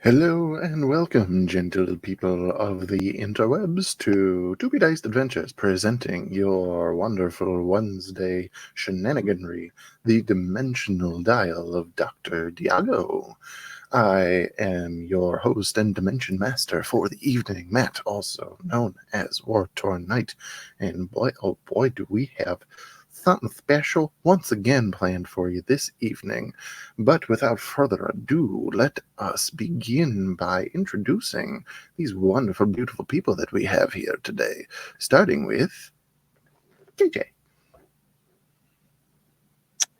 Hello and welcome, gentle people of the interwebs, to Doobie Diced Adventures, presenting your wonderful Wednesday shenaniganry, the dimensional dial of Dr. Diago. I am your host and dimension master for the evening, Matt, also known as War-Torn Knight, and boy, oh boy, do we have something special once again planned for you this evening. But without further ado, let us begin by introducing these wonderful, beautiful people that we have here today, starting with JJ.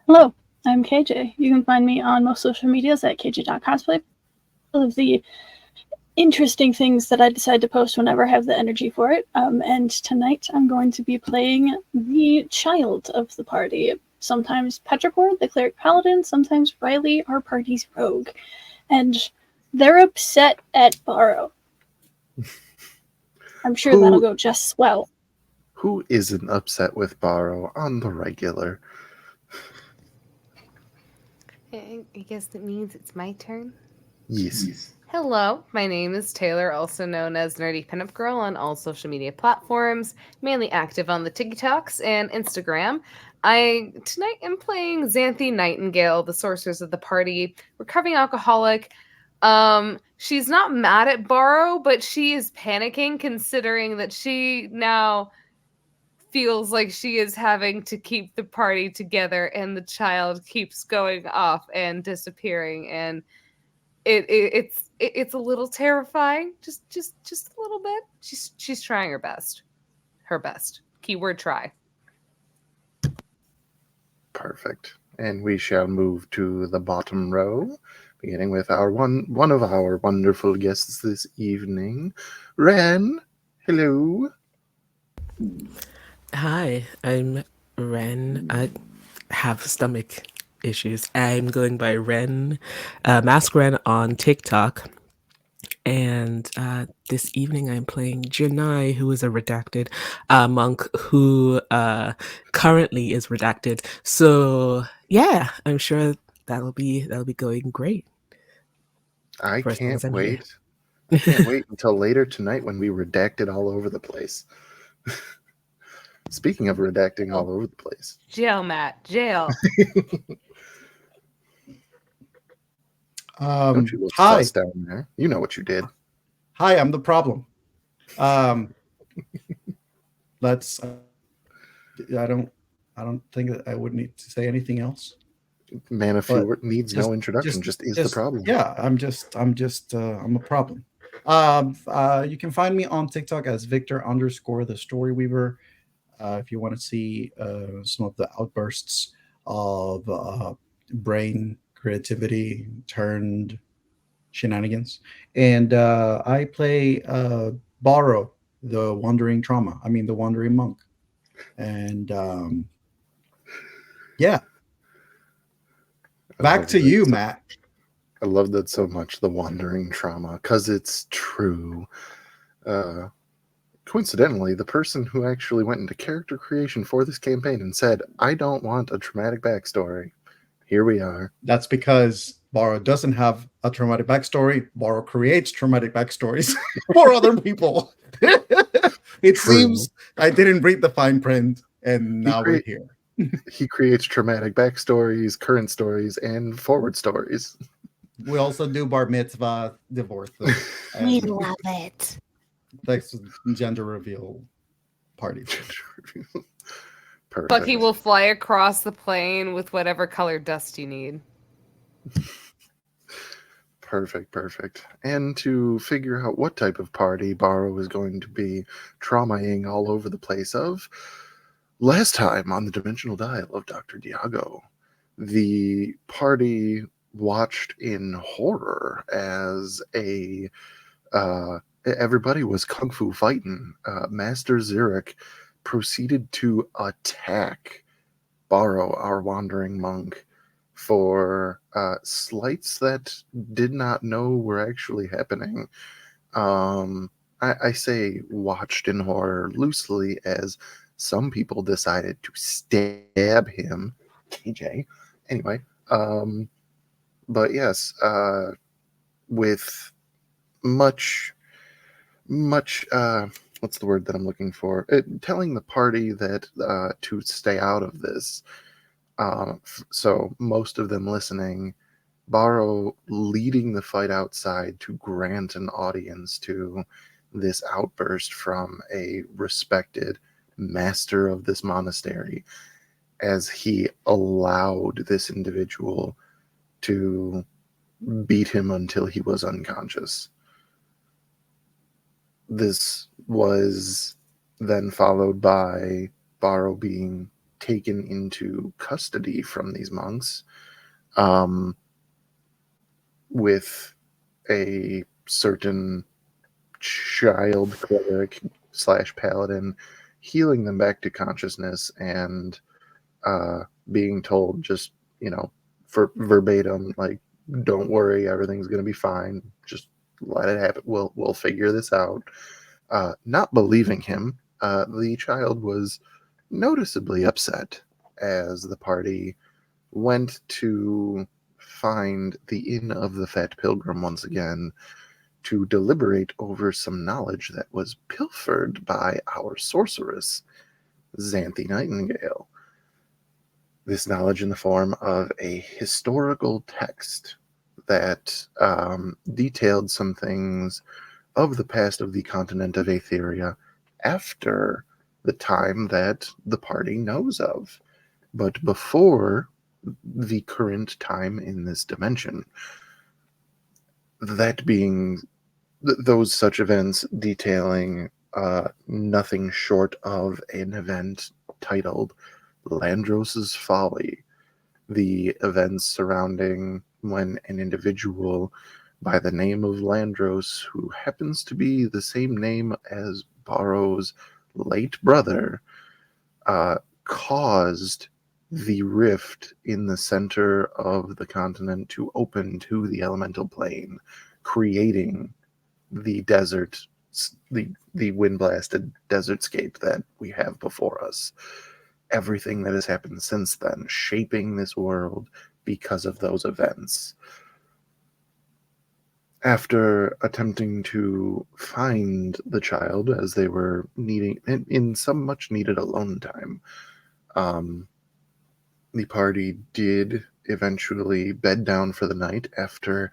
Hello, I'm KJ. You can find me on most social medias at kj.cosplay. All of the interesting things that I decide to post whenever I have the energy for it. And tonight I'm going to be playing the child of the party. Sometimes Petrichor, the cleric paladin, sometimes Riley, our party's rogue. And they're upset at Barrow. I'm sure that'll go just swell. Who isn't upset with Barrow on the regular? I guess that means it's my turn. Yes. Hello, my name is Taylor, also known as Nerdy Pinup Girl on all social media platforms, mainly active on the TikToks and Instagram. I tonight am playing Xanthi Nightingale, the sorceress of the party, recovering alcoholic, She's not mad at Borrow, but she is panicking considering that she now feels like she is having to keep the party together and the child keeps going off and disappearing, and it's a little terrifying, just a little bit. She's trying her best. Her best. Keyword try. Perfect. And we shall move to the bottom row, beginning with our one of our wonderful guests this evening, Ren. Hello. Hi, I'm Ren. I have stomach issues. I'm going by Ren, Mask Ren on TikTok. And this evening I'm playing Janai, who is a redacted monk who currently is redacted. So yeah, I'm sure that'll be going great. I For as long as can't I'm here. wait. I can't wait until later tonight when we redact it all over the place. Speaking of redacting all over the place. Jail, Matt. Jail. Don't you look Hi. sus down there. You know what you did. Hi, I'm the problem. Let's. I don't think that I would need to say anything else. Man of few words needs no introduction. Just is the problem. Yeah, I'm a problem. You can find me on TikTok as Victor_the Story Weaver. If you want to see some of the outbursts of brain creativity turned shenanigans, and I play Borrow, the wandering monk, and yeah. Back to you, Matt. I love that so much, the wandering trauma, because it's true. Coincidentally, the person who actually went into character creation for this campaign and said, I don't want a traumatic backstory. Here we are. That's because Borrow doesn't have a traumatic backstory. Borrow creates traumatic backstories for other people. It seems I didn't read the fine print, and now we're here. He creates traumatic backstories, current stories, and forward stories. We also do bar mitzvah, divorce. We love it. Thanks to gender reveal parties. Perfect. Bucky will fly across the plane with whatever color dust you need. Perfect. And to figure out what type of party Borrow is going to be traumaing all over the place of, last time on the Dimensional Dial of Dr. Diago, the party watched in horror as everybody was kung fu fighting. Master Zurich proceeded to attack Borrow, our wandering monk, for slights that did not know were actually happening. I say watched in horror loosely, as some people decided to stab him. KJ. Anyway, but yes, with much, what's the word that I'm looking for? Telling the party that to stay out of this. So most of them listening, Borrow leading the fight outside to grant an audience to this outburst from a respected master of this monastery, as he allowed this individual to beat him until he was unconscious. This was then followed by Borrow being taken into custody from these monks, with a certain child cleric / paladin healing them back to consciousness and being told, just, for verbatim, like, don't worry, everything's going to be fine, just let it happen, we'll figure this out. Not believing him, the child was noticeably upset as the party went to find the Inn of the Fat Pilgrim once again to deliberate over some knowledge that was pilfered by our sorceress, Xanthi Nightingale. This knowledge in the form of a historical text that detailed some things of the past of the continent of Aetheria after the time that the party knows of, but before the current time in this dimension. That being those such events detailing nothing short of an event titled Landross's Folly, the events surrounding when an individual by the name of Landross, who happens to be the same name as Barrow's late brother, caused the rift in the center of the continent to open to the elemental plane, creating the desert, the wind-blasted desertscape that we have before us. Everything that has happened since then, shaping this world because of those events. After attempting to find the child as they were needing, in some much needed alone time, the party did eventually bed down for the night after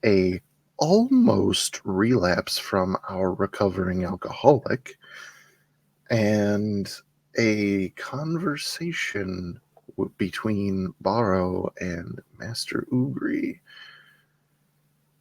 a almost relapse from our recovering alcoholic and a conversation between Barrow and Master Ugri,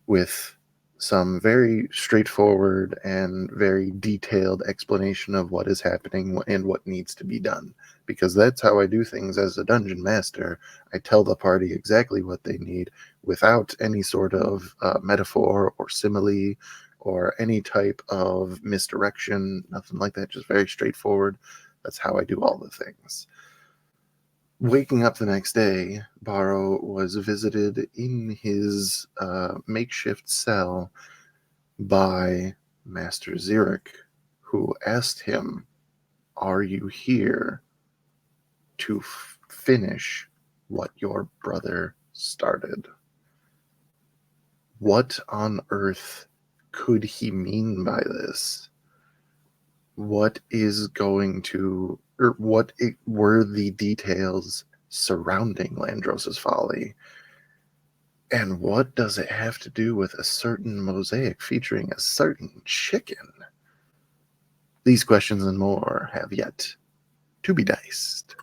with some very straightforward and very detailed explanation of what is happening and what needs to be done. Because that's how I do things as a dungeon master. I tell the party exactly what they need without any sort of metaphor or simile or any type of misdirection, nothing like that, just very straightforward. That's how I do all the things. Waking up the next day, Barrow was visited in his makeshift cell by Master Xeric, who asked him, "Are you here to finish what your brother started?" What on earth could he mean by this? What is going to, or what were the details surrounding Landross's Folly? And what does it have to do with a certain mosaic featuring a certain chicken? These questions and more have yet to be diced.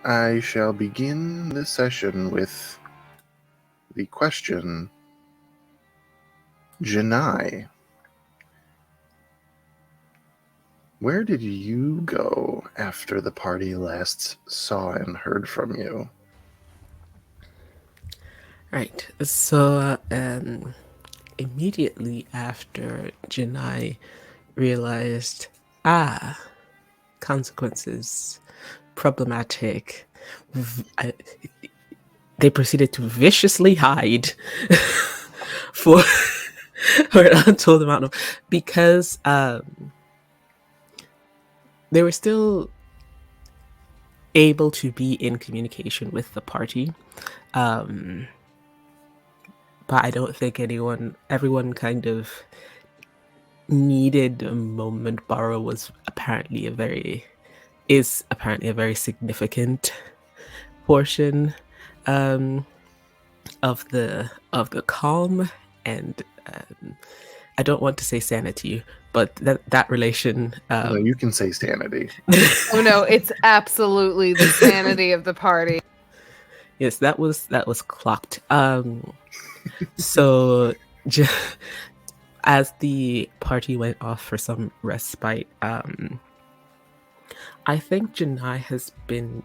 I shall begin this session with the question, Janai, where did you go after the party last saw and heard from you? Right. So, immediately after Janai realized, consequences, problematic, they proceeded to viciously hide for an untold amount of, because they were still able to be in communication with the party. But I don't think everyone kind of needed a moment. Barrow was apparently a very significant portion of the calm, and I don't want to say sanity, but that relation. No, you can say sanity. Oh no, it's absolutely the sanity of the party. Yes, that was clocked. So as the party went off for some respite, I think Janai has been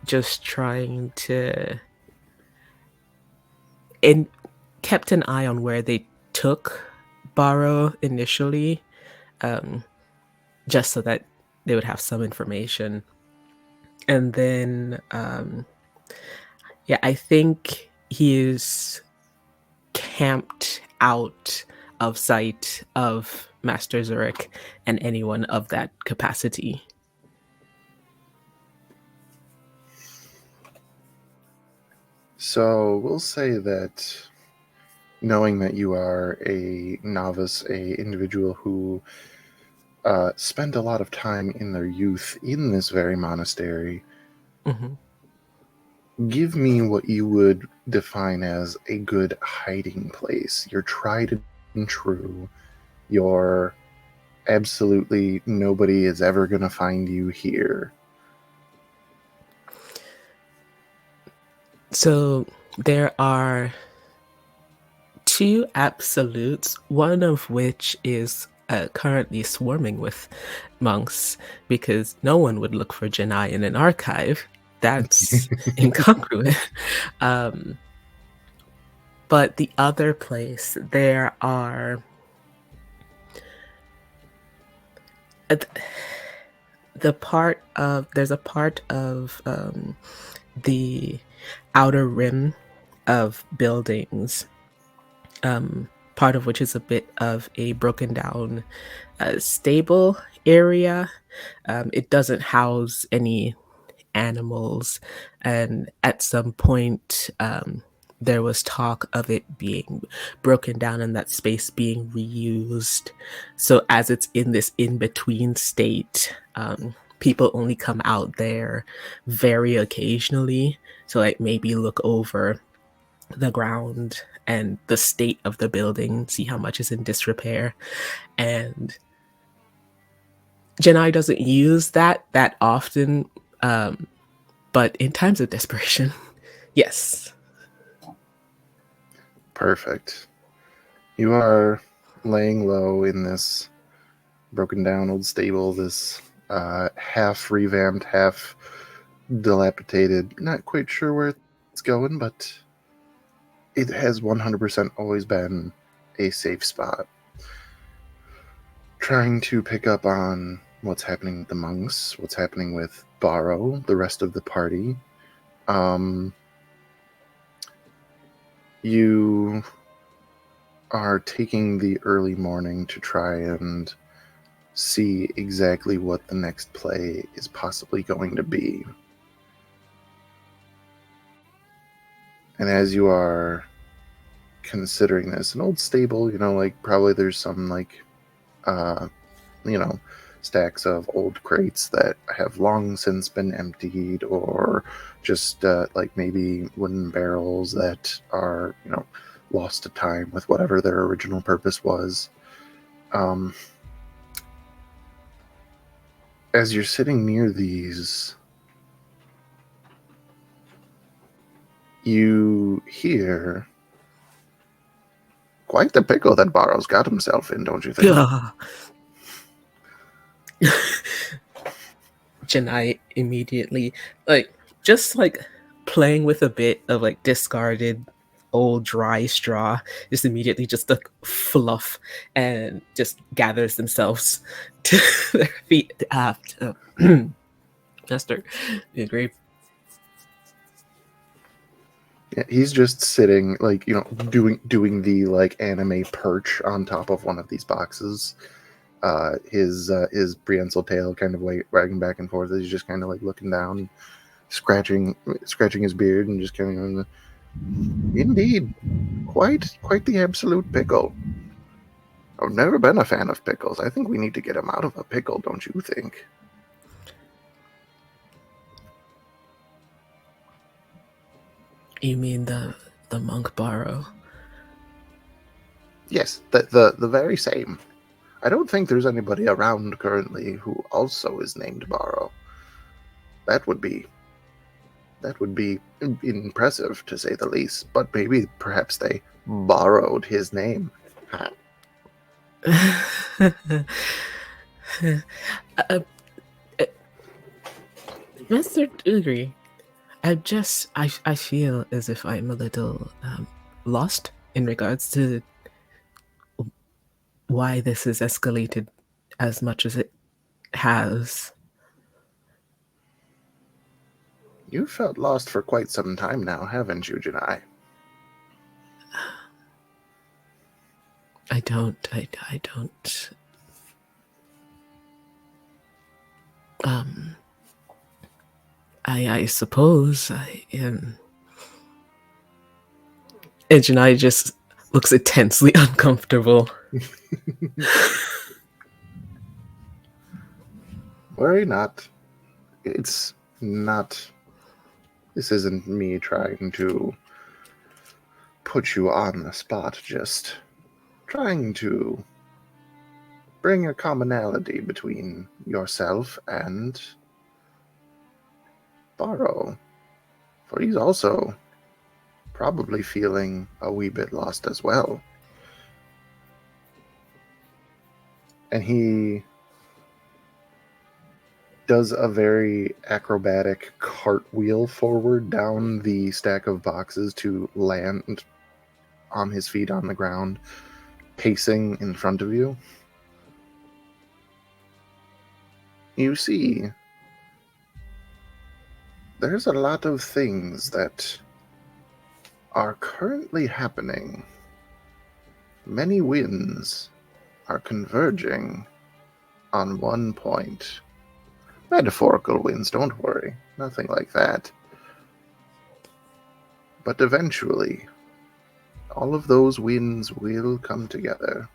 just trying to, and kept an eye on where they took Borrow initially, just so that they would have some information. And then, I think he is camped out of sight of Master Zurich and anyone of that capacity. So we'll say that, knowing that you are a novice, a individual who spent a lot of time in their youth in this very monastery, Mm-hmm. give me what you would define as a good hiding place. You're tried and true. You're absolutely nobody is ever going to find you here. So there are 2 absolutes, one of which is currently swarming with monks, because no one would look for Janai in an archive. That's incongruent. But the other place, there are there's a part of the outer rim of buildings, part of which is a bit of a broken down stable area. It doesn't house any animals, and at some point there was talk of it being broken down and that space being reused. So as it's in this in-between state, people only come out there very occasionally to like maybe look over the ground and the state of the building, see how much is in disrepair. And Janai doesn't use that often, but in times of desperation, yes. Perfect. You are laying low in this broken down old stable, this half revamped, half dilapidated, not quite sure where it's going, but it has 100% always been a safe spot. Trying to pick up on what's happening with the monks, what's happening with Borrow, the rest of the party. You are taking the early morning to try and see exactly what the next play is possibly going to be. And as you are considering this, an old stable, like probably there's some stacks of old crates that have long since been emptied, or just maybe wooden barrels that are, lost to time with whatever their original purpose was. As you're sitting near these, you hear quite the pickle that Barrow's got himself in, don't you think? Janai immediately, just playing with a bit of discarded old dry straw, just immediately just fluff and just gathers themselves to their feet. Master, you agree? Yeah, he's just sitting, doing the anime perch on top of one of these boxes. His prehensile tail kind of wagging back and forth as he's just kind of looking down, scratching his beard, and just kind of, indeed, quite the absolute pickle. I've never been a fan of pickles. I think we need to get him out of a pickle, don't you think? You mean the monk Borrow? Yes, the very same. I don't think there's anybody around currently who also is named Borrow. That would be impressive, to say the least. But maybe perhaps they borrowed his name. Master Ugri, I feel as if I'm a little lost in regards to why this has escalated as much as it has. You felt lost for quite some time now, haven't you, Janai? I don't. I suppose I am. And Janai just looks intensely uncomfortable. Worry not. It's not. This isn't me trying to put you on the spot, just trying to bring a commonality between yourself and Barrow. For he's also probably feeling a wee bit lost as well. And he does a very acrobatic cartwheel forward down the stack of boxes to land on his feet on the ground, pacing in front of you. You see, there's a lot of things that are currently happening. Many winds are converging on one point. Metaphorical winds, don't worry. Nothing like that. But eventually, all of those winds will come together.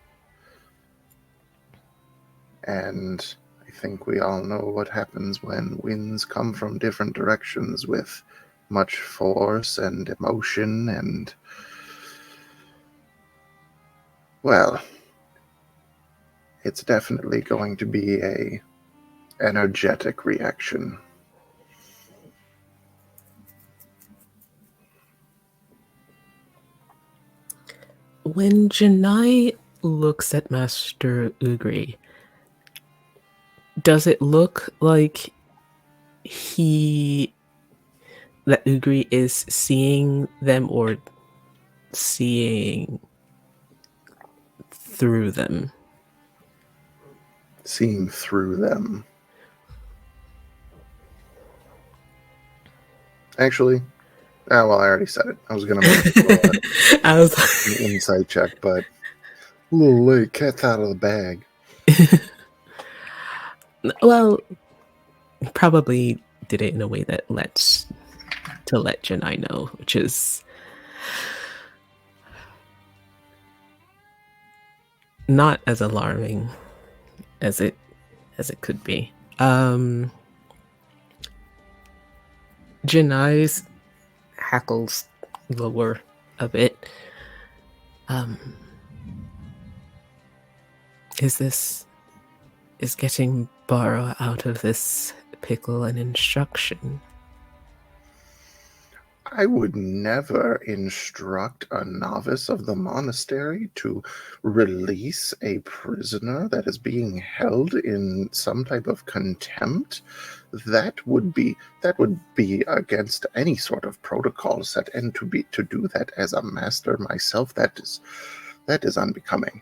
And I think we all know what happens when winds come from different directions with much force and emotion and, well, it's definitely going to be a energetic reaction. When Janai looks at Master Ugri, does it look like that Ugri is seeing them or seeing through them? Seeing through them. Actually, well, I already said it. I was going to make an insight check, but a little late. Cat's out of the bag. Well, probably did it in a way that let Janai know, which is not as alarming as it could be. Janai's hackles lower a bit. Is getting Barrow out of this pickle an instruction? I would never instruct a novice of the monastery to release a prisoner that is being held in some type of contempt. That would be against any sort of protocol set, and to do that as a master myself, that is unbecoming.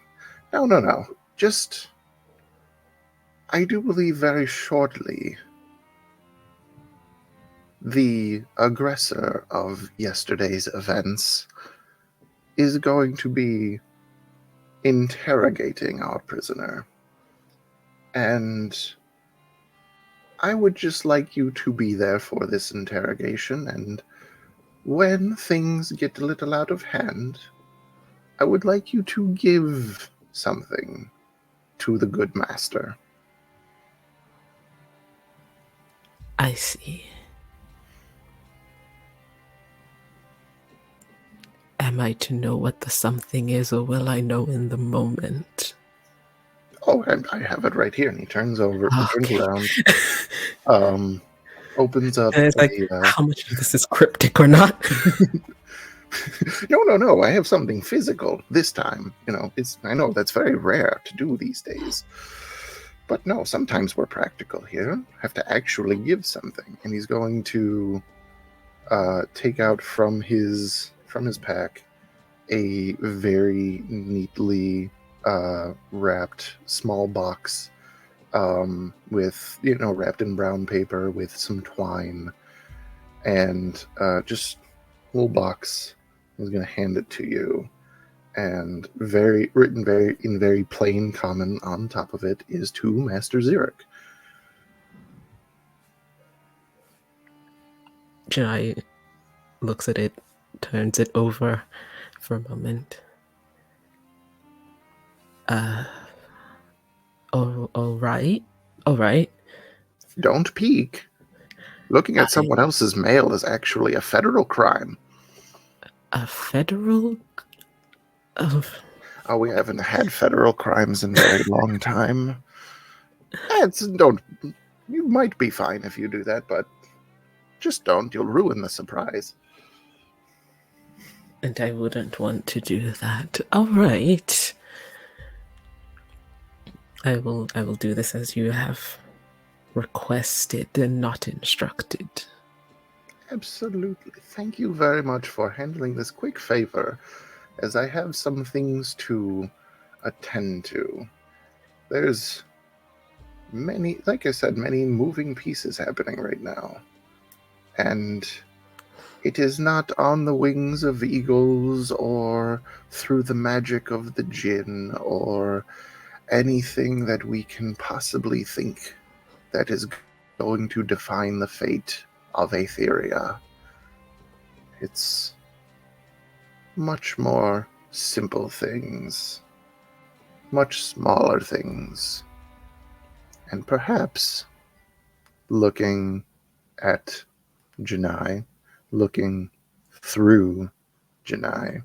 No. Just, I do believe very shortly the aggressor of yesterday's events is going to be interrogating our prisoner. And I would just like you to be there for this interrogation, and when things get a little out of hand, I would like you to give something to the good master. I see. Am I to know what the something is, or will I know in the moment? Oh, I have it right here. And he turns over, turns around, opens up. And it's like, how much of this is cryptic or not? No. I have something physical this time. I know that's very rare to do these days. But no, sometimes we're practical here. Have to actually give something. And he's going to take out from his pack a very neatly wrapped small box with, wrapped in brown paper with some twine, and just a little box. He's going to hand it to you, and written in very plain common on top of it is to Master Xeric. Janai looks at it, turns it over for a moment. All right. Don't peek. Looking at someone else's mail is actually a federal crime. A federal? Oh, we haven't had federal crimes in a very long time. You might be fine if you do that, but just don't. You'll ruin the surprise. And I wouldn't want to do that. All right. I will do this as you have requested and not instructed. Absolutely. Thank you very much for handling this quick favor, as I have some things to attend to. There's many, like I said, many moving pieces happening right now. And it is not on the wings of eagles or through the magic of the djinn or anything that we can possibly think that is going to define the fate of Aetheria. It's much more simple things, much smaller things, and perhaps looking at Janai, looking through Janai,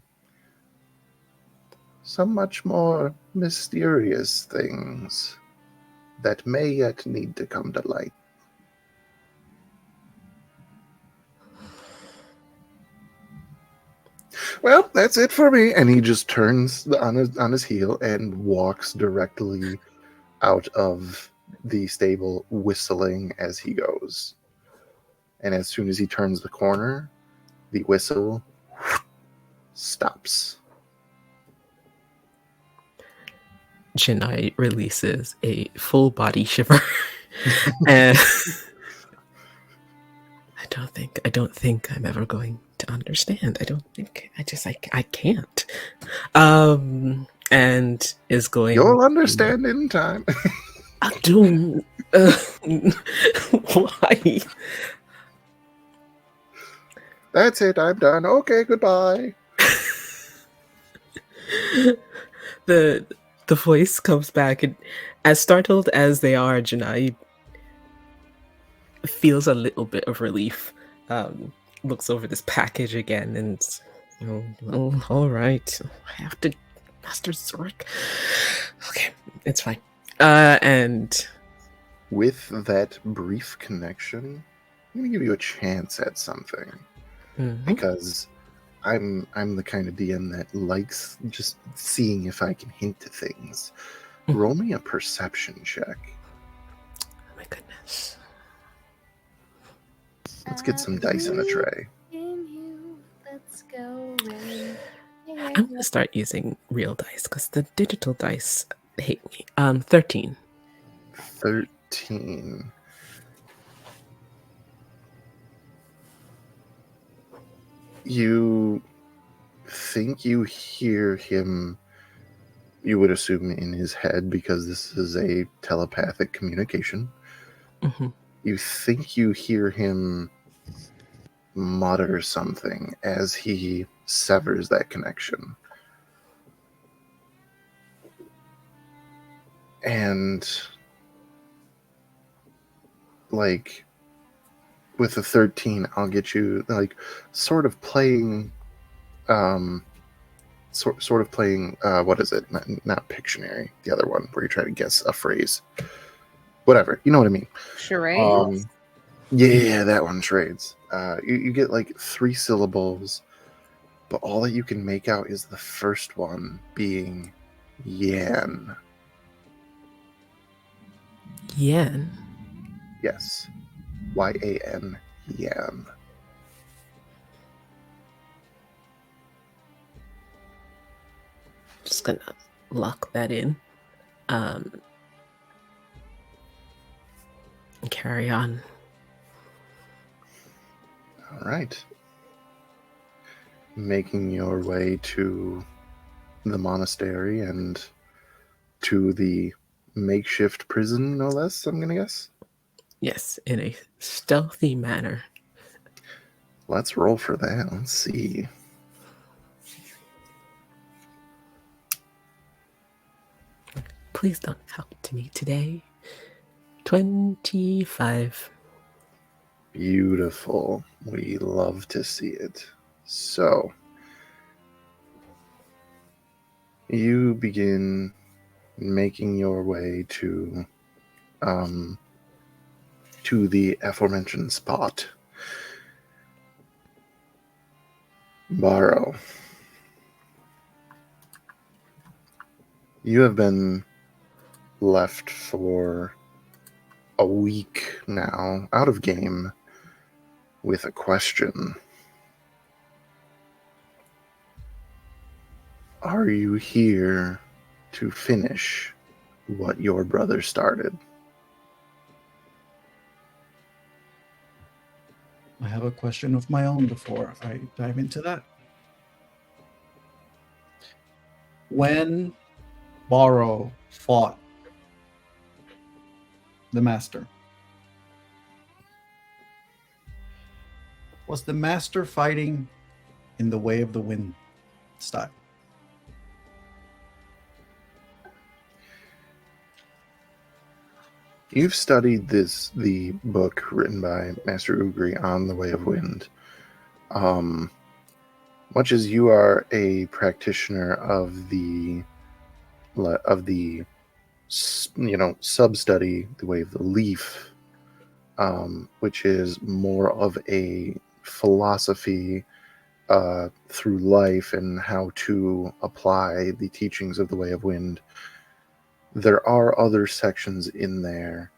some much more mysterious things that may yet need to come to light. Well, that's it for me. And he just turns on his heel and walks directly out of the stable, whistling as he goes. And as soon as he turns the corner, the whistle stops. Janai releases a full body shiver. And I don't think I'm ever going to understand. I can't. And is going. You'll understand in time. I don't. Why? That's it. I'm done. Okay, goodbye. The voice comes back, and as startled as they are, Janai feels a little bit of relief. Looks over this package again, and well, all right. I have to, Master Zork. Okay, it's fine. And with that brief connection, I'm gonna give you a chance at something, because I'm the kind of DM that likes just seeing if I can hint to things. Roll me a perception check. Oh my goodness. Let's get some dice in the tray. Let's go. I'm gonna start using real dice because the digital dice hate me. 13. 13. You think you hear him, you would assume in his head, because this is a telepathic communication. You think you hear him mutter something as he severs that connection. And like with the 13, I'll get you like sort of playing what is it? Not Pictionary, the other one where you try to guess a phrase. Whatever, you know what I mean. Charades? Yeah, that one, charades. You get like 3 syllables, but all that you can make out is the first one being Yan. Yan? Yes. Y-A-N, Yan. Just gonna lock that in. And carry on. All right. Making your way to the monastery and to the makeshift prison, no less, I'm going to guess. Yes, in a stealthy manner. Let's roll for that. Let's see. Please don't talk to me today. 25. Beautiful. We love to see it. So, you begin making your way to the aforementioned spot. Barrow. You have been left for a week now, out of game, with a question. Are you here to finish what your brother started? I have a question of my own before I dive into that. When Borrow fought the Master, was the Master fighting in the way of the wind style? You've studied the book written by Master Ugri on the Way of Wind. Much as you are a practitioner of the sub-study, the Way of the Leaf, which is more of a philosophy through life and how to apply the teachings of the Way of Wind. There are other sections in there,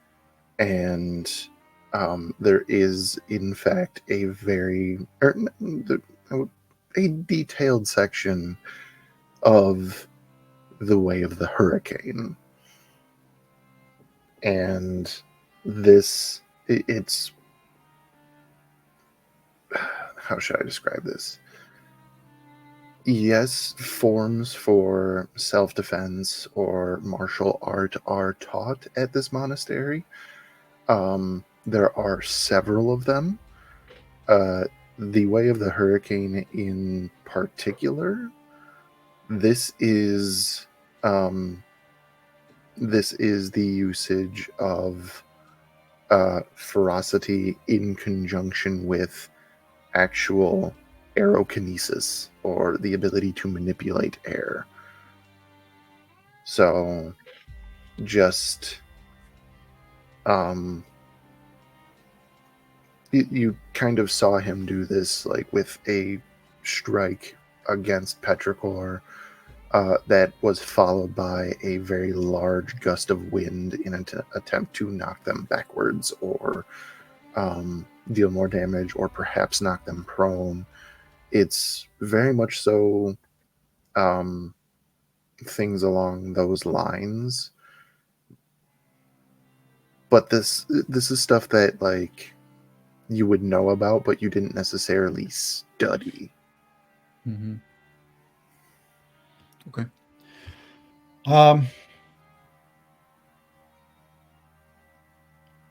and there is, in fact, a detailed section of the Way of the Hurricane. And it's how should I describe this? Yes, forms for self-defense or martial art are taught at this monastery. There are several of them. The Way of the Hurricane in particular, this is the usage of ferocity in conjunction with actual aerokinesis, or the ability to manipulate air. So, just you kind of saw him do this, like with a strike against Petrichor that was followed by a very large gust of wind in an attempt to knock them backwards, or deal more damage, or perhaps knock them prone. It's very much so things along those lines. But this is stuff that, like, you would know about, but you didn't necessarily study. Mm-hmm. Okay.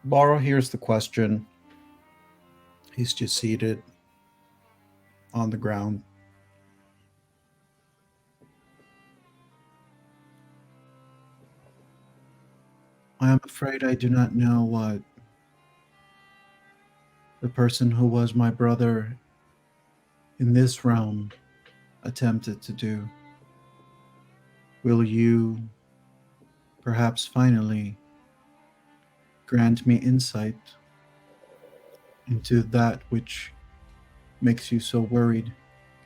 Borrow hears the question. He's just seated on the ground. I am afraid I do not know what the person who was my brother in this realm attempted to do. Will you perhaps finally grant me insight into that which makes you so worried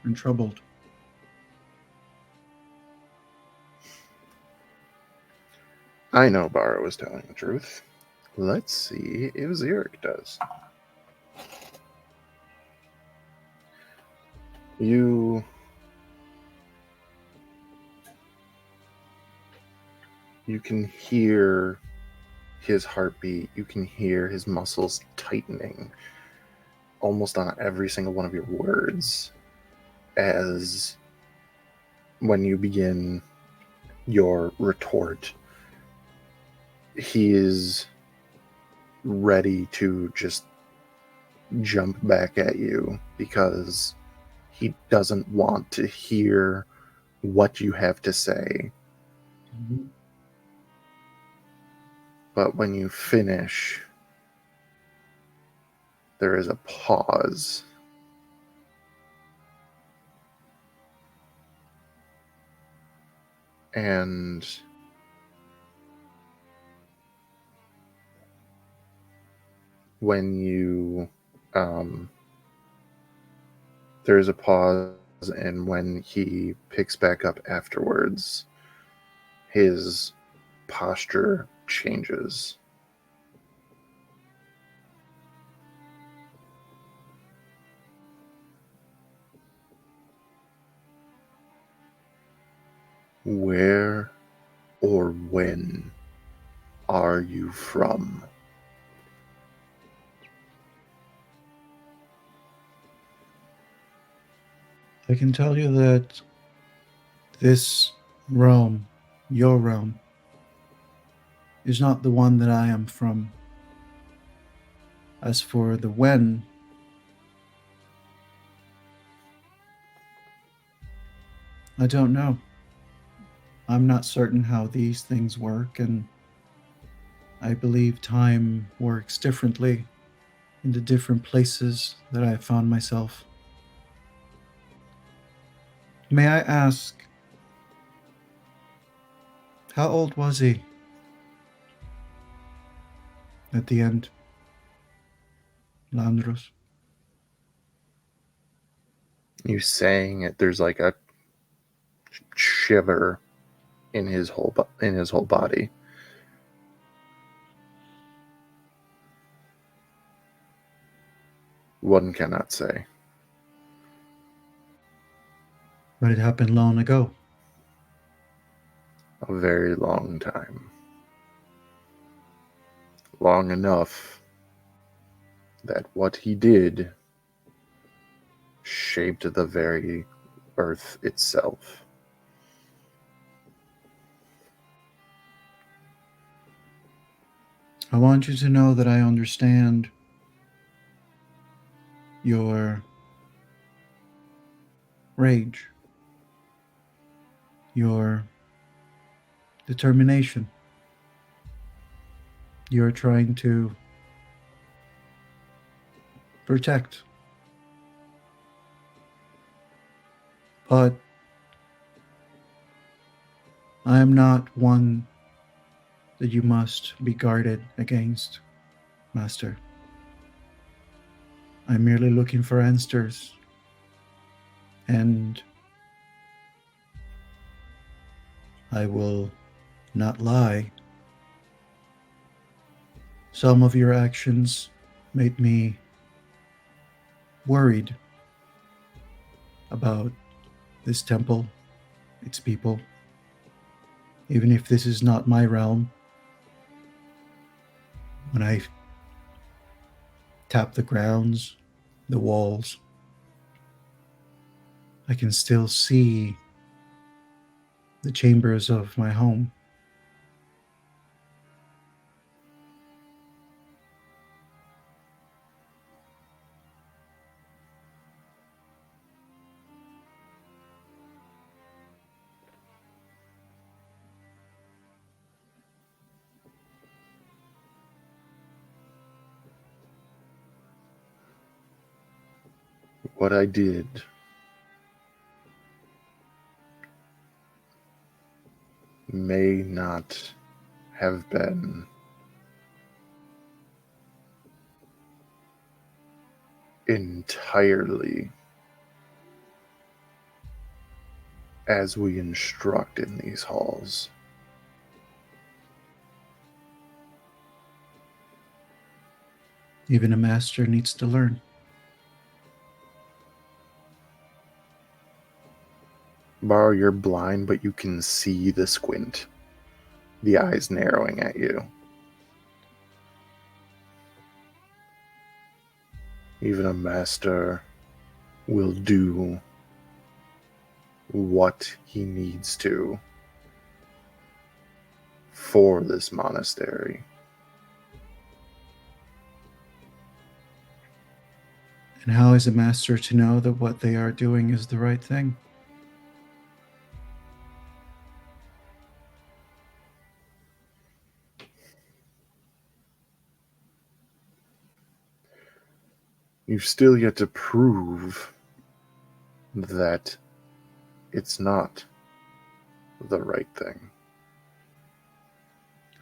and troubled? I know Barrow is telling the truth. Let's see if Xeric does. You You can hear his heartbeat. You can hear his muscles tightening almost on every single one of your words as when you begin your retort, he is ready to just jump back at you because he doesn't want to hear what you have to say. Mhm. But when you finish, there is a pause. And when you, there is a pause, and when he picks back up afterwards, his posture changes. Where or when are you from? I can tell you that this realm, your realm, is not the one that I am from. As for the when, I don't know. I'm not certain how these things work, and I believe time works differently in the different places that I found myself. May I ask, how old was he at the end, Landross? You saying it, there's like a shiver in his whole body. One cannot say. But it happened long ago. A very long time. Long enough that what he did shaped the very earth itself. I want you to know that I understand your rage, your determination. You're trying to protect. But I am not one that you must be guarded against, Master. I'm merely looking for answers, and I will not lie. Some of your actions made me worried about this temple, its people. Even if this is not my realm, when I tap the grounds, the walls, I can still see the chambers of my home. What I did may not have been entirely as we instruct in these halls. Even a master needs to learn. Bar, you're blind, but you can see the squint. the eyes narrowing at you. Even a master will do what he needs to for this monastery. And how is a master to know that what they are doing is the right thing? You've still yet to prove that it's not the right thing.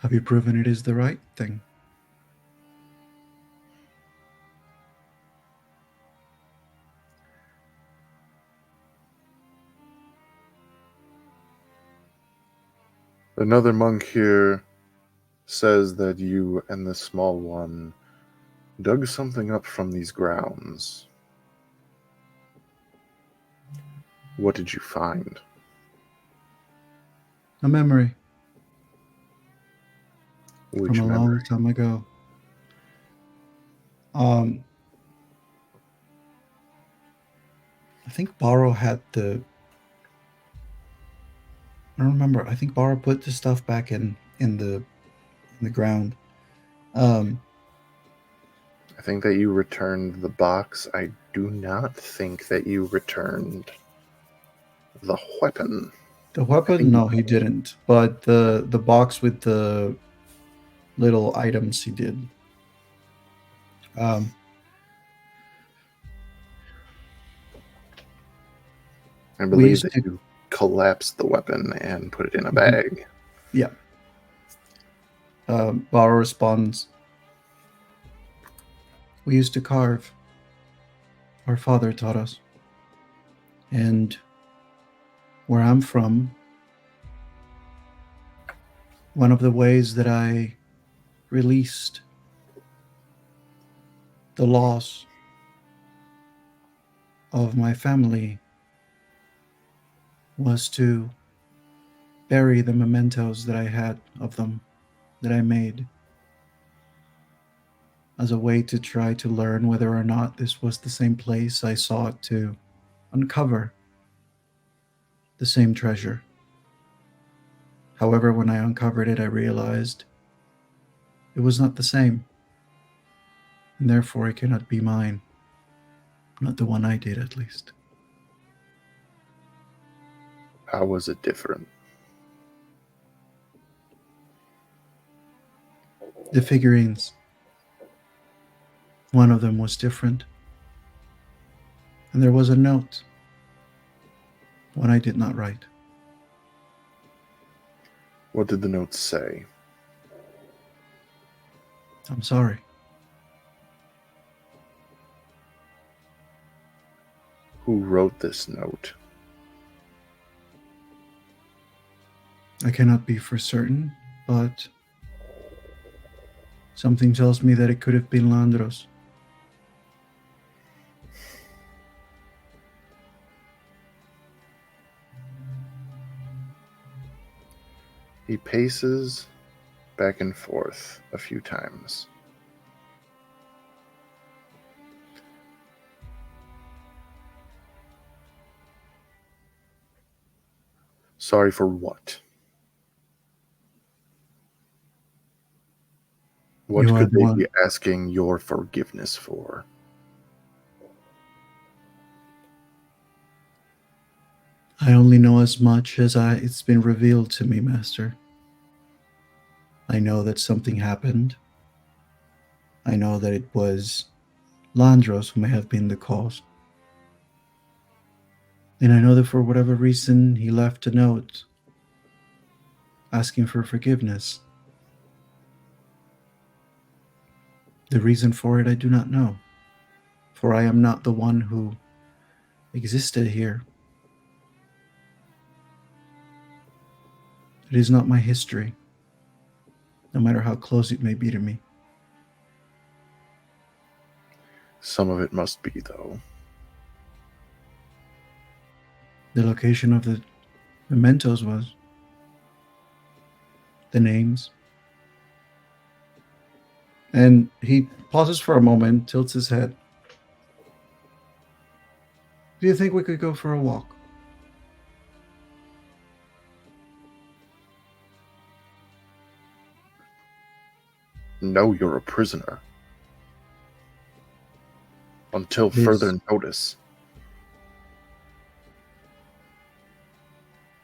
Have you proven it is the right thing? Another monk here says that you and the small one dug something up from these grounds. What did you find? A memory Which from a memory? long time ago. I think Borrow had the. I don't remember. I think Borrow put the stuff back in the ground. I think that you returned the box. I do not think that you returned the weapon. The weapon? No, he didn't. But the box with the little items, he did. I We believe used that to- you collapsed the weapon and put it in a Mhm. bag. Yeah. Borrow responds. We used to carve. Our father taught us. And where I'm from, one of the ways that I released the loss of my family was to bury the mementos that I had of them, that I made, as a way to try to learn whether or not this was the same place I sought to uncover the same treasure. However, when I uncovered it, I realized it was not the same, and therefore it cannot be mine. Not the one I did, at least. How was it different? The figurines. One of them was different. And there was a note. One I did not write. What did the note say? I'm sorry. Who wrote this note? I cannot be for certain, but something tells me that it could have been Landross. He paces back and forth a few times. Sorry for what? What You are could the they one. be asking your forgiveness for? I only know as much as it's been revealed to me, Master. I know that something happened. I know that it was Landross who may have been the cause. And I know that for whatever reason he left a note asking for forgiveness. The reason for it I do not know, for I am not the one who existed here. It is not my history, no matter how close it may be to me. Some of it must be, though. The location of the mementos was. the names. And he pauses for a moment, tilts his head. Do you think we could go for a walk? No, you're a prisoner. Until It is. further notice.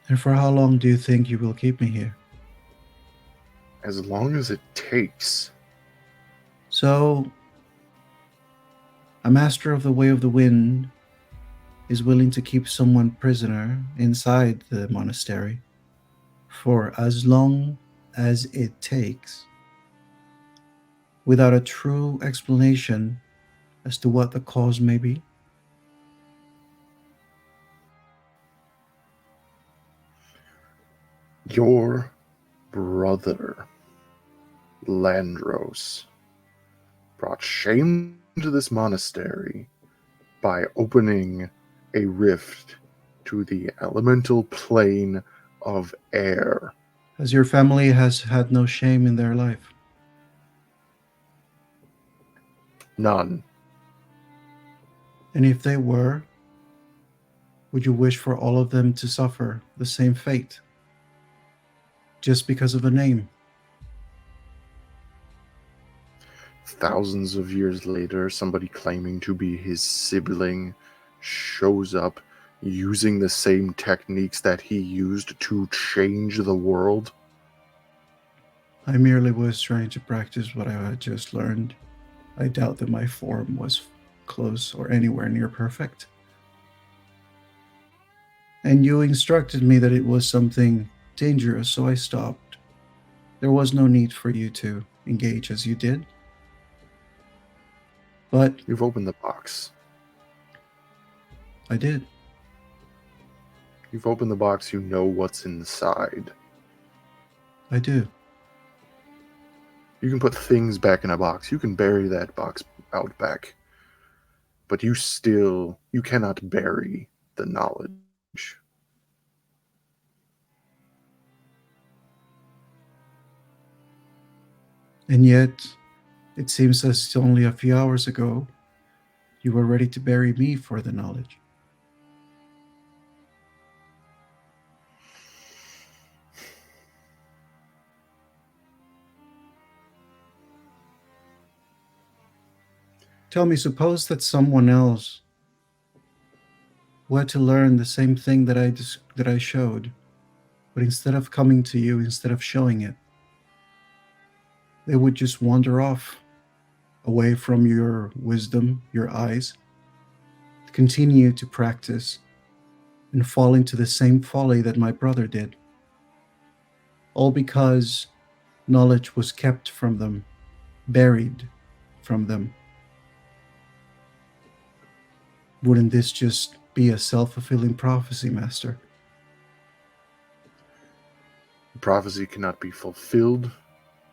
And for how long do you think you will keep me here? As long as it takes. So, a master of the way of the wind is willing to keep someone prisoner inside the monastery for as long as it takes, without a true explanation as to what the cause may be? Your brother, Landross, brought shame to this monastery by opening a rift to the elemental plane of air. As your family has had no shame in their life. None. And if they were, would you wish for all of them to suffer the same fate? Just because of a name? Thousands of years later, somebody claiming to be his sibling shows up using the same techniques that he used to change the world. I merely was trying to practice what I had just learned. I doubt that my form was close or anywhere near perfect. And you instructed me that it was something dangerous, so I stopped. There was no need for you to engage as you did. But You've opened the box. I did. You've opened the box, you know what's inside. I do. You can put things back in a box. You can bury that box out back. But you cannot bury the knowledge. And yet, it seems as only a few hours ago, you were ready to bury me for the knowledge. Tell me, suppose that someone else who had to learn the same thing that I showed, but instead of coming to you, instead of showing it, they would just wander off away from your wisdom, your eyes, continue to practice and fall into the same folly that my brother did. All because knowledge was kept from them, buried from them. Wouldn't this just be a self-fulfilling prophecy, Master? Prophecy cannot be fulfilled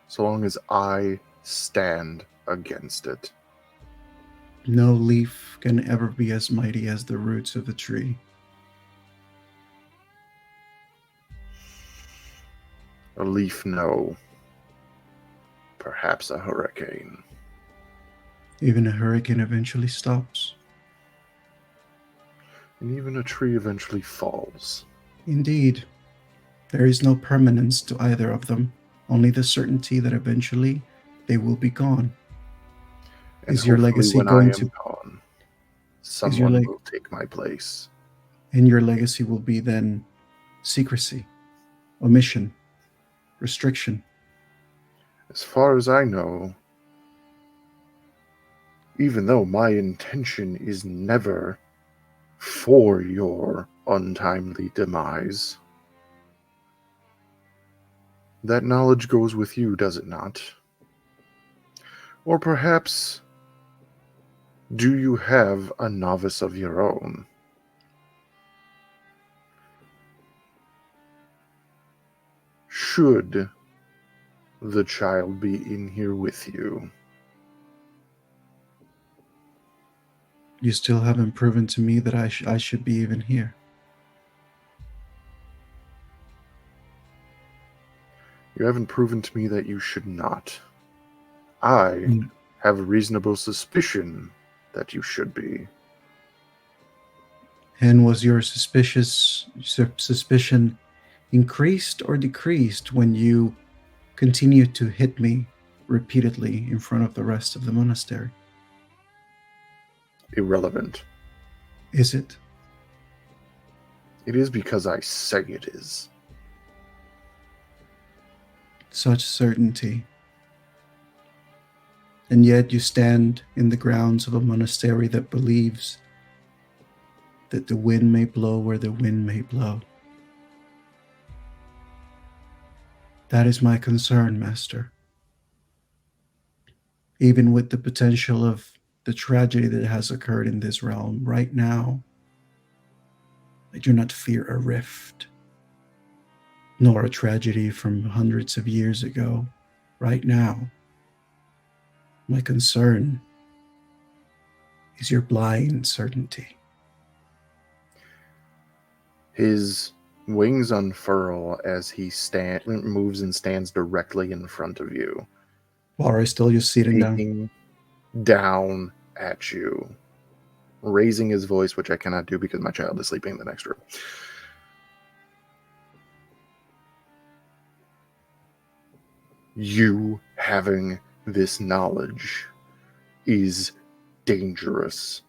so long as I stand against it. No leaf can ever be as mighty as the roots of the tree. A leaf, no. Perhaps a hurricane. Even a hurricane eventually stops. And even a tree eventually falls. Indeed, there is no permanence to either of them, only the certainty that eventually they will be gone. And Is your hopefully legacy when going I am to- gone, someone leg- will take my place. And your legacy will be then secrecy, omission, restriction. As far as I know, even though my intention is never for your untimely demise, that knowledge goes with you, does it not? Or perhaps, do you have a novice of your own? Should the child be in here with you? You still haven't proven to me that I should be even here. You haven't proven to me that you should not. I have a reasonable suspicion that you should be. And was your suspicion increased or decreased when you continued to hit me repeatedly in front of the rest of the monastery? Irrelevant. Is it? It is because I say it is. Such certainty. And yet you stand in the grounds of a monastery that believes that the wind may blow where the wind may blow. That is my concern, Master. Even with the potential of the tragedy that has occurred in this realm right now, I do not fear a rift, nor a tragedy from hundreds of years ago. Right now, my concern is your blind certainty. His wings unfurl as he moves and stands directly in front of you, Laura is still just sitting down. speaking down at you, raising his voice, which I cannot do because my child is sleeping in the next room. You having this knowledge is dangerous.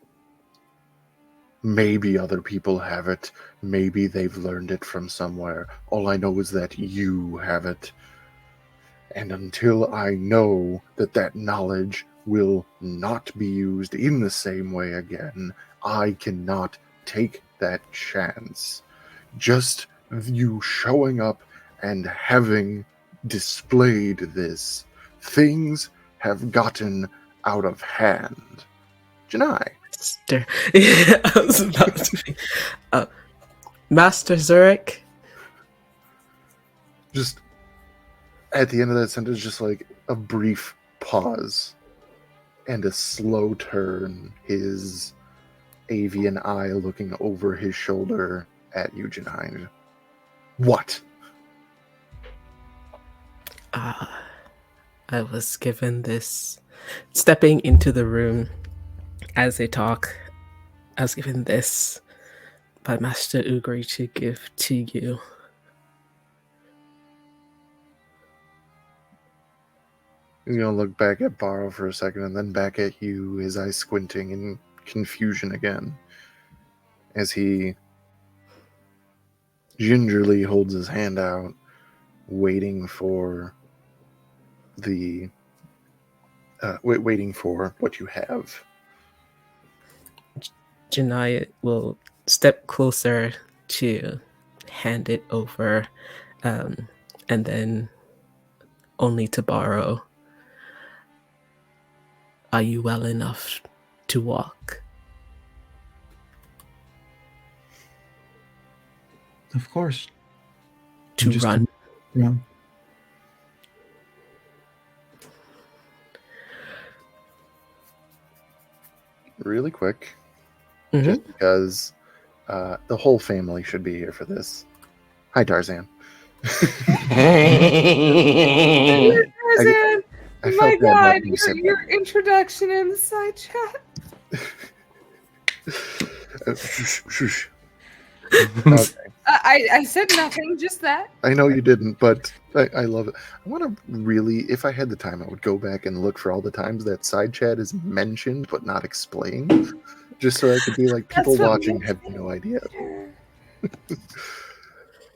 Maybe other people have it. Maybe they've learned it from somewhere. All I know is that you have it. And until I know that that knowledge will not be used in the same way again, I cannot take that chance. Just you showing up and having displayed this, things have gotten out of hand. Janai. I was about to be. Master Zurich? Just at the end of that sentence, just like a brief pause and a slow turn, his avian eye looking over his shoulder at you, Janai. What? I was given this. Stepping into the room as they talk, I was given this by Master Ugri to give to you. He's going to look back at Barrow for a second and then back at you, his eyes squinting in confusion again, as he gingerly holds his hand out, waiting for waiting for what you have. Janai will step closer to hand it over, and then only to Barrow. Are you well enough to walk? Of course. To run? Run. Really quick, Mhm. just because the whole family should be here for this. Hi, Tarzan. Tarzan! I My felt bad God, having to sit your introduction in the side chat. Shush, shush. Okay. I said nothing, just that. I know you didn't, but I love it. I want to really, if I had the time, I would go back and look for all the times that side chat is mentioned but not explained, just so I could be like, people That's what watching makes have me no idea. better.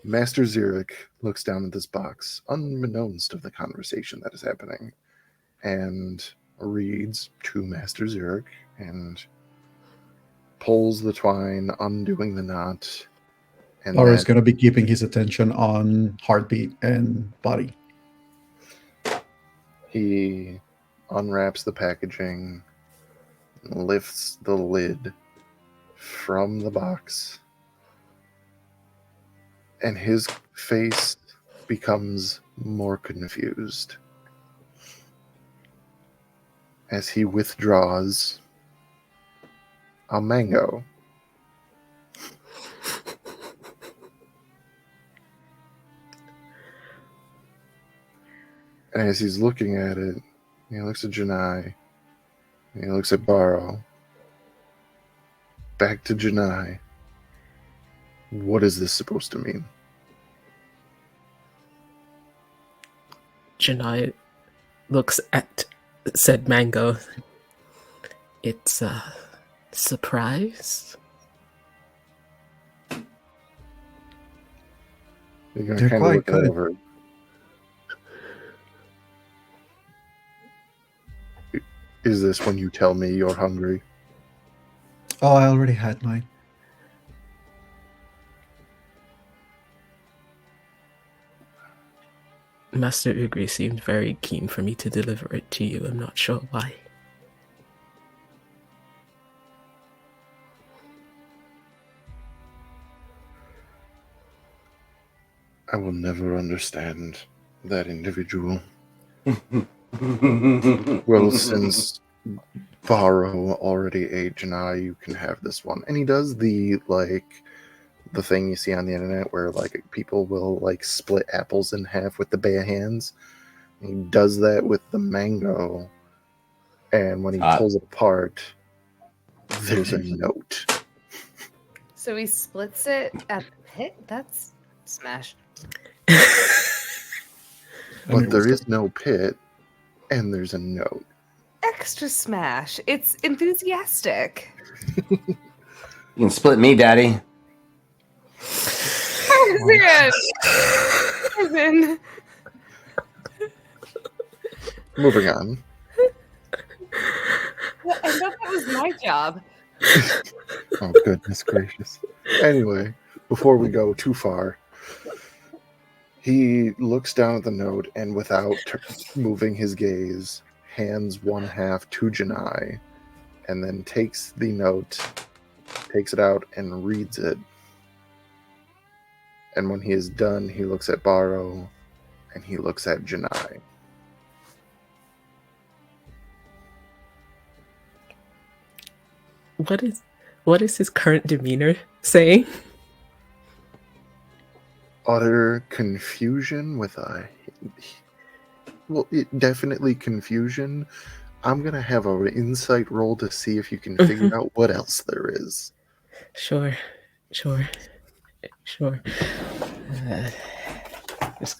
Master Zurich looks down at this box, unbeknownst of the conversation that is happening, and reads to Master Zurich and pulls the twine, undoing the knot. And Laura is then going to be keeping his attention on heartbeat and body. he unwraps the packaging, lifts the lid from the box, and his face becomes more confused as he withdraws a mango. And as he's looking at it, he looks at Janai, and he looks at Barrow. Back to Janai. What is this supposed to mean? Janai looks at said mango. It's a surprise. You're going to They're kind of quite look good. over. Is this when you tell me you're hungry? Oh, I already had mine. Master Ugri seemed very keen for me to deliver it to you. I'm not sure why. I will never understand that individual. Well, since Barrow already ate Janai, you can have this one. And he does the thing you see on the internet where people will split apples in half with the bare hands. He does that with the mango, and when he pulls it apart, there's a note. So he splits it at the pit? That's smash. But there is no pit, and there's a note. Extra smash. It's enthusiastic. You can split me, Daddy. Tarzan! Moving on. Well, I thought that was my job. Oh, goodness gracious. Anyway, before we go too far, he looks down at the note and without moving his gaze, hands one half to Janai, and then takes the note, takes it out, and reads it. And when he is done, he looks at Barrow, and he looks at Janai. What is his current demeanor saying? Utter confusion with definitely confusion. I'm gonna have an insight roll to see if you can figure out what else there is. Sure. Just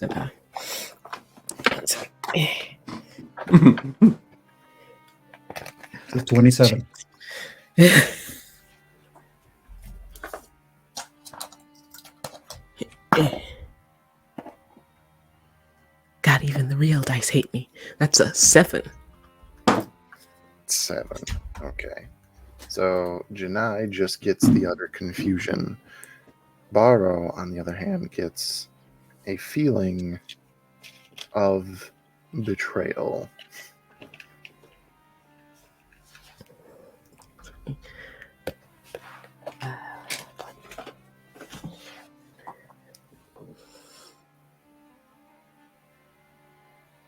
gonna. 27. God, even the real dice hate me. That's a 7. 7. Okay. So Janai just gets the utter confusion. Barrow, on the other hand, gets a feeling of betrayal.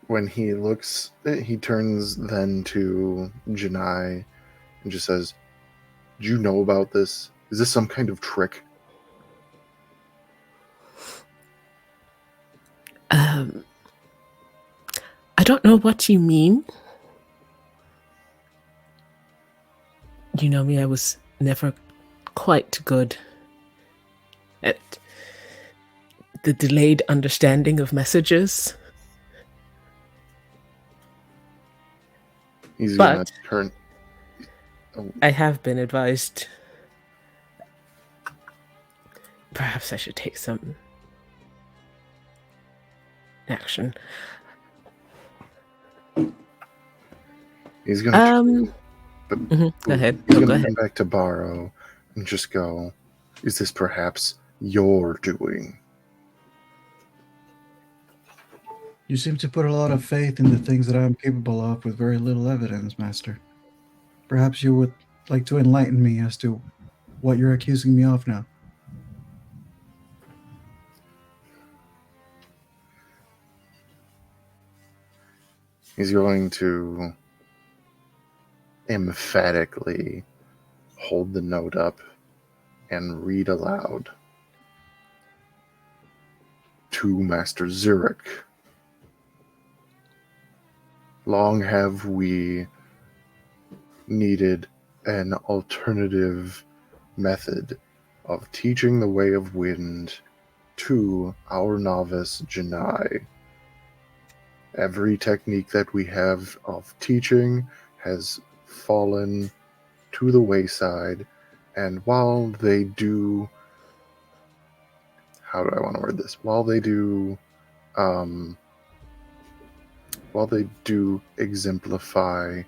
When he looks, he turns then to Janai and just says, "Do you know about this? Is this some kind of trick?" I don't know what you mean. You know me, I was never quite good at the delayed understanding of messages. He's gonna turn. I have been advised. Perhaps I should take some action. He's gonna. Go ahead. He's Go gonna ahead. come back to Barrow and just go, "Is this perhaps your doing?" You seem to put a lot of faith in the things that I'm capable of with very little evidence, Master. Perhaps you would like to enlighten me as to what you're accusing me of now. He's going to emphatically hold the note up and read aloud to Master Zurich. Long have we needed an alternative method of teaching the way of wind to our novice Janai. Every technique that we have of teaching has fallen to the wayside, and while they do, how do I want to word this? While they do exemplify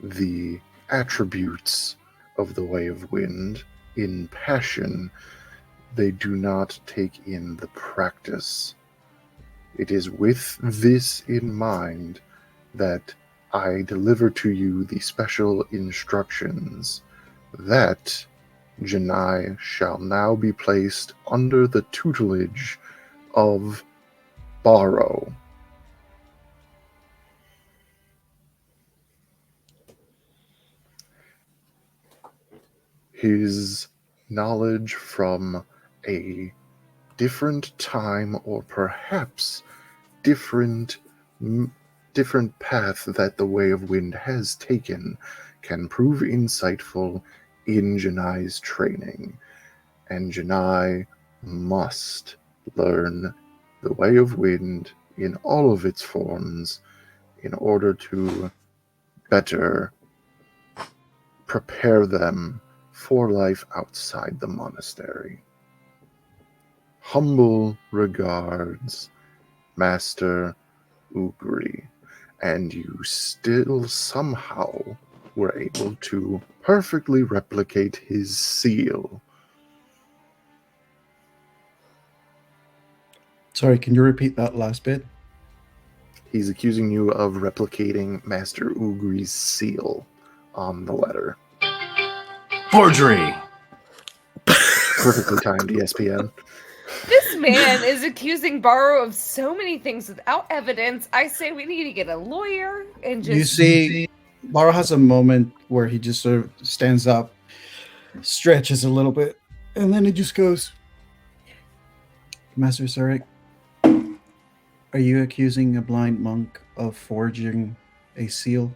the attributes of the way of wind in passion, they do not take in the practice. It is with this in mind that I deliver to you the special instructions that Janai shall now be placed under the tutelage of Barrow. His knowledge from a different time, or perhaps different path that the Way of Wind has taken, can prove insightful in Janai's training. And Janai must learn the Way of Wind in all of its forms in order to better prepare them for life outside the monastery. Humble regards, Master Ugri. And you still somehow were able to perfectly replicate his seal. Sorry, can you repeat that last bit? He's accusing you of replicating Master Ugri's seal on the letter. Forgery! Perfectly timed, ESPN. This man is accusing Barrow of so many things without evidence. I say we need to get a lawyer and just... You see, Laura has a moment where he just sort of stands up, stretches a little bit, and then he just goes, Master Zurich, are you accusing a blind monk of forging a seal?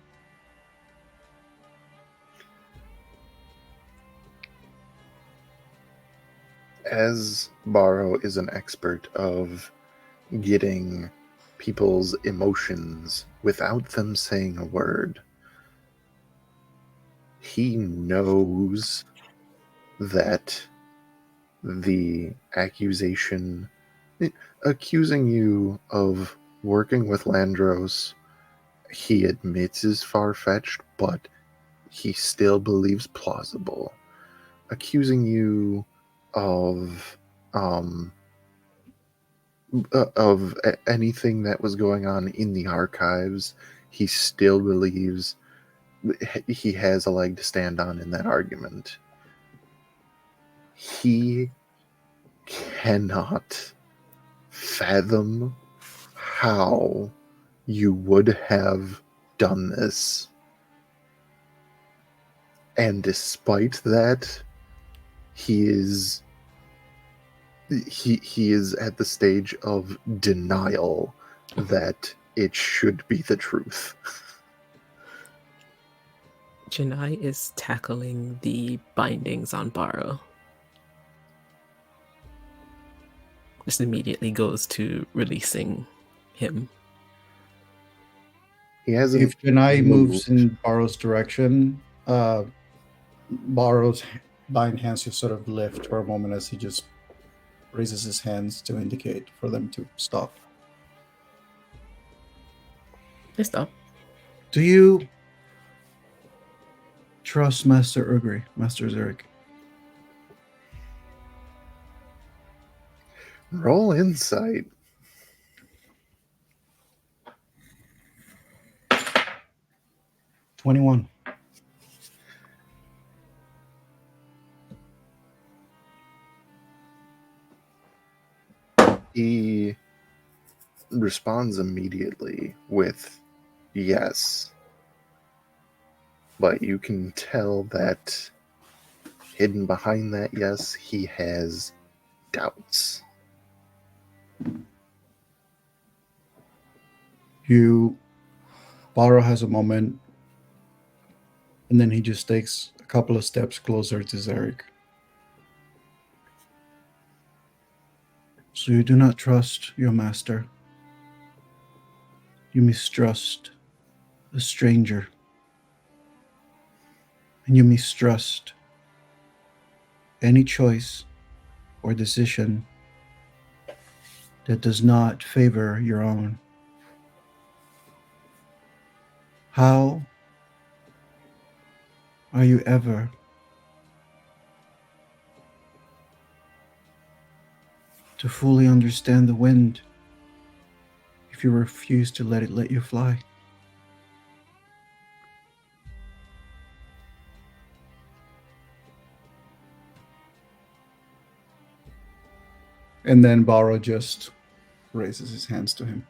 As Barrow is an expert of getting people's emotions without them saying a word, he knows that the accusing you of working with Landross, he admits is far-fetched, but he still believes plausible. Accusing you of anything that was going on in the archives, he still believes he has a leg to stand on in that argument. He cannot fathom how you would have done this. And despite that, he is at the stage of denial that it should be the truth. Janai is tackling the bindings on Barrow. Just immediately goes to releasing him. He hasn't If Janai moves moved. in Barrow's direction, Barrow's bind hands just sort of lift for a moment as he just raises his hands to indicate for them to stop. They stop. Do you trust Master Ugri, Master Zurich? Roll insight. $21. He responds immediately with yes. But you can tell that hidden behind that yes, he has doubts. You Balro has a moment, and then he just takes a couple of steps closer to Zarek. So you do not trust your master. You mistrust a stranger. And you mistrust any choice or decision that does not favor your own. How are you ever to fully understand the wind if you refuse to let it let you fly? And then Balro just raises his hands to him.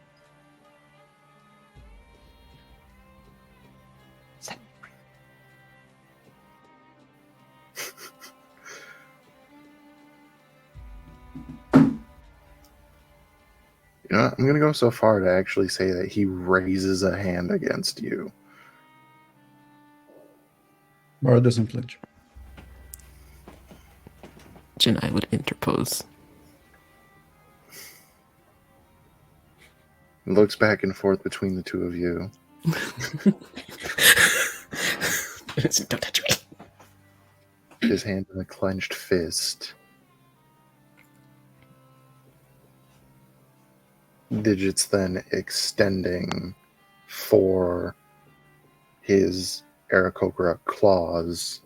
You know, I'm going to go so far to actually say that he raises a hand against you. Balro doesn't flinch. Janai would interpose. Looks back and forth between the two of you. Don't touch me. His hand in a clenched fist. Digits then extending for his Aarakocra claws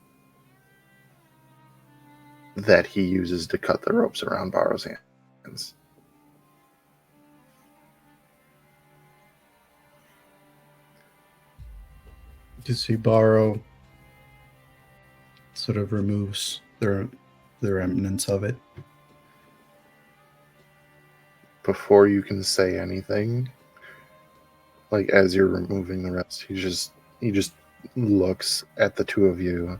that he uses to cut the ropes around Balro's hands. You see Balro sort of removes the remnants of it. Before you can say anything, like as you're removing the rest, he just looks at the two of you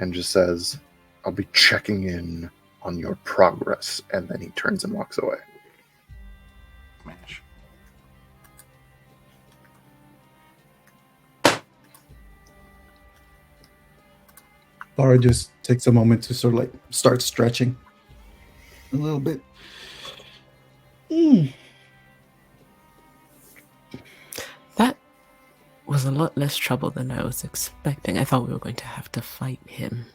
and just says, "I'll be checking in on your progress," and then he turns and walks away. Smash. Balro just takes a moment to sort of like start stretching a little bit. That was a lot less trouble than I was expecting. I thought we were going to have to fight him.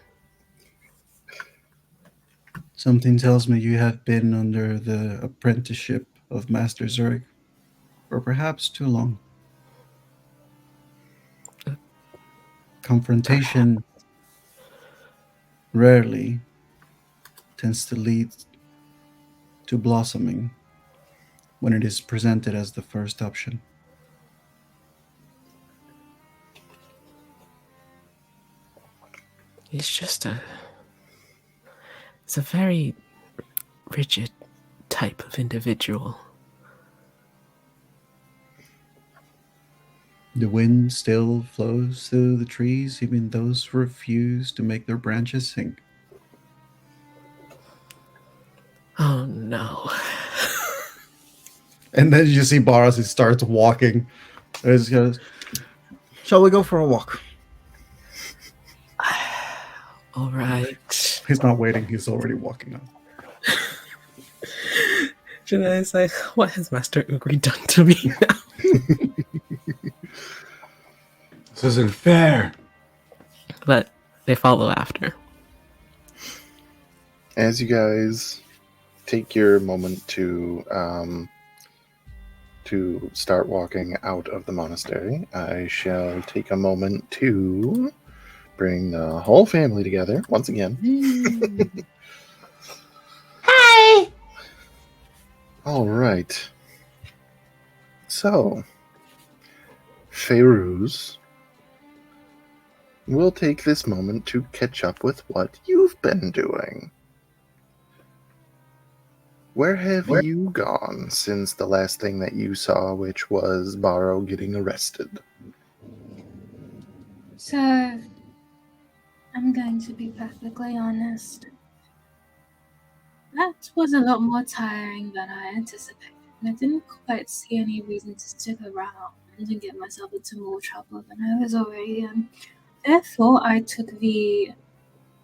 Something tells me you have been under the apprenticeship of Master Zurich for perhaps too long. Confrontation rarely tends to lead to blossoming when it is presented as the first option. It's a very rigid type of individual. The wind still flows through the trees, even those who refuse to make their branches sing. Oh no. And then you see Boris, he starts walking. And he just goes, "Shall we go for a walk?" All right. He's not waiting, he's already walking now. Janai's like, what has Master Ugri done to me now? This isn't fair. But they follow after. As you guys take your moment to start walking out of the monastery, I shall take a moment to bring the whole family together once again. Hi! All right. So, Feyruz, we'll take this moment to catch up with what you've been doing. Where have you gone since the last thing that you saw, which was Balro getting arrested? So, I'm going to be perfectly honest. That was a lot more tiring than I anticipated, and I didn't quite see any reason to stick around. and get myself into more trouble than I was already in. Therefore, I took the,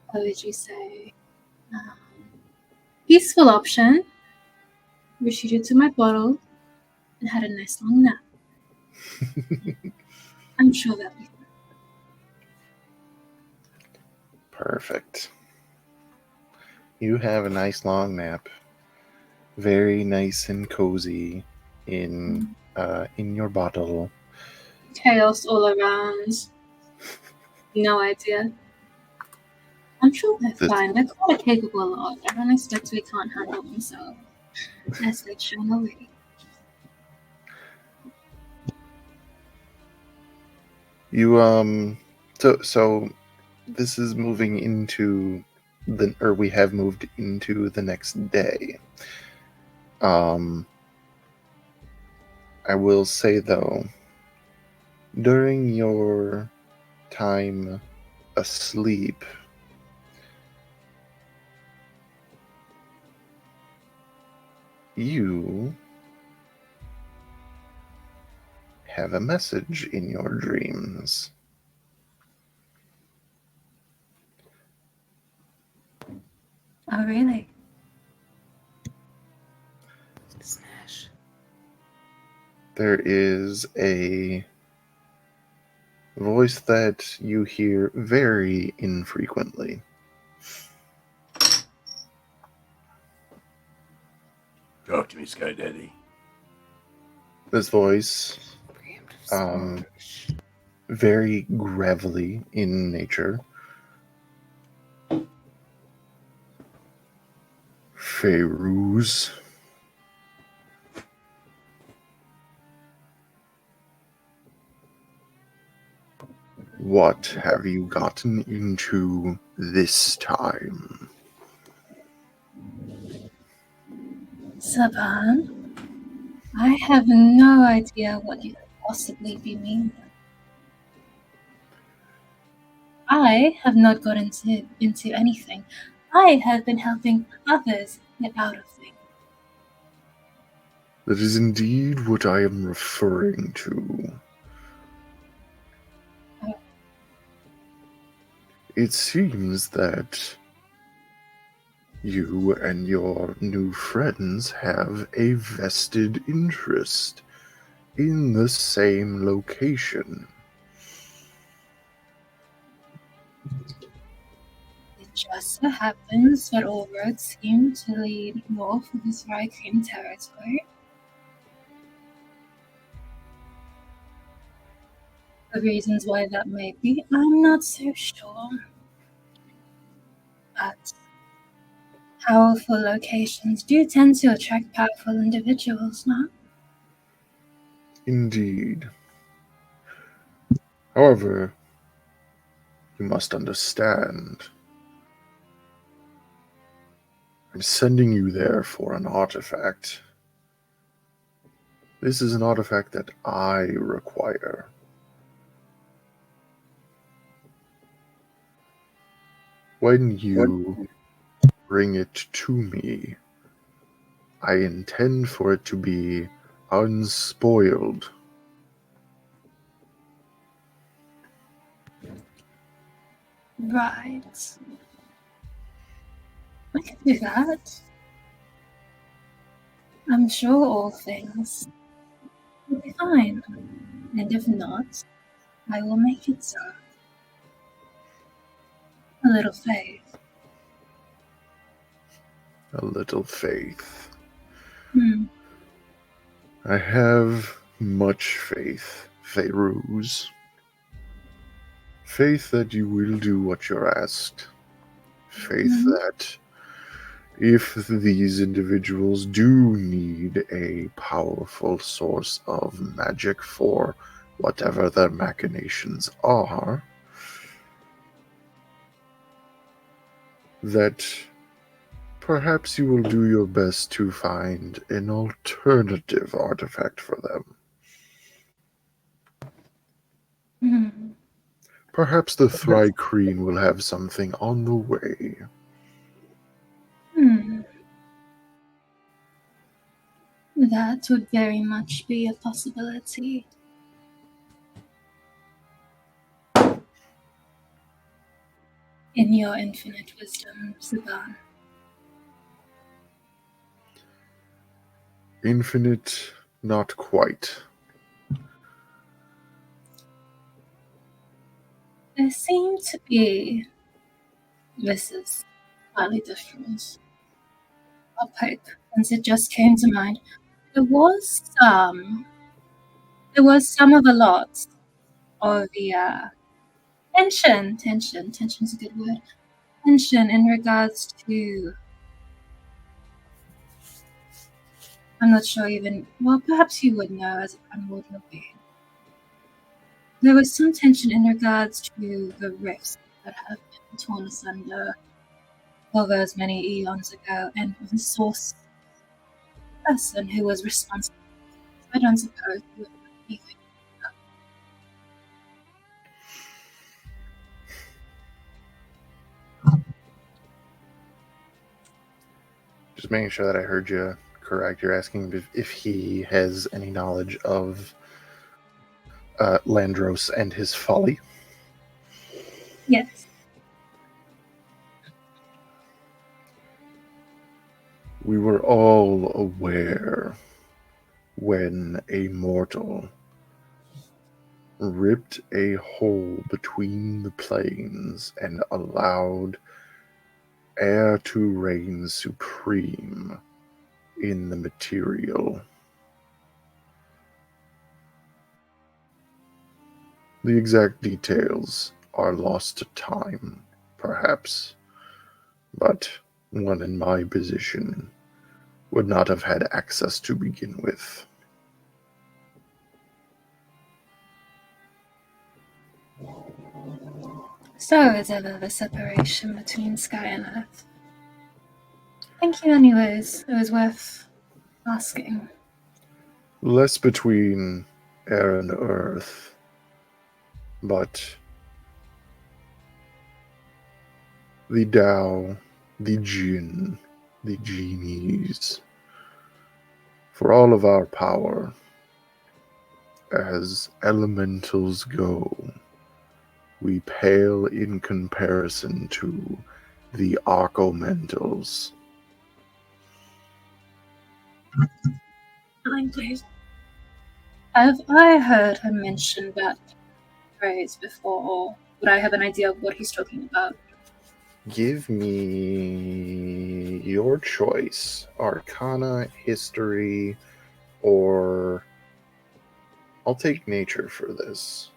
what would you say, peaceful option, retreated to my bottle, and had a nice long nap. I'm sure that'll be fun. Perfect. You have a nice long nap. Very nice and cozy in your bottle. Chaos all around. No idea. I'm sure they're fine. They're quite a capable lot. I don't expect they can't handle themselves. As they've shown already. You so this is moving into we have moved into the next day. I will say though, during your time asleep, you have a message in your dreams. Oh, really? Smash. There is a voice that you hear very infrequently. Talk to me, Sky Daddy. This voice, very gravelly in nature. Feyruz. What have you gotten into this time? Saban, I have no idea what you could possibly be meaning. I have not got into anything. I have been helping others get out of things. That is indeed what I am referring to. It seems that you and your new friends have a vested interest in the same location. It just so happens that all roads seem to lead north of this Raikin territory. The reasons why that may be, I'm not so sure. But powerful locations do tend to attract powerful individuals, no? Indeed. However, you must understand, I'm sending you there for an artifact. This is an artifact that I require. When you bring it to me, I intend for it to be unspoiled. Right. I can do that. I'm sure all things will be fine. And if not, I will make it so. A little faith. A little faith. Hmm. I have much faith, Feyruz. Faith that you will do what you're asked. Faith that if these individuals do need a powerful source of magic for whatever their machinations are, that perhaps you will do your best to find an alternative artifact for them. Hmm. Perhaps the Thrycreen will have something on the way. That would very much be a possibility. in your infinite wisdom, Saban? Infinite, not quite. There seem to be, this is slightly different, a pipe, since it just came to mind. There was some of a lot of the tension's a good word, tension in regards to, I'm not sure even, well, perhaps you would know as a primordial being. There was some tension in regards to the rifts that have been torn asunder over as many eons ago, and the source person who was responsible. I don't suppose you would know anything. Just making sure that I heard you correct. You're asking if he has any knowledge of Landross and his folly. Yes. We were all aware when a mortal ripped a hole between the planes and allowed air to reign supreme in the material. The exact details are lost to time, perhaps, but one in my position would not have had access to begin with. So is ever the separation between sky and earth. Thank you anyways. It was worth asking. Less between air and earth, but the Tao, the Jinn, the genies, for all of our power, as elementals go, we pale in comparison to the Archomentals. Have I heard him mention that phrase before, or would I have an idea of what he's talking about? Give me your choice. Arcana, history, or I'll take nature for this.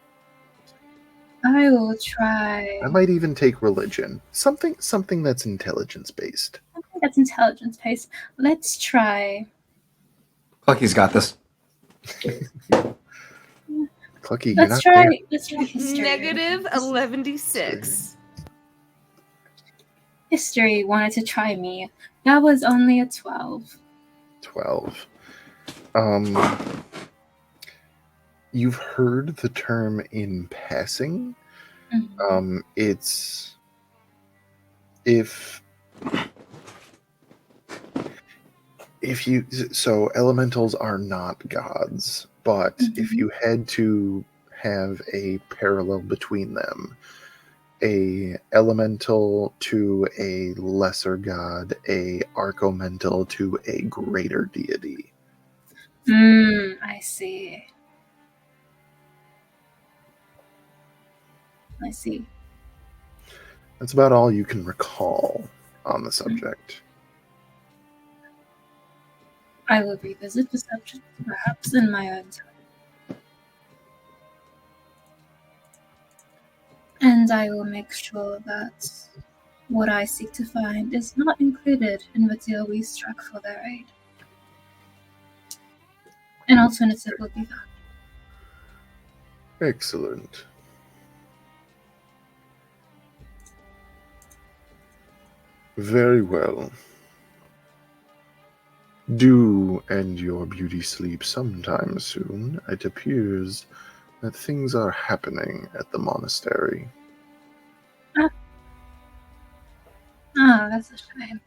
I will try. I might even take religion. Something that's intelligence based. I think that's intelligence based. Let's try. Clucky's got this. Clucky, you're Let's not try. there. Let's try history. Negative 11d6. History wanted to try me. That was only a 12. 12. You've heard the term in passing. Mhm. It's if you, so elementals are not gods, but if you had to have a parallel between them, a elemental to a lesser god, a archomental to a greater deity. I see. I see. That's about all you can recall on the subject. I will revisit the subject, perhaps in my own time. And I will make sure that what I seek to find is not included in the deal we struck for their aid. An alternative will be that. Excellent. Very well. Do end your beauty sleep sometime soon. It appears that things are happening at the monastery. That's a shame.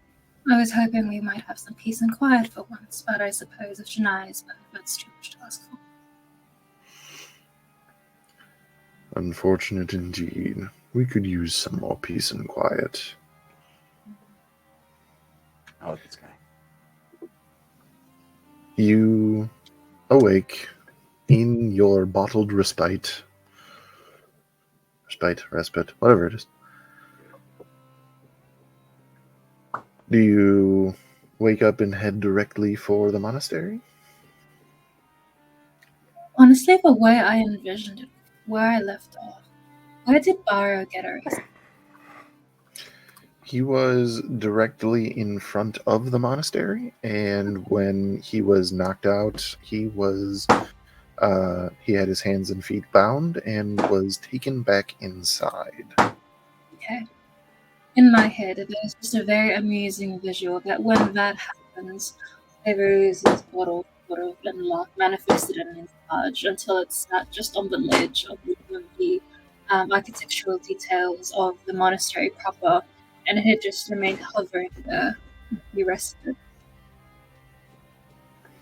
I was hoping we might have some peace and quiet for once, but I suppose if Janai is back, that's too much to ask for. Unfortunate indeed. We could use some more peace and quiet. Oh, this guy. You awake in your bottled respite, whatever it is. Do you wake up and head directly for the monastery? Honestly, the way I envisioned it, where I left off, where did Barrow get arrested? He was directly in front of the monastery, and when he was knocked out, he had his hands and feet bound and was taken back inside. Okay. In my head, there's just a very amusing visual that when that happens, Severus is bottled and locked, manifested in his large until it sat just on the ledge of the architectural details of the monastery proper, and it had just remained hovering there. He rested.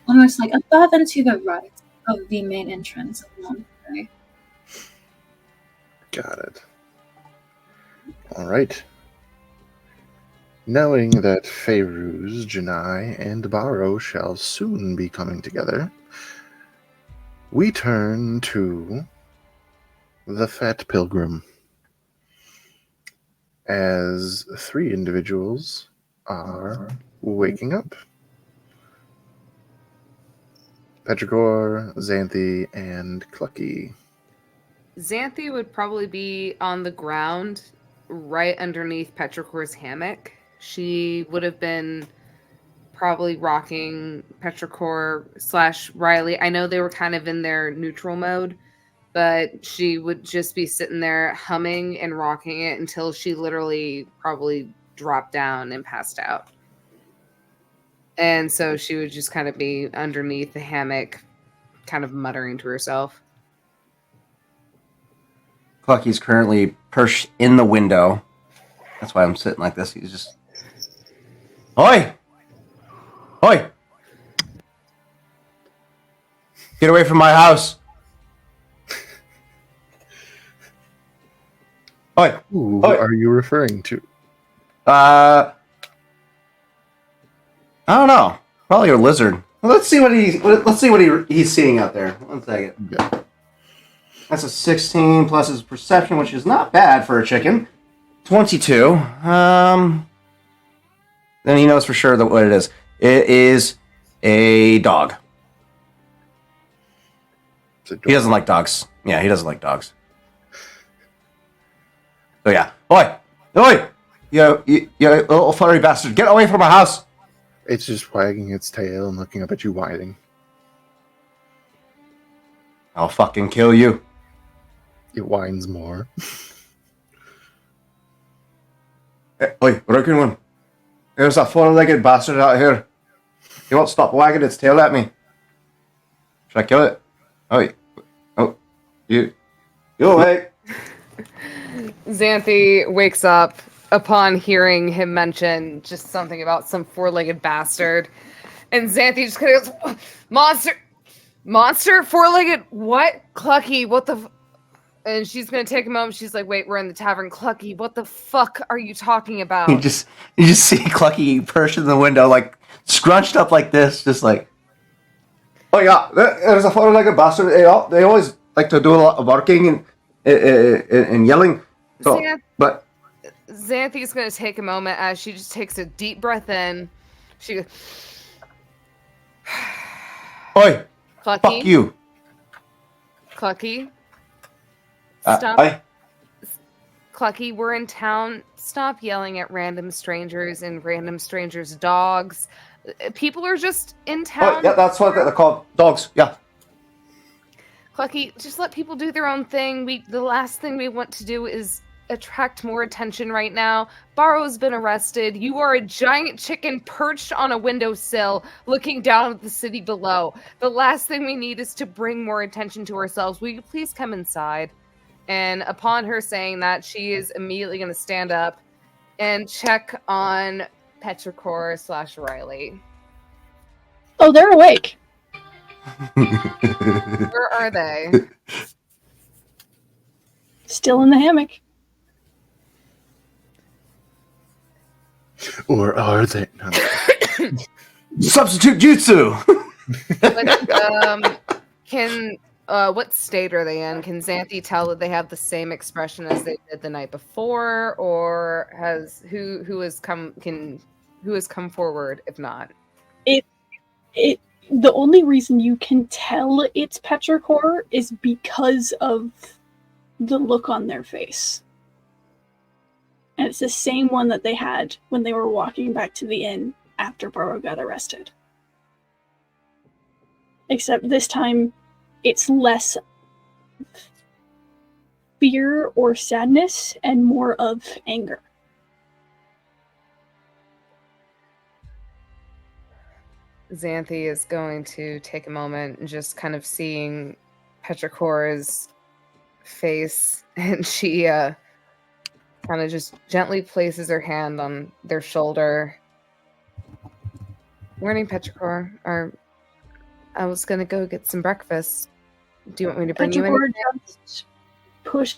Almost like above and to the right of the main entrance of the monastery. Got it. All right. Knowing that Feyruz, Janai, and Barrow shall soon be coming together, we turn to the Fat Pilgrim, as 3 individuals are waking up. Petrichor, Xanthi, and Clucky. Xanthi would probably be on the ground right underneath Petrichor's hammock. She would have been probably rocking Petrichor / Riley. I know they were kind of in their neutral mode, but she would just be sitting there humming and rocking it until she literally probably dropped down and passed out. And so she would just kind of be underneath the hammock, kind of muttering to herself. Clucky's currently perched in the window. That's why I'm sitting like this. He's just... Oi! Oi! Get away from my house! Oi! Who Oi! are you referring to? I don't know. Probably a lizard. Well, let's see what he's seeing out there. 1 second. Yeah. That's a 16 plus his perception, which is not bad for a chicken. 22. Then he knows for sure what it is. It is a dog. He doesn't like dogs. Yeah, he doesn't like dogs. So yeah. Oi! Oi! You little furry bastard. Get away from my house! It's just wagging its tail and looking up at you, whining. I'll fucking kill you. It whines more. Hey, oi, rookie one. There's a 4-legged bastard out here. He won't stop wagging its tail at me. Should I kill it? Oi. Oh. You awake. Xanthi wakes up upon hearing him mention just something about some 4-legged bastard. And Xanthi just kind of goes, Monster? 4-legged? What? Clucky, what the... And she's going to take a moment. She's like, wait, we're in the tavern. Clucky, what the fuck are you talking about? You just see Clucky perched in the window, like, scrunched up like this, just like... Oh yeah, there's a 4-legged bastard. They always like to do a lot of barking and yelling. So, but Xanthi's going to take a moment as she just takes a deep breath in. She goes... Oi! Clucky? Fuck you! Clucky? Stop. Clucky, we're in town. Stop yelling at random strangers and random strangers' dogs. People are just in town. Oh, yeah, that's what they're called. Dogs, yeah. Clucky, just let people do their own thing. The last thing we want to do is attract more attention right now. Barrow's been arrested. You are a giant chicken perched on a windowsill looking down at the city below. The last thing we need is to bring more attention to ourselves. Will you please come inside? And upon her saying that, she is immediately going to stand up and check on Petrichor / Riley. Oh, they're awake. Where are they? Still in the hammock. Or are they? No. Substitute jutsu. What state are they in? Can Xanthi tell that they have the same expression as they did the night before, or who has come forward? If not, The only reason you can tell it's petrichor is because of the look on their face. And it's the same one that they had when they were walking back to the inn after Burrow got arrested. Except this time, it's less fear or sadness and more of anger. Xanthi is going to take a moment and just kind of seeing Petrichor's face, and she kind of just gently places her hand on their shoulder. Morning, Petrichor. I was going to go get some breakfast. Do you want me to bring you anything? Just push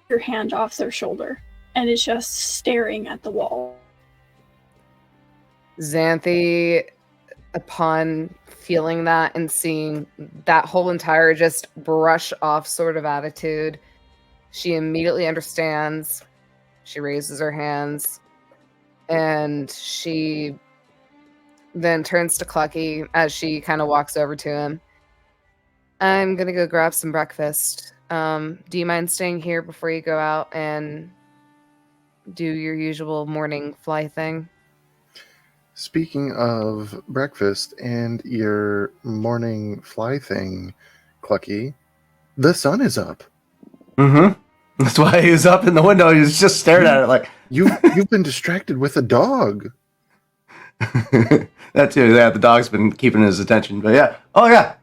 your hand off their shoulder and is just staring at the wall. Xanthi, upon feeling that and seeing that whole entire just brush off sort of attitude, she immediately understands. She raises her hands and she then turns to Clucky as she kind of walks over to him. I'm going to go grab some breakfast. Do you mind staying here before you go out and do your usual morning fly thing? Speaking of breakfast and your morning fly thing, Clucky, the sun is up. Mm-hmm. That's why he was up in the window. He was just staring at it like... You've been distracted with a dog. That too. Yeah, the dog's been keeping his attention. But yeah. Oh, yeah.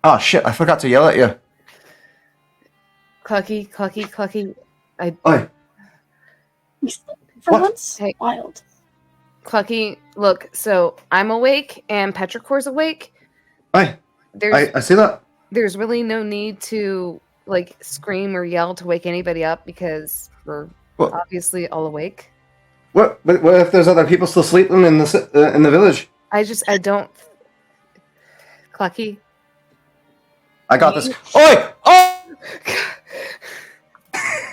Oh, shit. I forgot to yell at you. Clucky. Oi. For What? once, Hey. wild. Clucky, look, so I'm awake and Petrichor's awake. Oi. I see that. There's really no need to like scream or yell to wake anybody up because we're obviously all awake. What if there's other people still sleeping in the village? I don't. Clucky. I got this. Oi! Oh!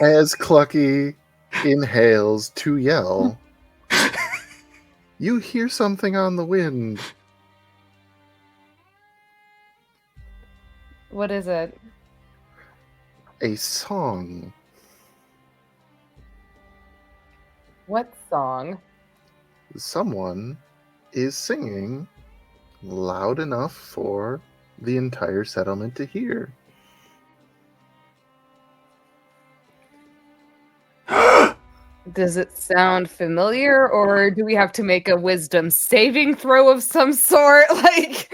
As Clucky inhales to yell, you hear something on the wind. What is it? A song. What song? Someone is singing loud enough for the entire settlement to hear. Does it sound familiar, or do we have to make a wisdom saving throw of some sort? Like,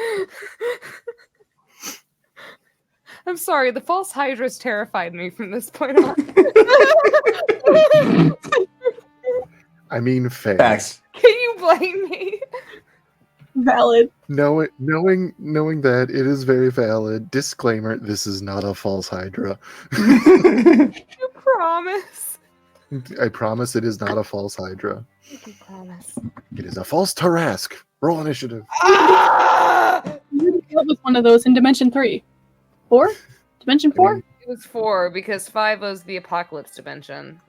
I'm sorry, the false hydras terrified me from this point on. I mean, fair. Facts. Can you blame me? Valid. Knowing that it is very valid. Disclaimer: this is not a false hydra. You promise. I promise it is not a false hydra. You promise. It is a false Tarask. Roll initiative. Ah! You dealt with one of those in Dimension 3. 4? Dimension 4? It was 4 because 5 was the apocalypse dimension.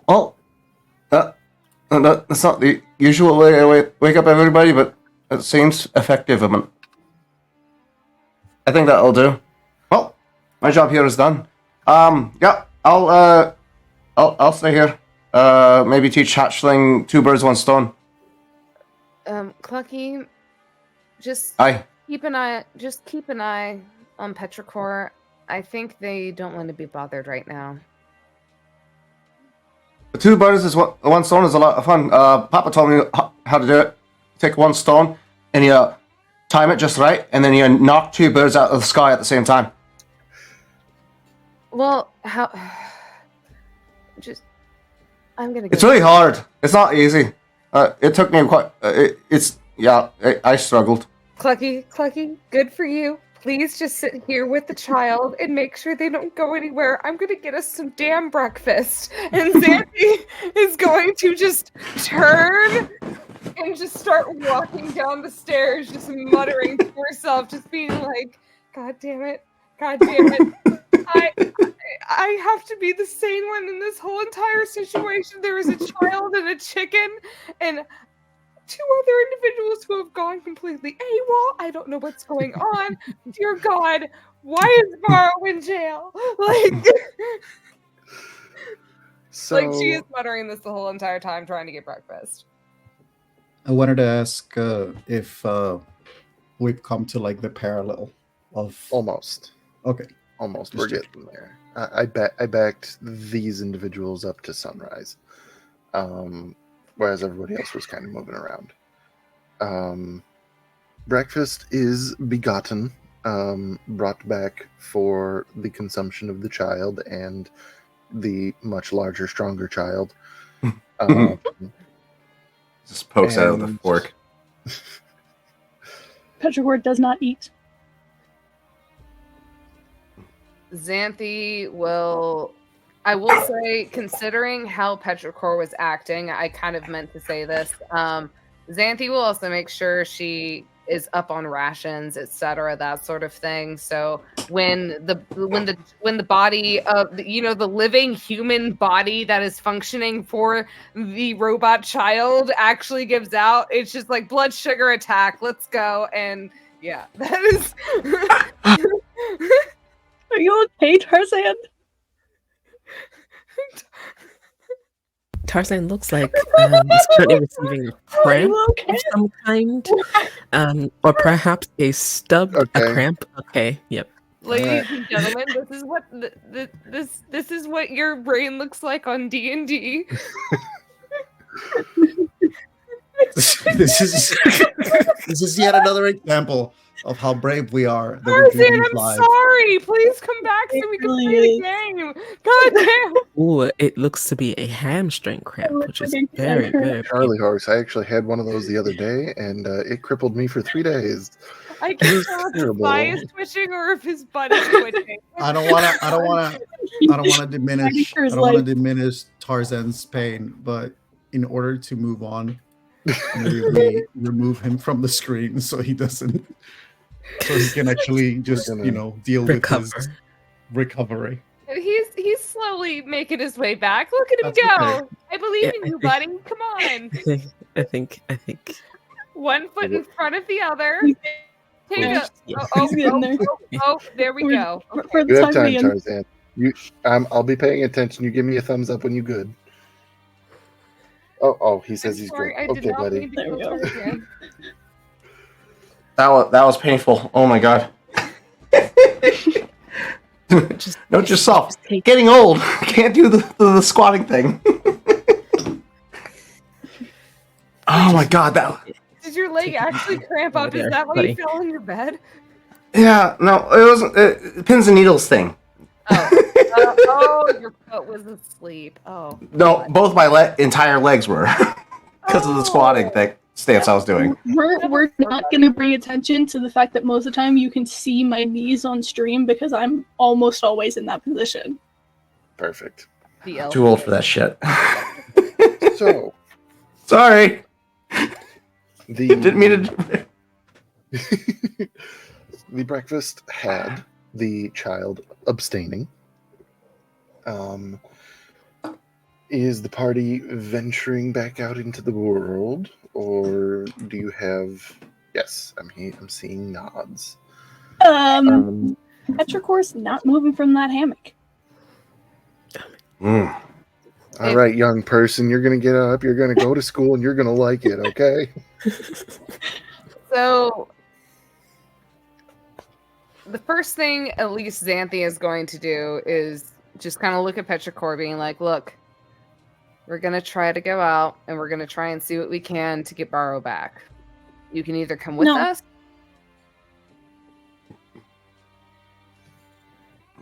Well, that's not the usual way I wake up everybody, but it seems effective. I think that'll do. Well, my job here is done. Yeah, I'll stay here. Maybe teach hatchling 2 birds, 1 stone. Clucky, just Aye. keep an eye on Petrichor. I think they don't want to be bothered right now. 2 birds is 1 stone is a lot of fun. Papa told me how to do it. Take 1 stone and you time it just right, and then you knock 2 birds out of the sky at the same time. Well, how? I'm gonna. It's really hard. It's not easy. It took me quite. I struggled. Clucky, good for you. please just sit here with the child and make sure they don't go anywhere. I'm going to get us some damn breakfast. And Xanthi is going to just turn and just start walking down the stairs, just muttering to herself, just being like, God damn it. God damn it. I have to be the sane one in this whole entire situation. There is a child and a chicken and 2 other individuals who have gone completely AWOL. I don't know what's going on. Dear God, why is Varro in jail? So, Like she is muttering this the whole entire time trying to get breakfast. I wanted to ask if we've come to like the parallel of. almost. Okay. Almost. Just We're checking. getting there. I backed these individuals up to sunrise, whereas everybody else was kind of moving around. Breakfast is begotten, brought back for the consumption of the child and the much larger, stronger child. Just pokes out with a And- fork. Petrichor does not eat. Xanthi will, I will say, considering how Petrichor was acting, I kind of meant to say this. Xanthi will also make sure she is up on rations, etc., that sort of thing. So when the body of the living human body that is functioning for the robot child actually gives out, it's just like blood sugar attack. Let's go. And yeah, that is. Are you okay, Tarzan? Tarzan looks like he's currently receiving a Are cramp you okay? of some kind, or perhaps a stubbed Okay. a cramp. Okay, yep. Ladies and gentlemen, this is what this is what your brain looks like on D&D. This is yet another example of how brave we are that we do Tarzan, these I'm live. sorry. Please come back so we can really play the is. game. God damn. Ooh, it looks to be a hamstring cramp, which is Okay, very, I heard- very Charlie horse. I actually had one of those the other day, and it crippled me for 3 days. I can't tell if his Terrible. thigh is twitching or if his butt is twitching. I don't want to diminish. for his I don't want life. to diminish Tarzan's pain, but in order to move on, maybe we remove him from the screen so he doesn't, so he can actually just deal with his recover. recovery. He's slowly making his way back. Look at him That's go. okay. I believe Yeah, in I you, think- buddy. Come on. I think. 1 foot in front of the other. Take Yeah. a, He's getting there. there we go. For You the have time time, being. Tarzan. I'll be paying attention. You give me a thumbs up when you good. Oh, he I'm says he's sorry, good. I did Okay, not buddy. mean to There we kill go. Tarzan. That was painful. Oh my god. Note yourself. Getting old. Can't do the squatting thing. Oh my god, that. Did your leg actually cramp up? Is there, that why buddy. you fell on your bed? Yeah, no, it wasn't. Pins and needles thing. Oh, your foot was asleep. Oh. No, God. both my entire legs were because of the squatting stance I was doing. We're not going to bring attention to the fact that most of the time you can see my knees on stream because I'm almost always in that position. Perfect. The elf. Too old for that shit. So Sorry, the didn't mean to. the breakfast had the child abstaining. Is the party venturing back out into the world, or do you have? Yes, I'm seeing nods. Petrichor's not moving from that hammock. All right, young person, you're gonna get up. You're gonna go to school, and you're gonna like it. Okay. So, the first thing at least Xanthi is going to do is just kind of look at Petrichor being like, look, we're going to try to go out and we're going to try and see what we can to get Varro back. You can either come with No. us.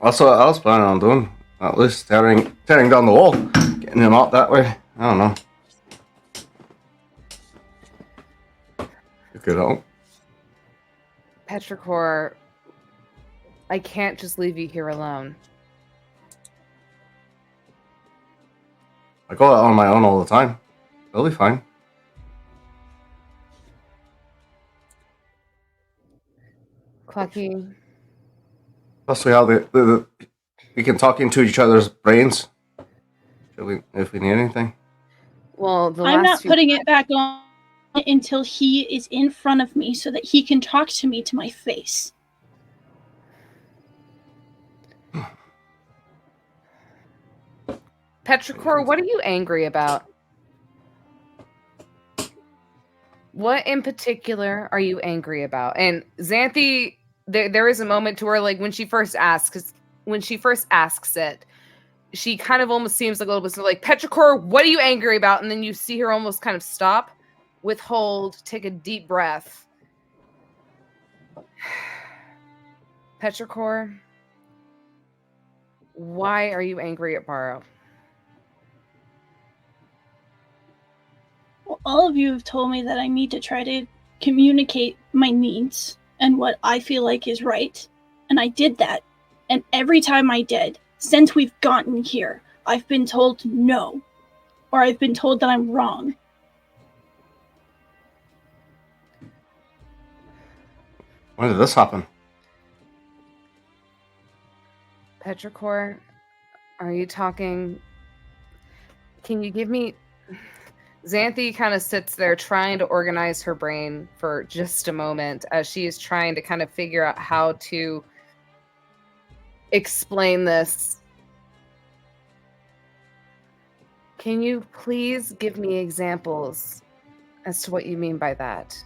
Also, I was planning on doing at least tearing down the wall, getting him out that way. I don't know. You could help. Petrichor I can't just leave you here alone. I go out on my own all the time. It'll be fine. Clucky. Especially how we can talk into each other's brains if we need anything. Well, I'm not putting it back on until he is in front of me so that he can talk to me to my face. Petrichor, what are you angry about? What in particular are you angry about? And Xanthi, there is a moment to where, like, when she first asks it, she kind of almost seems like a little bit like, Petrichor, what are you angry about? And then you see her almost kind of stop, withhold, take a deep breath. Petrichor, why are you angry at Barrow? Well, all of you have told me that I need to try to communicate my needs and what I feel like is right. And I did that. And every time I did, since we've gotten here, I've been told no. Or I've been told that I'm wrong. When did this happen? Petrichor, are you talking? Can you give me... Xanthi kind of sits there trying to organize her brain for just a moment as she is trying to kind of figure out how to explain this. Can you please give me examples as to what you mean by that?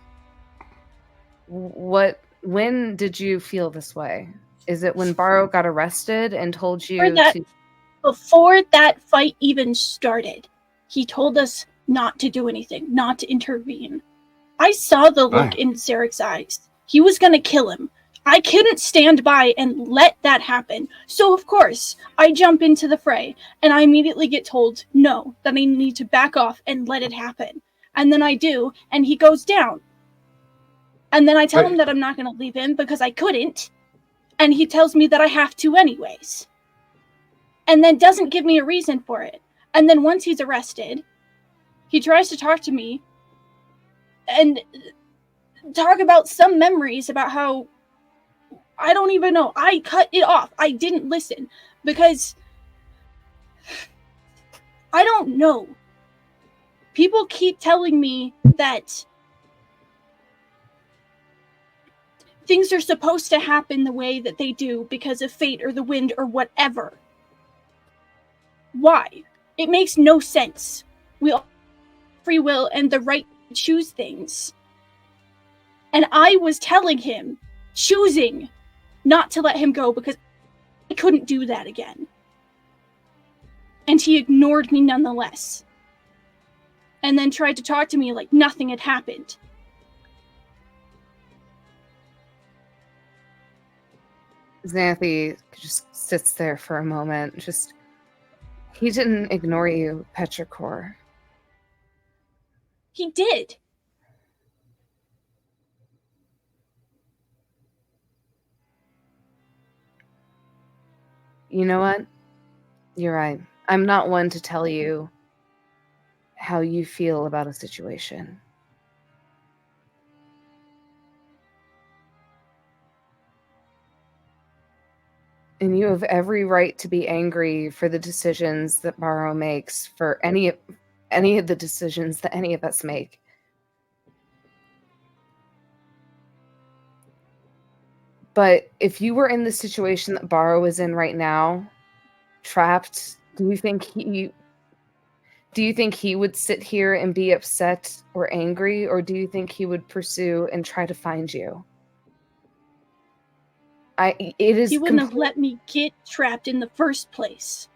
When did you feel this way? Is it when Barrow got arrested and told you Before that fight even started, he told us not to do anything, not to intervene. I saw the look in Sarek's eyes. He was going to kill him. I couldn't stand by and let that happen. So, of course, I jump into the fray, and I immediately get told no, that I need to back off and let it happen. And then I do, and he goes down. And then I tell him that I'm not going to leave him because I couldn't, and he tells me that I have to anyways. And then doesn't give me a reason for it. And then once he's arrested, he tries to talk to me and talk about some memories about how I don't even know. I cut it off. I didn't listen because I don't know. People keep telling me that things are supposed to happen the way that they do because of fate or the wind or whatever. Why? It makes no sense. We all have free will and the right to choose things. And I was telling him, choosing not to let him go because I couldn't do that again. And he ignored me nonetheless. And then tried to talk to me like nothing had happened. Xanthi just sits there for a moment. He didn't ignore you, Petrichor. He did. You know what? You're right. I'm not one to tell you how you feel about a situation. And you have every right to be angry for the decisions that Barrow makes, for any of the decisions that any of us make. But if you were in the situation that Barrow is in right now, trapped, do you think he would sit here and be upset or angry, or do you think he would pursue and try to find you? He wouldn't have let me get trapped in the first place.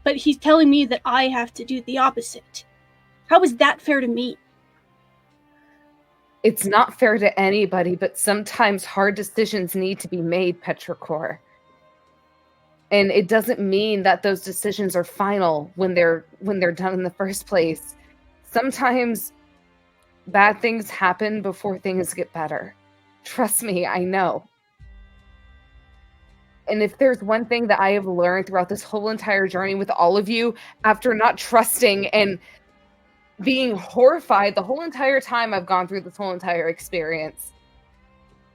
But he's telling me that I have to do the opposite. How is that fair to me? It's not fair to anybody, but sometimes hard decisions need to be made, Petrichor. And it doesn't mean that those decisions are final when they're done in the first place. Sometimes bad things happen before things get better. Trust me, I know. And if there's one thing that I have learned throughout this whole entire journey with all of you, after not trusting and being horrified the whole entire time I've gone through this whole entire experience,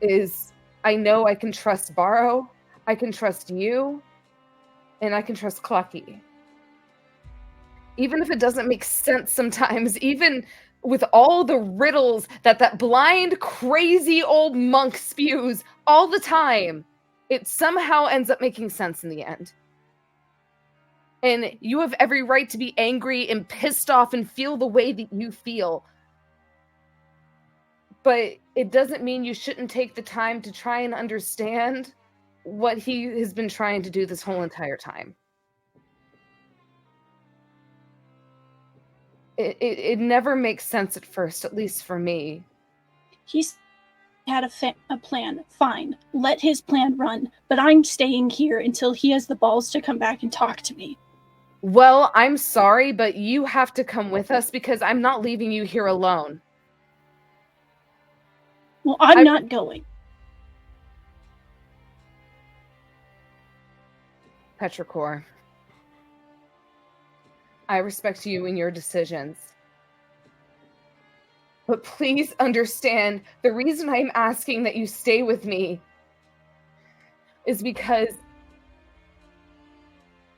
is I know I can trust Barrow, I can trust you, and I can trust Clucky. Even if it doesn't make sense sometimes, even with all the riddles that blind, crazy old monk spews all the time, it somehow ends up making sense in the end. And you have every right to be angry and pissed off and feel the way that you feel. But it doesn't mean you shouldn't take the time to try and understand what he has been trying to do this whole entire time. It never makes sense at first, at least for me. He's had a plan. Fine. Let his plan run. But I'm staying here until he has the balls to come back and talk to me. Well, I'm sorry, but you have to come with us because I'm not leaving you here alone. Well, I'm not going. Petrichor, I respect you and your decisions. But please understand, the reason I'm asking that you stay with me is because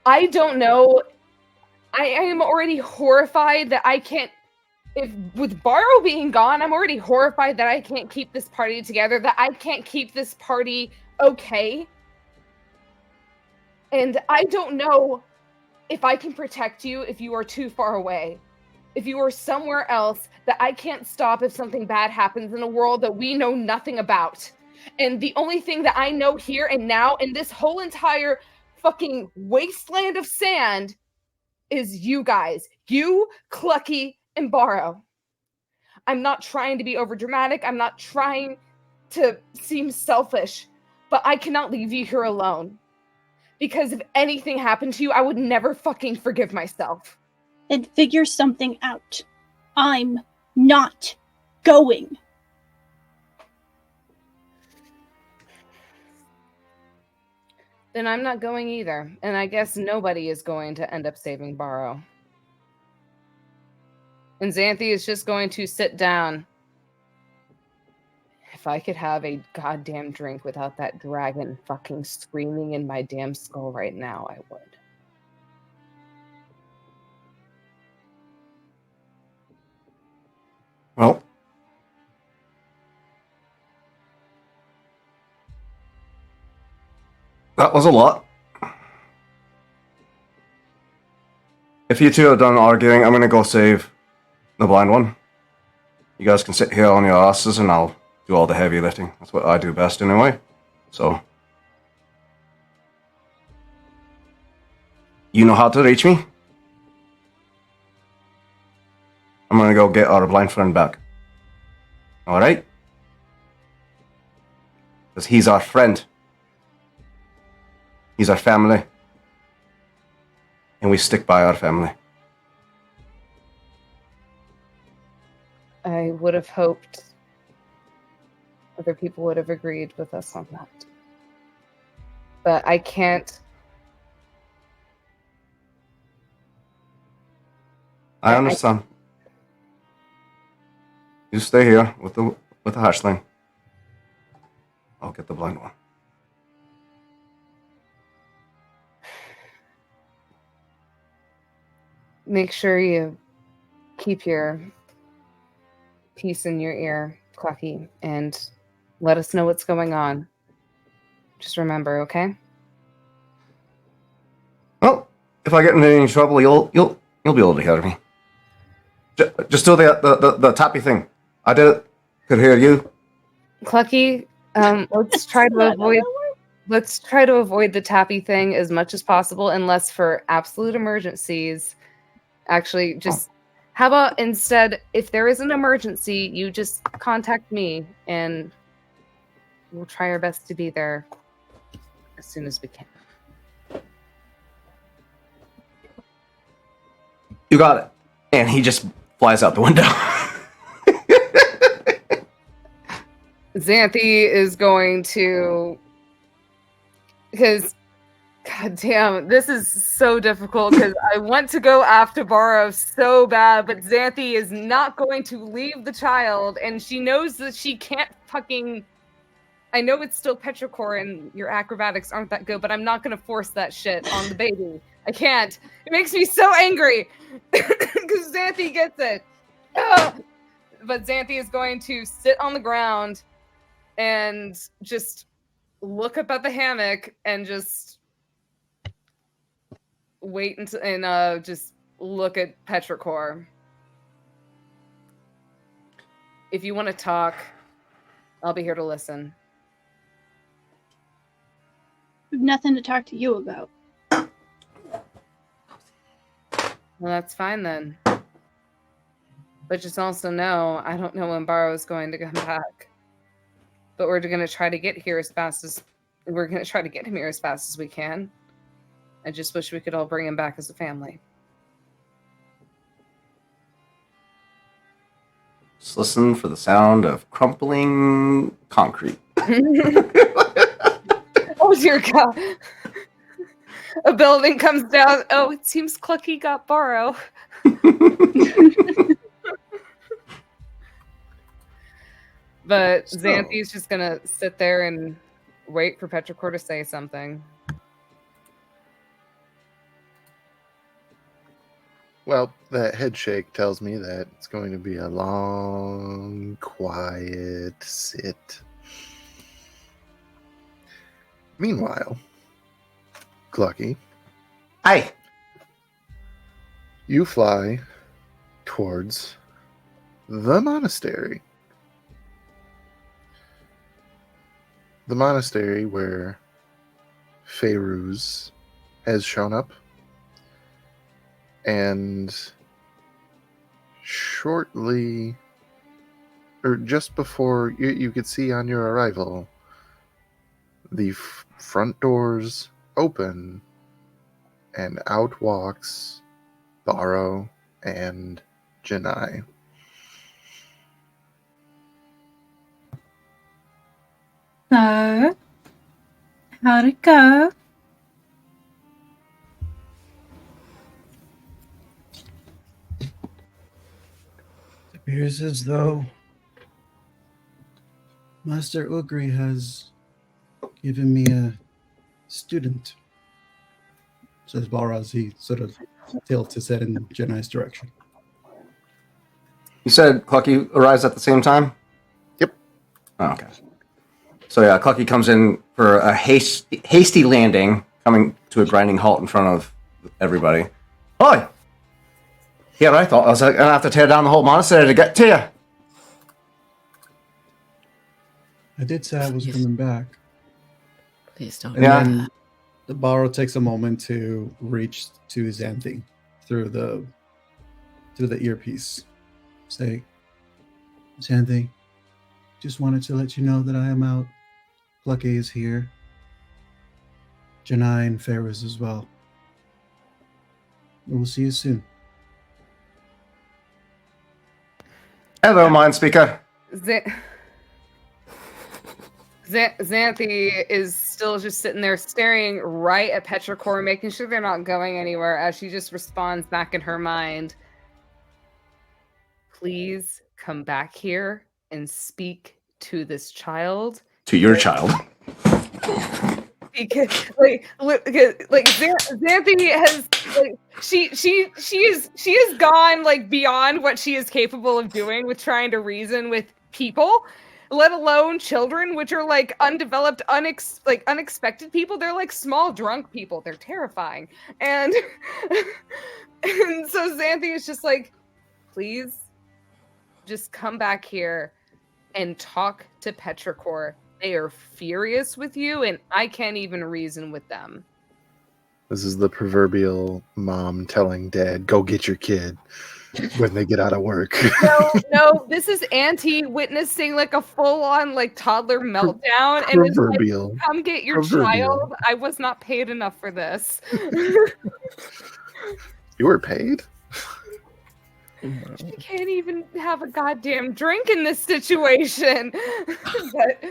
I don't know. I am already horrified that I can't, with Barrow being gone, I'm already horrified that I can't keep this party together, that I can't keep this party okay. And I don't know if I can protect you if you are too far away. If you are somewhere else that I can't stop if something bad happens in a world that we know nothing about. And the only thing that I know here and now in this whole entire fucking wasteland of sand is you guys. You, Clucky, and Barrow. I'm not trying to be overdramatic. I'm not trying to seem selfish. But I cannot leave you here alone. Because if anything happened to you, I would never fucking forgive myself. Then figure something out. I'm not going. Then I'm not going either. And I guess nobody is going to end up saving Barrow. And Xanthi is just going to sit down. If I could have a goddamn drink without that dragon fucking screaming in my damn skull right now, I would. Well, that was a lot. If you two are done arguing, I'm gonna go save the blind one. You guys can sit here on your asses and I'll do all the heavy lifting. That's what I do best anyway. So, you know how to reach me? I'm gonna go get our blind friend back. Alright? Because he's our friend. He's our family. And we stick by our family. I would have hoped other people would have agreed with us on that. But I can't. I understand. You stay here with the hatchling. I'll get the blind one. Make sure you keep your piece in your ear, Clucky, and let us know what's going on. Just remember, okay? Well, if I get in any trouble, you'll be able to hear me. Just do the tappy thing. I did it. Could hear you. Clucky, let's try to avoid the tappy thing as much as possible, unless for absolute emergencies. Actually, just how about instead, if there is an emergency, you just contact me and we'll try our best to be there as soon as we can. You got it. And he just flies out the window. Xanthi is going to Because, god damn, this is so difficult because I want to go after Borrow so bad, but Xanthi is not going to leave the child, and she knows that she can't fucking... I know it's still petrichor and your acrobatics aren't that good, but I'm not going to force that shit on the baby. I can't. It makes me so angry because Xanthi gets it. Ugh. But Xanthi is going to sit on the ground and just look up at the hammock and just wait until, and just look at petrichor. If you want to talk, I'll be here to listen. We've nothing to talk to you about. Well, that's fine then. But just also know, I don't know when Barrow's going to come back. But we're going to try to get here as fast as... We're going to try to get him here as fast as we can. I just wish we could all bring him back as a family. Just listen for the sound of crumpling concrete. Oh dear God. A building comes down. Oh, it seems Clucky got Borrow. But Xanthi's just going to sit there and wait for petrichor to say something. Well, that head shake tells me that it's going to be a long, quiet sit. Meanwhile, Clucky, Hi. you fly towards the monastery. The monastery where Feyruz has shown up. And shortly, or just before you could see on your arrival, the front doors open and out walks Borrow and Janai. So, how'd it go? It appears as though Master Ugri has given me a student, says Balra as he sort of tilts his head in Janai's direction. You said Clucky arrives at the same time? Yep. Oh, okay. So yeah, Clucky comes in for a hasty landing, coming to a grinding halt in front of everybody. Hi! Yeah, I thought I was going to have to tear down the whole monastery to get to you. I did say I was coming back. Please don't. And Yeah. then the Borrow takes a moment to reach to Xanthi through the earpiece. Say, Xanthi, just wanted to let you know that I am out. Clucky is here. Janai and Feyruz as well. We'll see you soon. Hello, mind speaker. Xanthi is still just sitting there staring right at petrichor, making sure they're not going anywhere as she just responds back in her mind. Please come back here and speak to this child. To your child. Because Xanthi has she has gone like beyond what she is capable of doing with trying to reason with people, let alone children, which are like undeveloped, unexpected people. They're like small drunk people. They're terrifying. And so Xanthi is just like, please just come back here and talk to petrichor. They are furious with you, and I can't even reason with them. This is the proverbial mom telling dad, go get your kid when they get out of work. No, this is Auntie witnessing like a full-on like toddler meltdown. And it's like, come get your child. I was not paid enough for this. You were paid? She can't even have a goddamn drink in this situation. But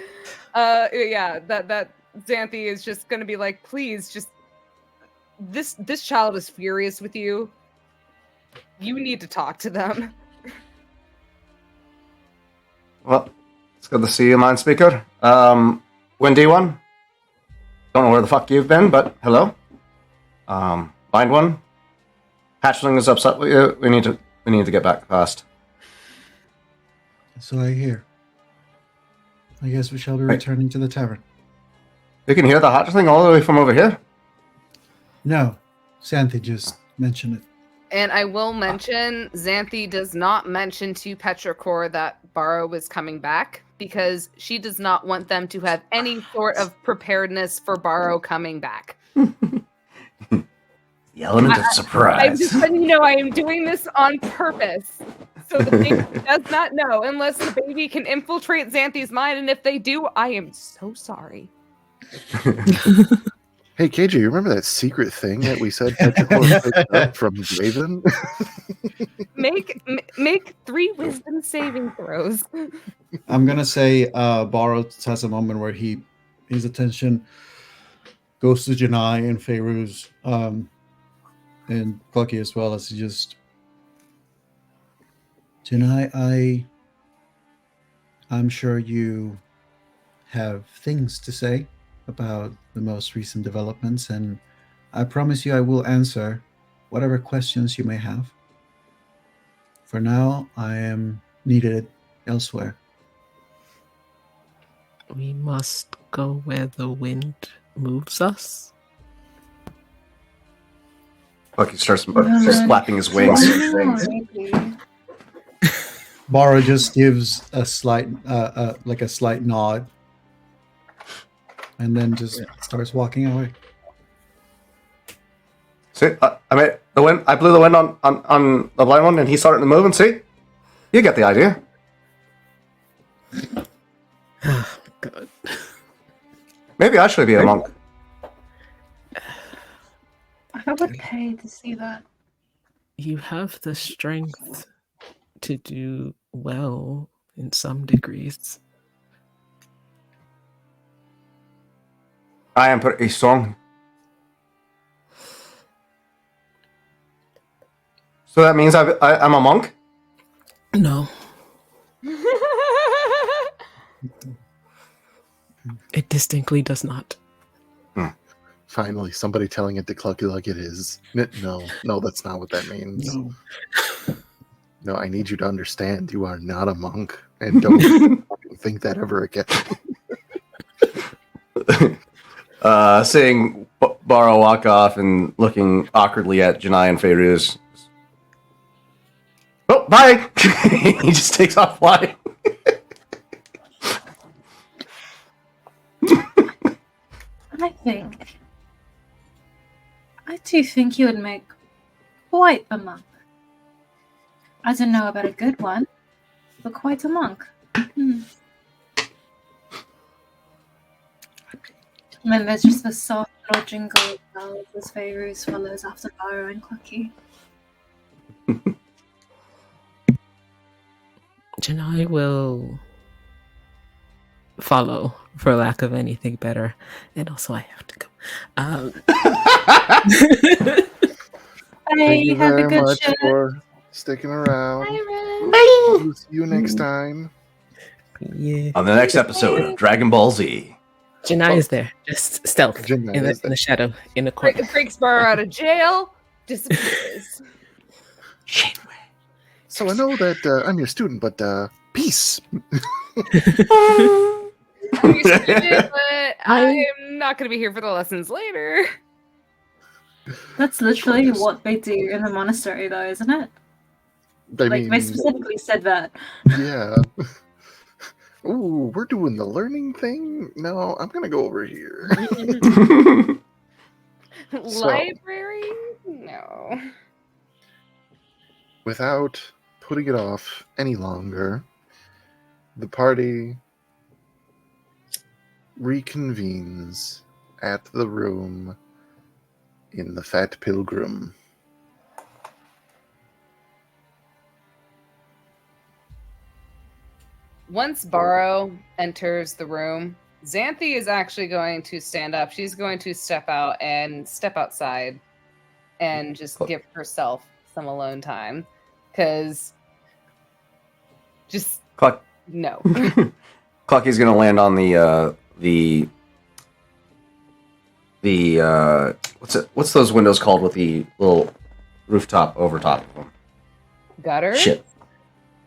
yeah, that Xanthi is just going to be like, please, just this child is furious with you. You need to talk to them. Well, it's good to see you, Mind Speaker. When D1? Don't know where the fuck you've been, but hello. Mind One? Hatchling is upset with you. We need to get back fast. So I hear. I guess we shall be Right. returning to the tavern. You can hear the hatchling all the way from over here? No, Xanthi just mentioned it. And I will mention, Xanthi does not mention to Petrichor that Barrow was coming back because she does not want them to have any sort of preparedness for Barrow coming back. The element of I'm surprise. just letting you know I am doing this on purpose. So the baby does not know unless the baby can infiltrate Xanthi's mind. And if they do, I am so sorry. Hey, KJ, you remember that secret thing that we said Petrichor picked up from Raven? Make 3 wisdom saving throws. I'm gonna say Borrow has a moment where his attention goes to Janai and Feyruz, and Clucky as well, as he just Janai, I'm sure you have things to say about the most recent developments, and I promise you I will answer whatever questions you may have. For now, I am needed elsewhere. We must go where the wind moves us. Look, he starts flapping his wings. Borrow just gives a slight, like a slight nod, and then just starts walking away. See, I mean, the wind. I blew the wind on the blind one, and he started to move. And see, you get the idea. God. Maybe I should be a monk. I would pay to see that. You have the strength to do well in some degrees. I am pretty strong. So that means I'm a monk? No. It distinctly does not. Finally, somebody telling it to Clucky like it is. No, that's not what that means. No. No, I need you to understand you are not a monk. And don't think that ever again. Seeing Barrow walk off and looking awkwardly at Janai and Feyruz. Oh, bye! He just takes off flying. I do think you would make quite a monk. I don't know about a good one, but quite a monk. And then there's just the soft little jingle of bells as Feyruz follows after Barrow and Clucky. Janai will follow, for lack of anything better. And also, I have to go. Thank you have a very good much shift. for sticking around. Bye, We'll see you next time. Yeah. On the next episode of Dragon Ball Z. Janai is there, just stealth Janai in is the shadow, in the corner. Breaks Barrow out of jail, disappears. So I know that I'm your student, but peace. I'm your student, but I'm not going to be here for the lessons later. That's literally what they do in the monastery, though, isn't it? I Like, mean, they specifically said that. yeah. Ooh, we're doing the learning thing? No, I'm going to go over here. Library? No. Without putting it off any longer, the party reconvenes at the room in the Fat Pilgrim. Once Barrow enters the room, Xanthi is actually going to stand up. She's going to step outside and just give herself some alone time. Because just Cluck. no. Clucky's gonna land on the what's those windows called with the little rooftop over top of them? Gutter? Shit.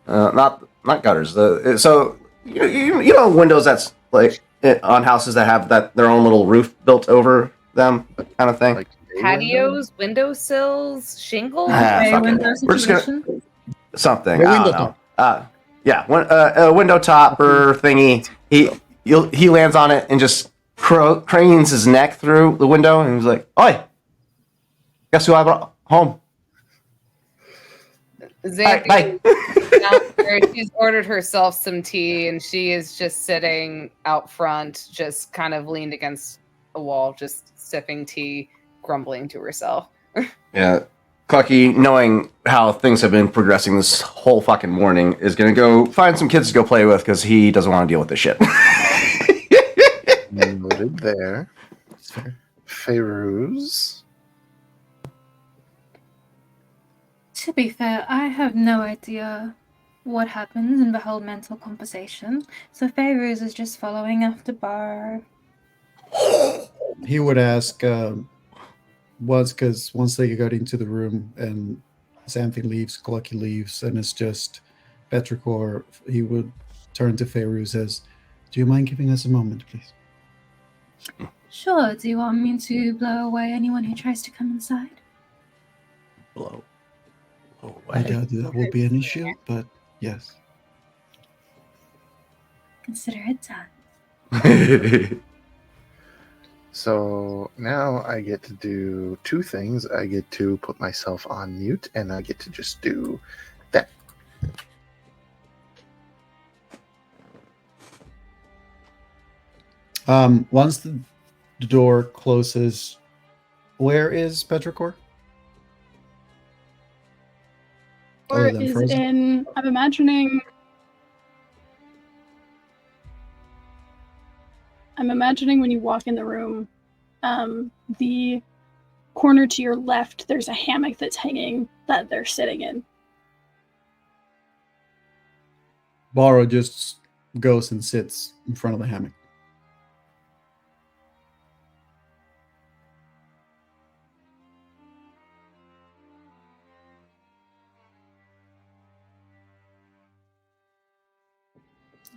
Not gutters. So you know windows that's like on houses that have their own little roof built over them, kind of thing. Like Patios, windowsills, shingles. Fuck it. window We're just gonna situation. something. The I window don't know. A window topper thingy. He lands on it and just cranes his neck through the window and he's like, "Oi, guess who I brought home?" Xanthi Bye. she's ordered herself some tea and she is just sitting out front, just kind of leaned against a wall, just sipping tea, grumbling to herself. Yeah. Clucky, knowing how things have been progressing this whole fucking morning, is going to go find some kids to go play with because he doesn't want to deal with this shit. Noted there. Feyruz. To be fair, I have no idea what happens in the whole mental conversation, so Feyruz is just following after Bar. He would ask once they got into the room and Xanthi leaves, Clucky leaves, and it's just Petrichor, he would turn to Feyruz as, "Do you mind giving us a moment, please?" Sure, do you want me to blow away anyone who tries to come inside? Blow. I doubt that will be an issue, but yes. Consider it done. So now I get to do two things. I get to put myself on mute, and I get to just do that. Once the door closes, where is Petrichor? Or Other than is frozen? in, I'm imagining when you walk in the room, the corner to your left, there's a hammock that's hanging that they're sitting in. Borrow just goes and sits in front of the hammock.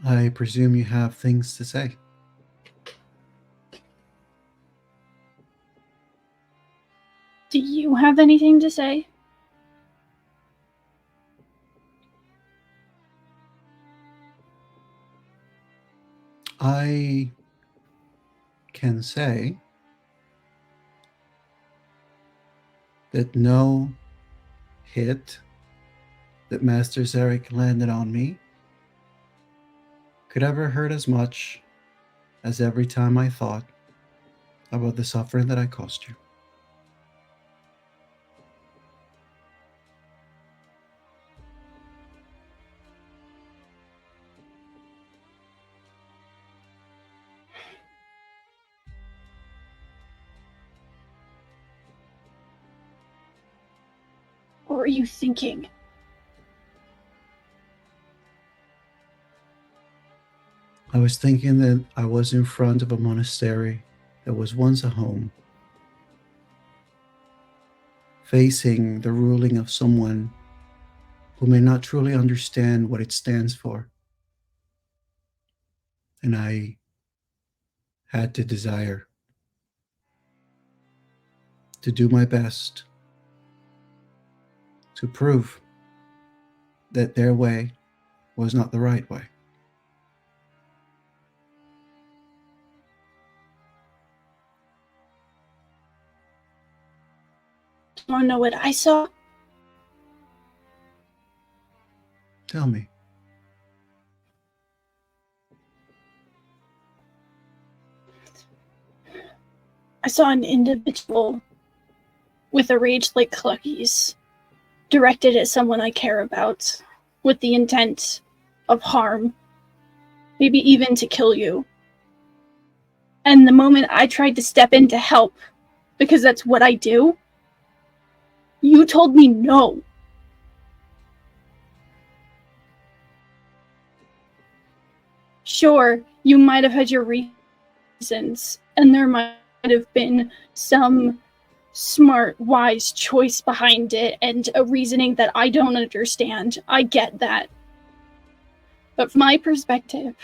I presume you have things to say. Do you have anything to say? I can say that no hit that Master Zarek landed on me could ever hurt as much as every time I thought about the suffering that I caused you. What were you thinking? I was thinking that I was in front of a monastery that was once a home, facing the ruling of someone who may not truly understand what it stands for. And I had to desire to do my best to prove that their way was not the right way. Do you want to know what I saw? Tell me. I saw an individual with a rage like Clucky's, directed at someone I care about, with the intent of harm, maybe even to kill you. And the moment I tried to step in to help, because that's what I do, you told me no. Sure, you might have had your reasons, and there might have been some smart, wise choice behind it, and a reasoning that I don't understand. I get that. But from my perspective,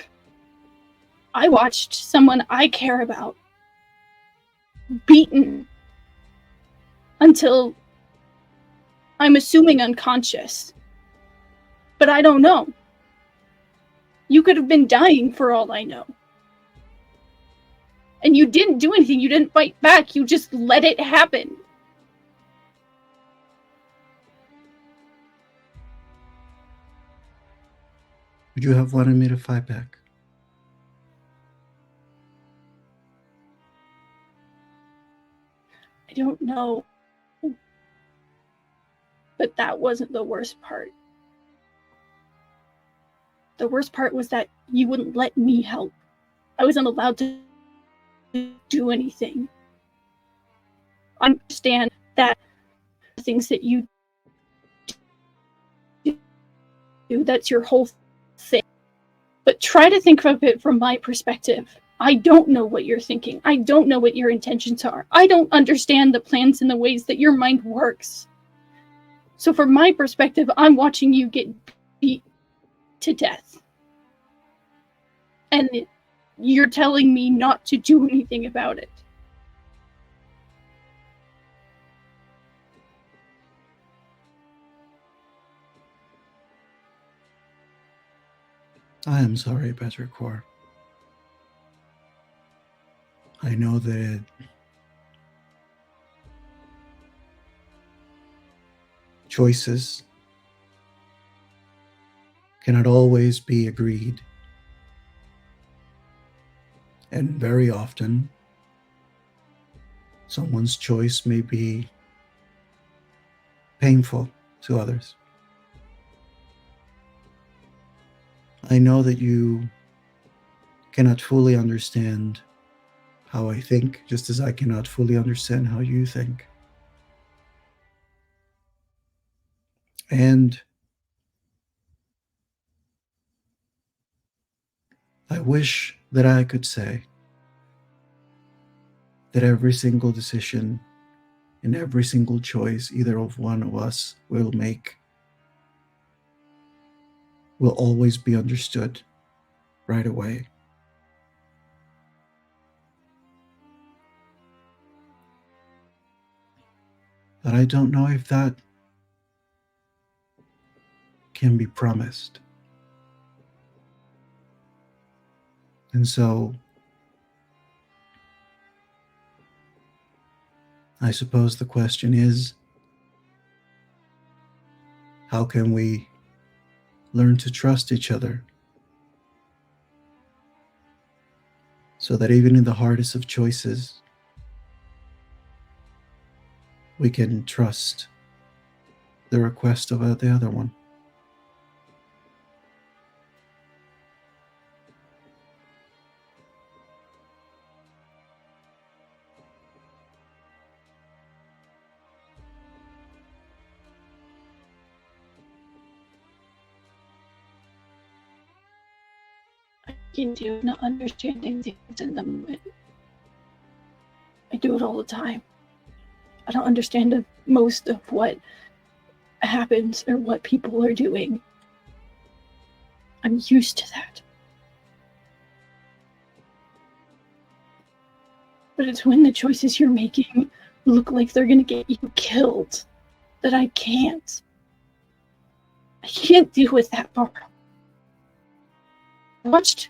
I watched someone I care about beaten until I'm assuming unconscious. But I don't know. You could have been dying for all I know. And you didn't do anything. You didn't fight back. You just let it happen. Would you have wanted me to fight back? I don't know. But that wasn't the worst part. The worst part was that you wouldn't let me help. I wasn't allowed to do anything. I understand that things that you do, that's your whole thing. But try to think of it from my perspective. I don't know what you're thinking. I don't know what your intentions are. I don't understand the plans and the ways that your mind works. So from my perspective, I'm watching you get beat to death. And you're telling me not to do anything about it. I am sorry, Petrichor. I know that choices cannot always be agreed. And very often, someone's choice may be painful to others. I know that you cannot fully understand how I think, just as I cannot fully understand how you think. And I wish that I could say that every single decision and every single choice either of one of us will make will always be understood right away. But I don't know if that can be promised. And so I suppose the question is, how can we learn to trust each other so that even in the hardest of choices, we can trust the request of the other one? I can do not understanding things in the moment. I do it all the time. I don't understand most of what happens or what people are doing. I'm used to that. But it's when the choices you're making look like they're gonna get you killed that I can't. I can't deal with that part. I watched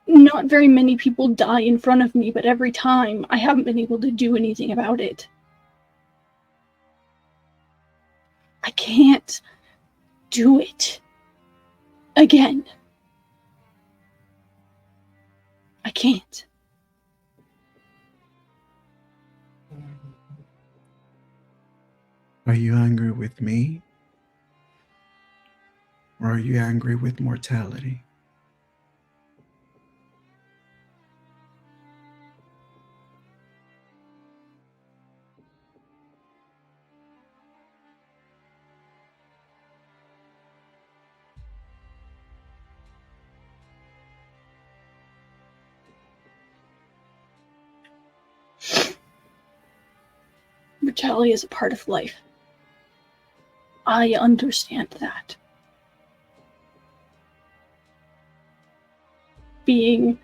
not very many people die in front of me, but every time I haven't been able to do anything about it. I can't do it again. I can't. Are you angry with me? Or are you angry with mortality? mortality is a part of life. I understand that. Being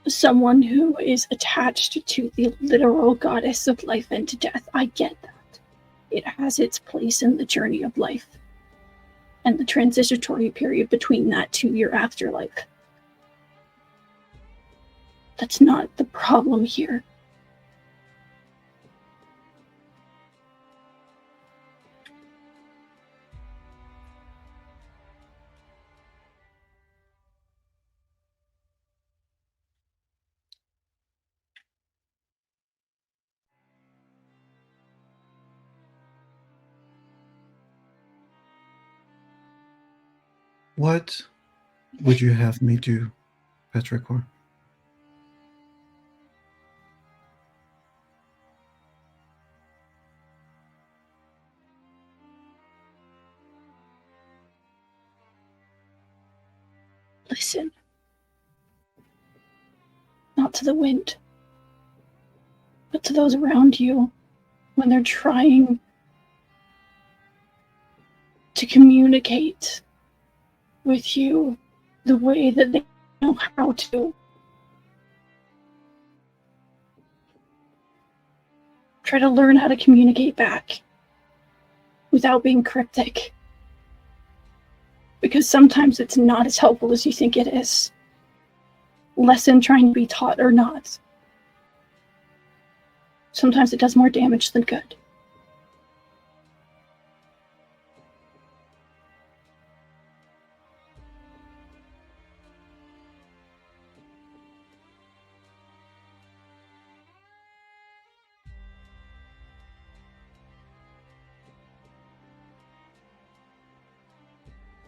someone who is attached to the literal goddess of life and death, I get that. It has its place in the journey of life and the transitory period between that to your afterlife. That's not the problem here. What would you have me do, Petrichor? Listen. Not to the wind, but to those around you when they're trying to communicate with you the way that they know how to. Try to learn how to communicate back without being cryptic. Because sometimes it's not as helpful as you think it is. Lesson trying to be taught or not. Sometimes it does more damage than good.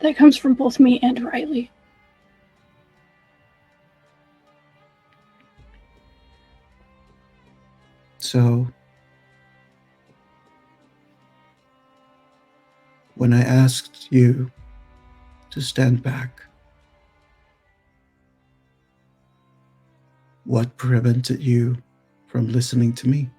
That comes from both me and Riley. So, when I asked you to stand back, what prevented you from listening to me?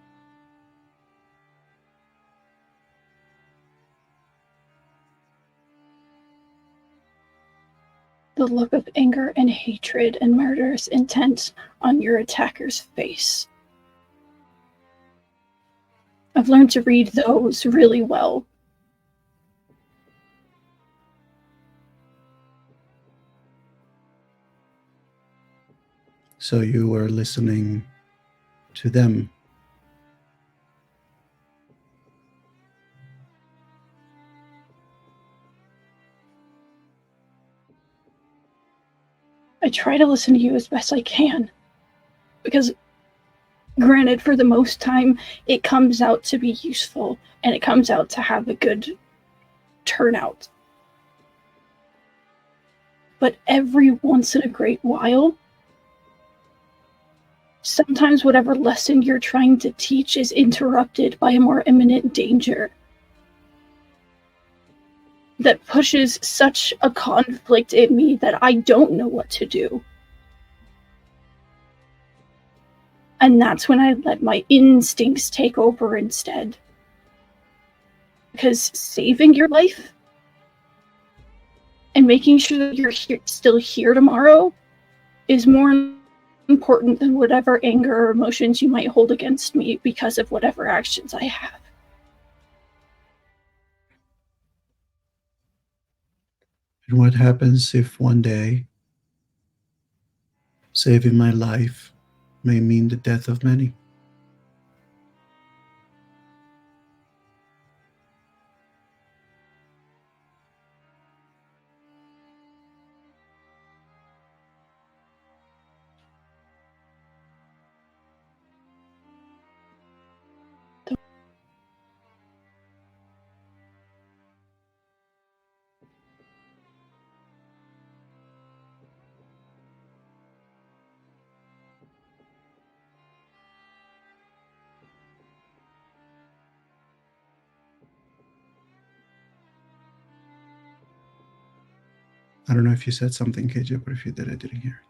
The look of anger and hatred and murderous intent on your attacker's face. I've learned to read those really well. So you were listening to them. I try to listen to you as best I can. Because, granted, for the most time, it comes out to be useful, and it comes out to have a good turnout. But every once in a great while, sometimes whatever lesson you're trying to teach is interrupted by a more imminent danger that pushes such a conflict in me that I don't know what to do. And that's when I let my instincts take over instead. Because saving your life and making sure that you're still here tomorrow is more important than whatever anger or emotions you might hold against me because of whatever actions I have. And what happens if one day saving my life may mean the death of many? I don't know if you said something, KJ, but if you did, I didn't hear.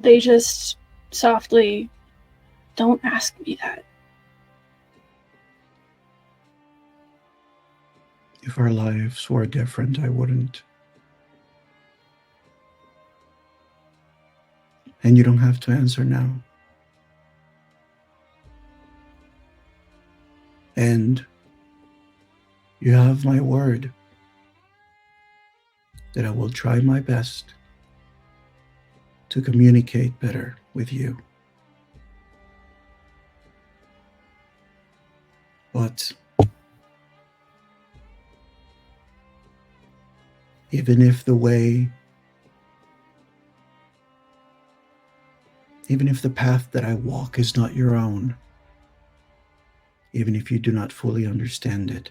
They just softly, don't ask me that. If our lives were different, I wouldn't. And you don't have to answer now. And you have my word that I will try my best to communicate better with you. But even if the path that I walk is not your own, even if you do not fully understand it,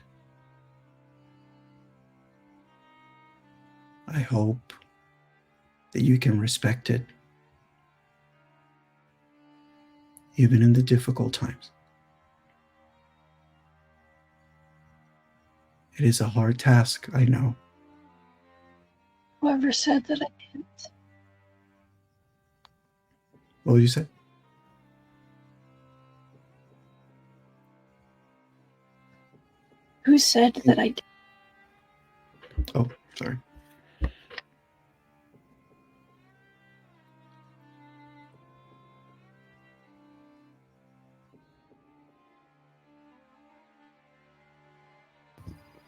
I hope that you can respect it, even in the difficult times. It is a hard task, I know. Whoever said that I didn't? What did you say? Who said that I didn't? Oh, sorry.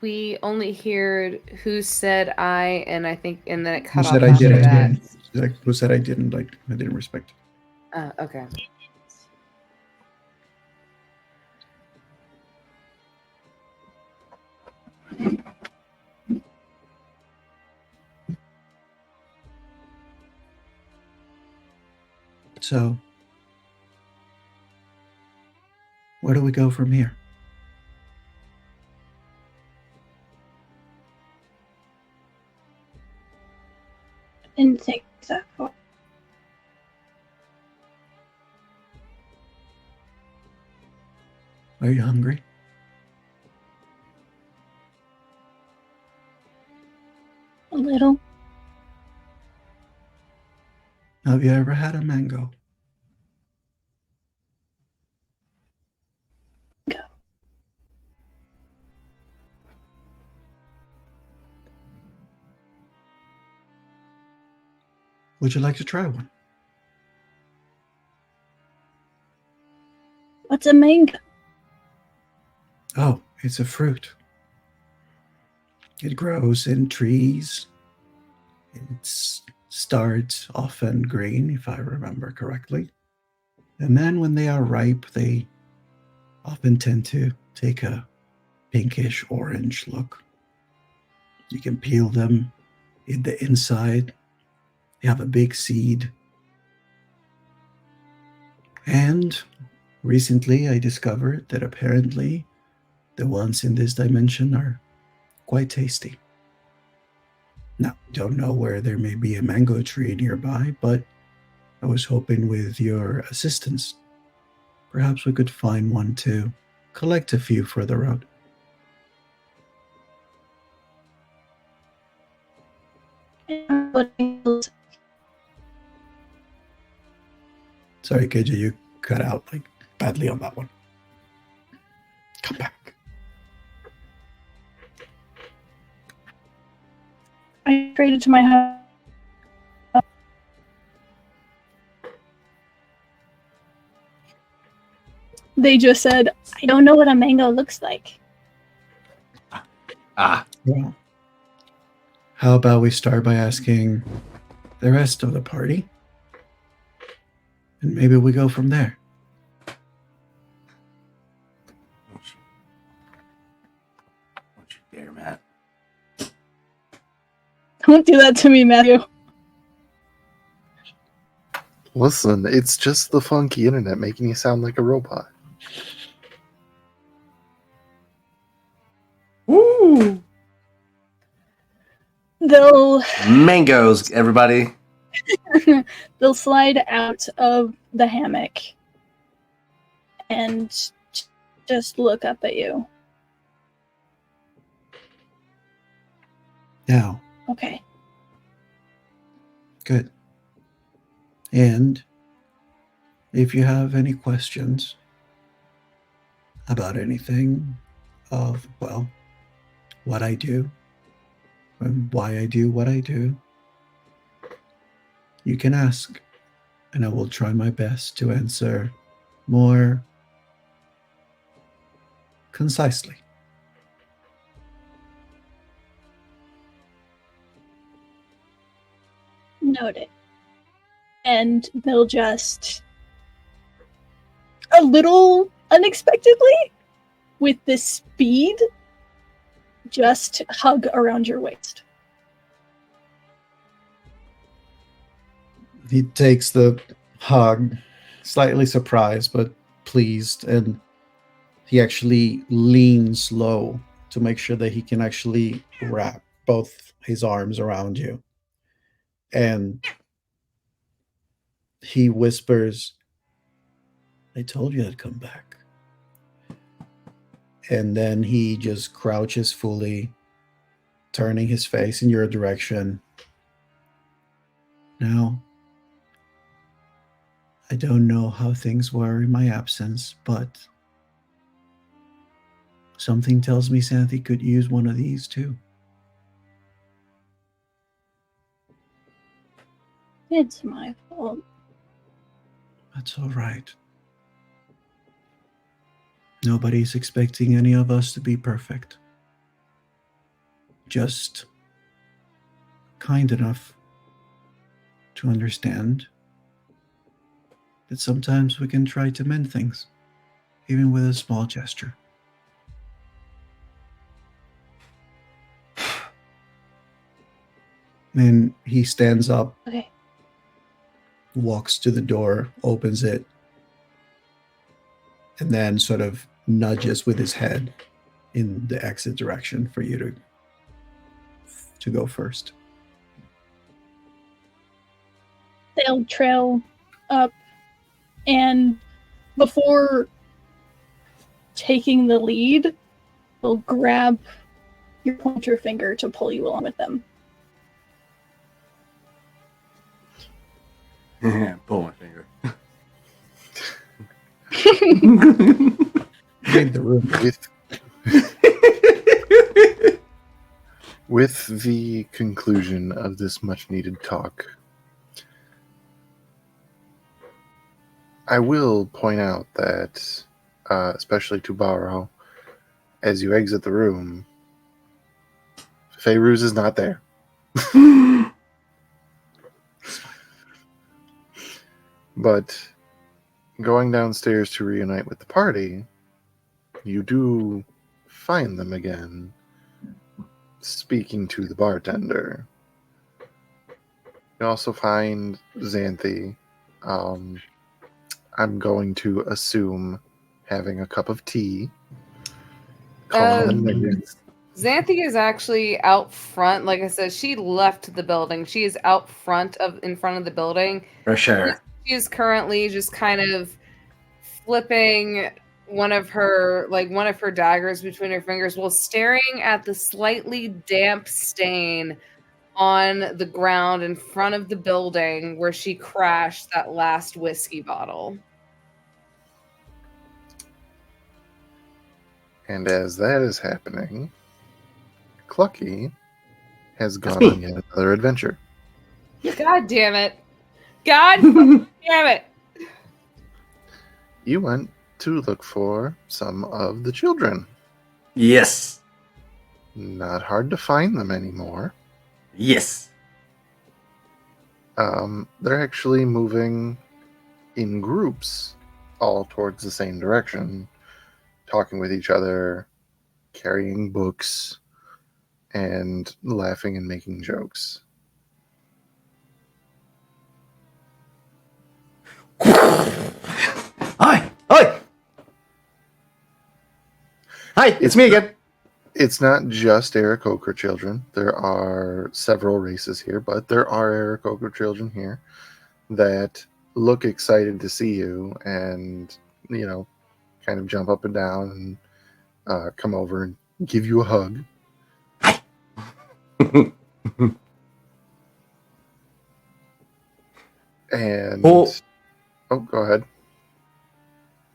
We only heard who said I, and I think, and then it Who cut off said I after did? that. Who said I didn't? I didn't respect. Okay. So, where do we go from here? I didn't think that far. Are you hungry? A little. Have you ever had a mango? Go. Would you like to try one? What's a mango? Oh, it's a fruit. It grows in trees. It starts often green, if I remember correctly. And then when they are ripe, they often tend to take a pinkish orange look. You can peel them in the inside. They have a big seed. And recently I discovered that apparently the ones in this dimension are quite tasty. Now, don't know where there may be a mango tree nearby, but I was hoping with your assistance, perhaps we could find one to collect a few for the road. Sorry, KJ, you cut out like badly on that one. Come back. I traded to my house. They just said, I don't know what a mango looks like. Well, how about we start by asking the rest of the party? And maybe we go from there. Don't you dare, Matt. Don't do that to me, Matthew. Listen, it's just the funky internet making you sound like a robot. Woo! They'll Mangoes, everybody. they'll slide out of the hammock and just look up at you. Now, Okay. good. And if you have any questions about anything of, well, what I do and why I do what I do, you can ask, and I will try my best to answer more concisely. Noted. And they'll just, a little unexpectedly, with this speed, just hug around your waist. He takes the hug, slightly surprised but pleased, and he actually leans low to make sure that he can actually wrap both his arms around you. And he whispers, I told you I'd come back. And then he just crouches fully, turning his face in your direction. Now, I don't know how things were in my absence, but something tells me Xanthi could use one of these too. It's my fault. That's all right. Nobody's expecting any of us to be perfect. Just kind enough to understand that sometimes we can try to mend things, even with a small gesture. And he stands up, Okay. walks to the door, opens it, and then sort of nudges with his head in the exit direction for you to go first. They'll trail up, and before taking the lead, they'll grab your pointer finger to pull you along with them. Pull my finger. Read the room. With the conclusion of this much-needed talk, I will point out that, especially to Barrow, as you exit the room, Feyruz is not there. But going downstairs to reunite with the party, you do find them again, speaking to the bartender. You also find Xanthi. I'm going to assume having a cup of tea. Xanthi is actually out front. Like I said, she left the building. She is out front in front of the building. Fresh air. She is currently just kind of flipping one of her daggers between her fingers while staring at the slightly damp stain on the ground in front of the building where she crashed that last whiskey bottle. And as that is happening, Clucky has gone on yet another adventure. God damn it. God damn it. You went to look for some of the children. Yes. Not hard to find them anymore. Yes. They're actually moving in groups all towards the same direction, talking with each other, carrying books, and laughing and making jokes. Hi! Hi! Hi, it's me again. It's not just Aarakocra children. There are several races here, but there are Aarakocra children here that look excited to see you and, kind of jump up and down and come over and give you a hug. And Oh. Go ahead.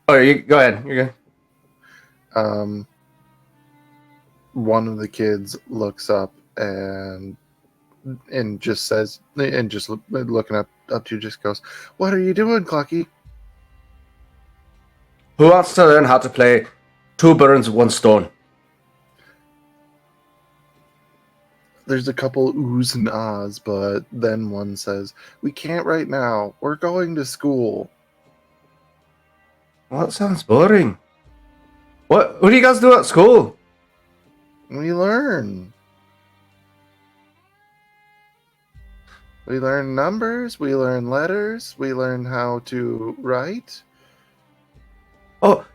Oh, you go ahead. You're good. One of the kids looks up and just says, and just looking up to you, just goes, "What are you doing, Clucky?" Who wants to learn how to play two birds, one stone? There's a couple oohs and ahs, but then one says, "We can't right now. We're going to school." Well, that sounds boring. What do you guys do at school? We learn. We learn numbers. We learn letters. We learn how to write. Oh,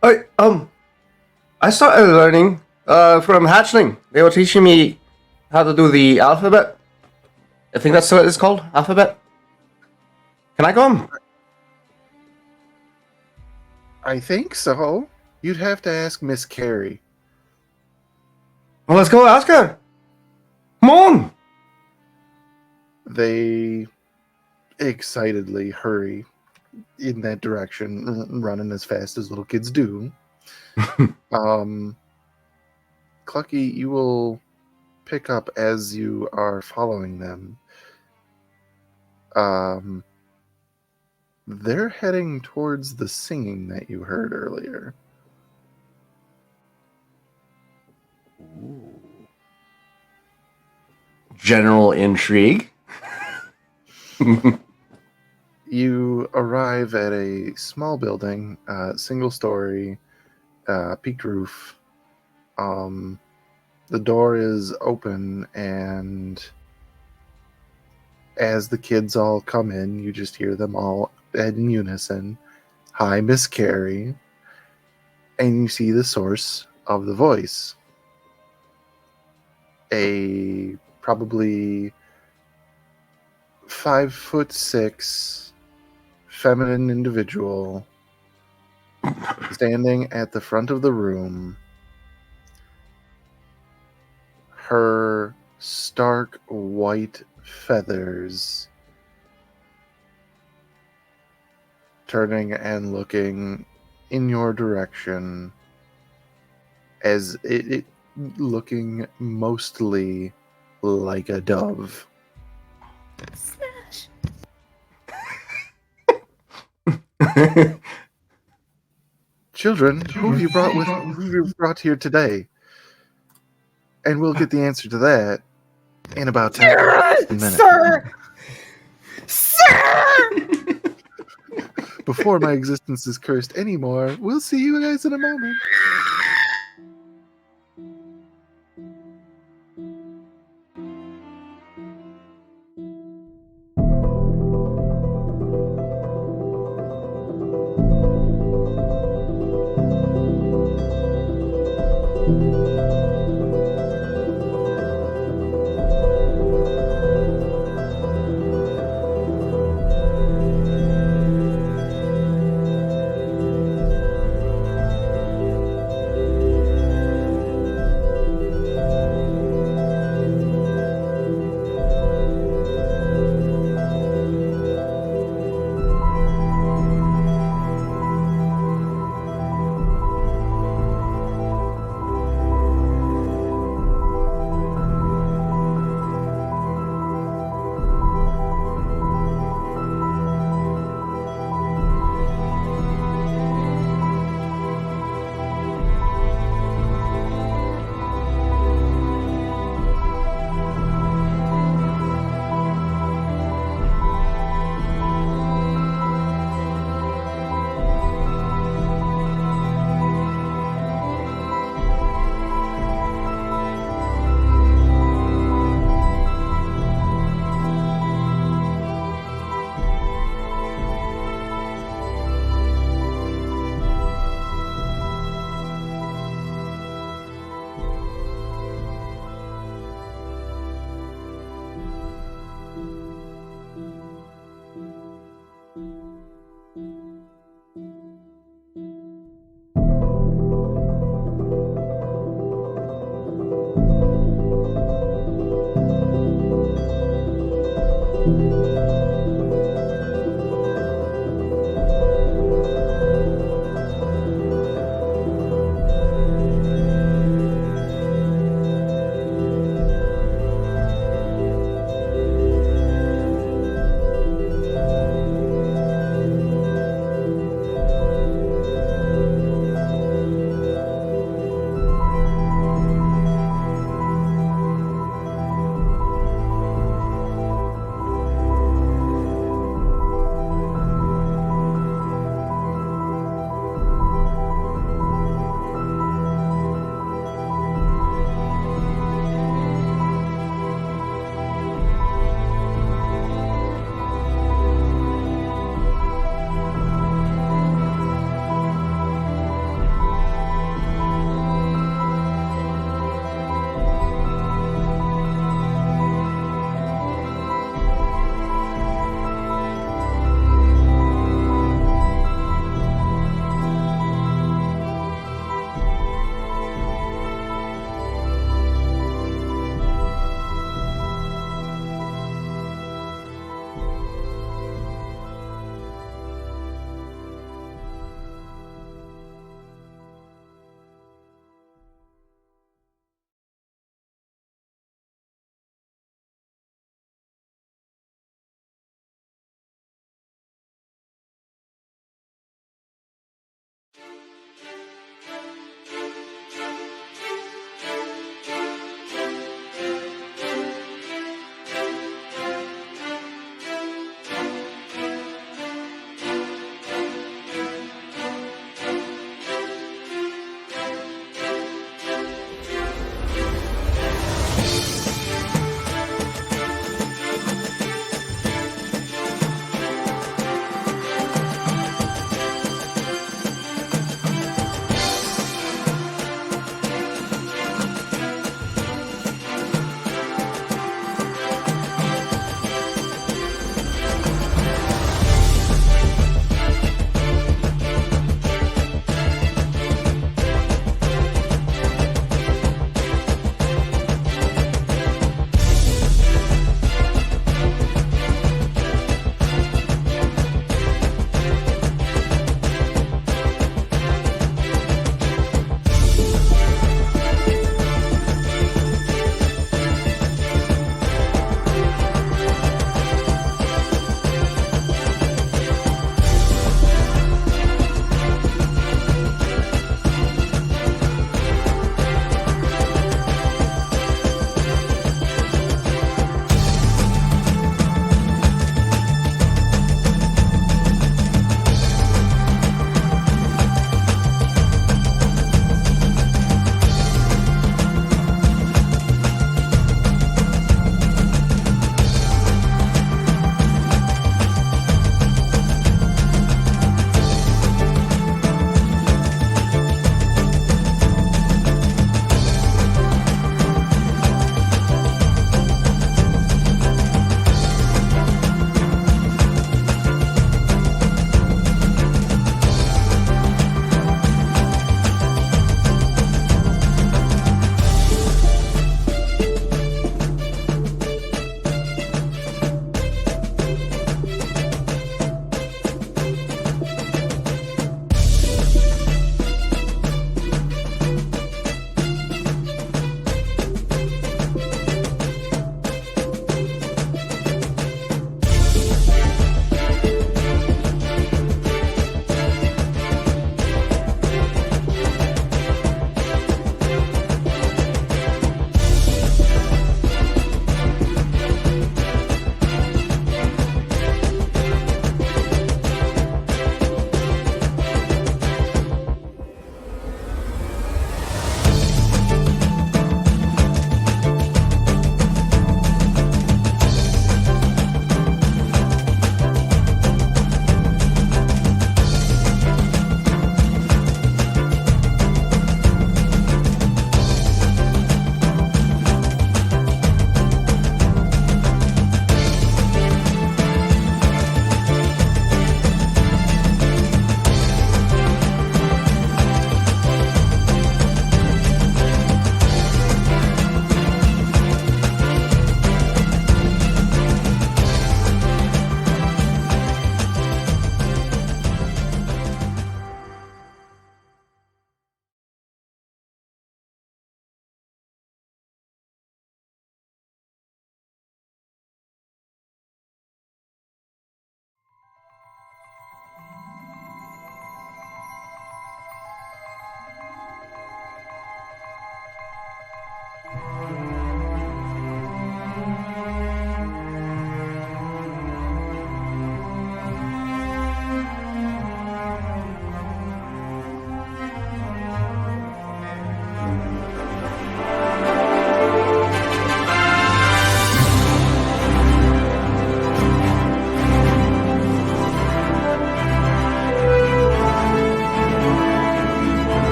I started learning from hatchling. They were teaching me how to do the alphabet. I think that's what it's called, alphabet. Can I come? I think so. You'd have to ask Miss Carey. Well, let's go ask her. Come on. They excitedly hurry in that direction, running as fast as little kids do. Clucky, you will pick up as you are following them. They're heading towards the singing that you heard earlier. General intrigue. You arrive at a small building, single story, peaked roof. The door is open, and as the kids all come in, you just hear them all in unison, "Hi, Miss Carey." And you see the source of the voice. A probably 5'6" feminine individual standing at the front of the room. Her stark white feathers turning and looking in your direction, as it looking mostly like a dove. Smash. Children, who have you brought here today? And we'll get the answer to that in about 10 minutes. Sir! Sir! Before my existence is cursed anymore, we'll see you guys in a moment.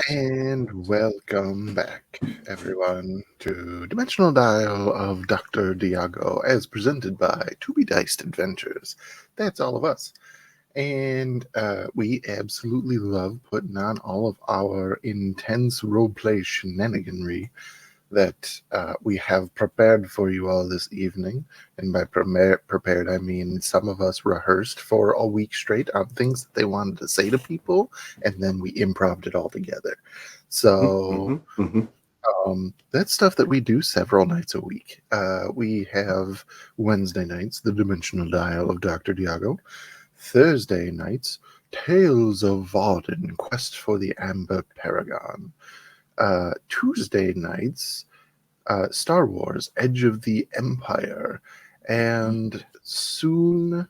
And welcome back, everyone, to Dimensional Dial of Dr. Diago, as presented by To Be Diced Adventures. That's all of us. And we absolutely love putting on all of our intense roleplay shenaniganry that we have prepared for you all this evening. And by prepared, I mean some of us rehearsed for a week straight on things that they wanted to say to people, and then we improv'd it all together. So that's stuff that we do several nights a week. We have Wednesday nights, the Dimensional Dial of Dr. Diago. Thursday nights, Tales of Varden, Quest for the Amber Paragon. Tuesday nights, Star Wars, Edge of the Empire. And soon,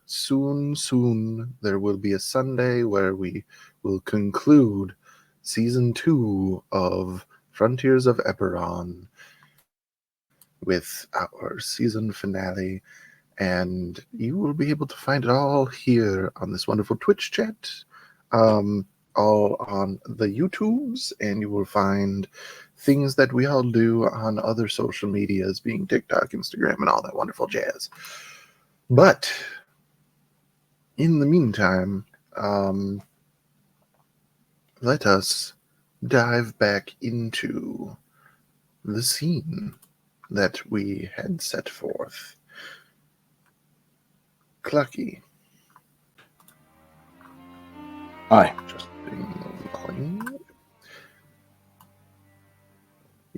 there will be a Sunday where we will conclude Season 2 of Frontiers of Eberron with our season finale. And you will be able to find it all here on this wonderful Twitch chat, all on the YouTubes, and you will find things that we all do on other social medias, being TikTok, Instagram, and all that wonderful jazz. But in the meantime, let us dive back into the scene that we had set forth. Clucky. Hi. Just clean.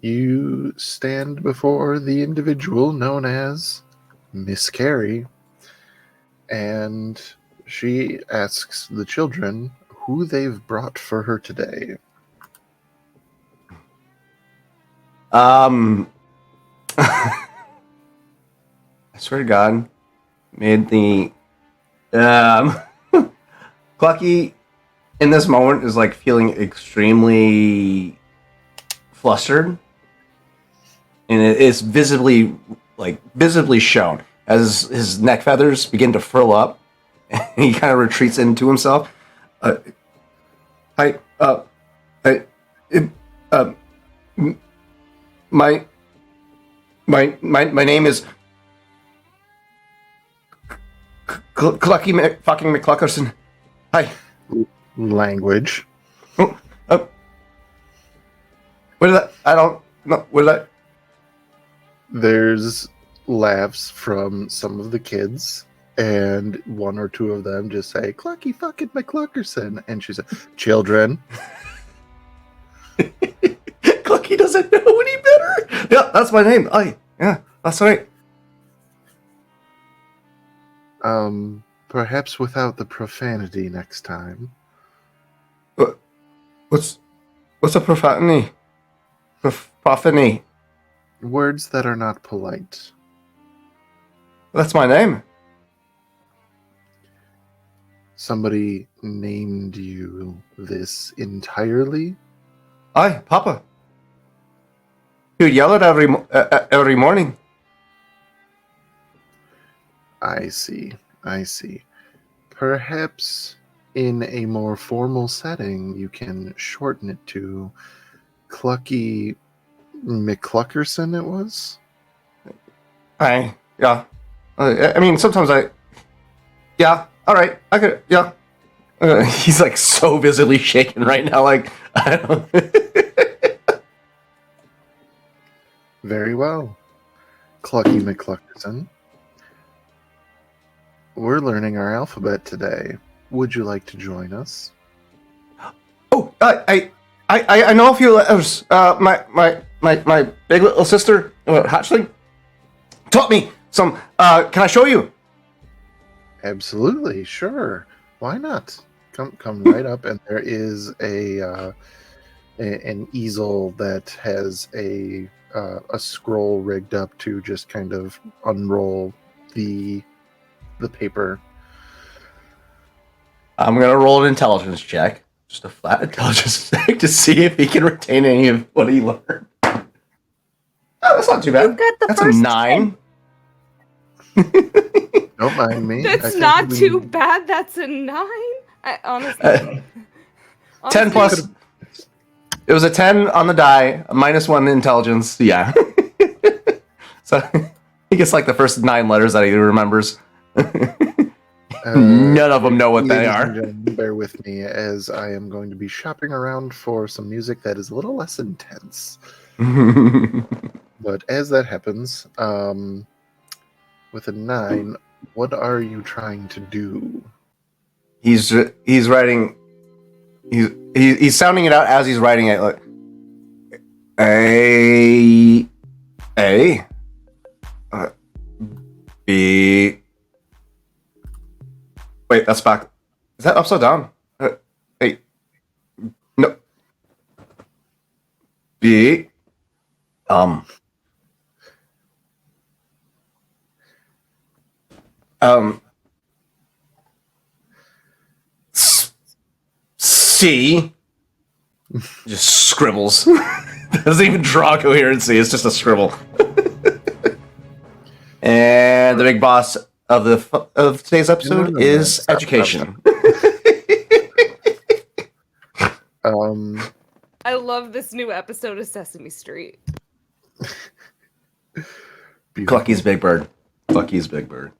You stand before the individual known as Miss Carey, and she asks the children who they've brought for her today. I swear to God, made the Clucky in this moment is like feeling extremely flustered, and it is visibly shown as his neck feathers begin to furl up, and he kind of retreats into himself. My name is Clucky fucking McCluckerson. Hi. Language. What is that? I don't know. What is that? There's laughs from some of the kids, and one or two of them just say, Clucky fucking McCluckerson. And she said, children. Clucky doesn't know any better. Yeah, that's my name. Yeah, that's right. Perhaps without the profanity next time. What's a profanity? Profanity. Words that are not polite. That's my name. Somebody named you this entirely? Aye, Papa. He would yell it every morning. I see. Perhaps in a more formal setting, you can shorten it to Clucky McCluckerson, it was? Yeah. I mean, sometimes yeah, alright, I could, yeah. He's like so visibly shaken right now, like, I don't... Very well. Clucky McCluckerson. We're learning our alphabet today. Would you like to join us? Oh, I know a few letters. My big little sister, Hatchling, taught me some. Can I show you? Absolutely, sure. Why not? Come right up, and there is an easel that has a scroll rigged up to just kind of unroll the paper. I'm gonna roll an intelligence check, just a flat intelligence check, to see if he can retain any of what he learned. Oh, that's not too bad. That's a 9. Don't mind me. That's not too bad. That's a 9. I honestly. 10 plus It was a 10 on the die, a -1 intelligence. Yeah. So he gets like the first 9 letters that he remembers. None of them know what they ladies are. and gentlemen, bear with me as I am going to be shopping around for some music that is a little less intense. But as that happens, with a 9, what are you trying to do? He's writing. He's sounding it out as he's writing it. Like A, B. Wait, that's back. Is that upside down? Hey, no. B. C. Just scribbles. Doesn't even draw coherency. It's just a scribble. And the big boss of today's episode is Stop. education. I love this new episode of Sesame Street. Clucky's Big Bird. Clucky's Big Bird.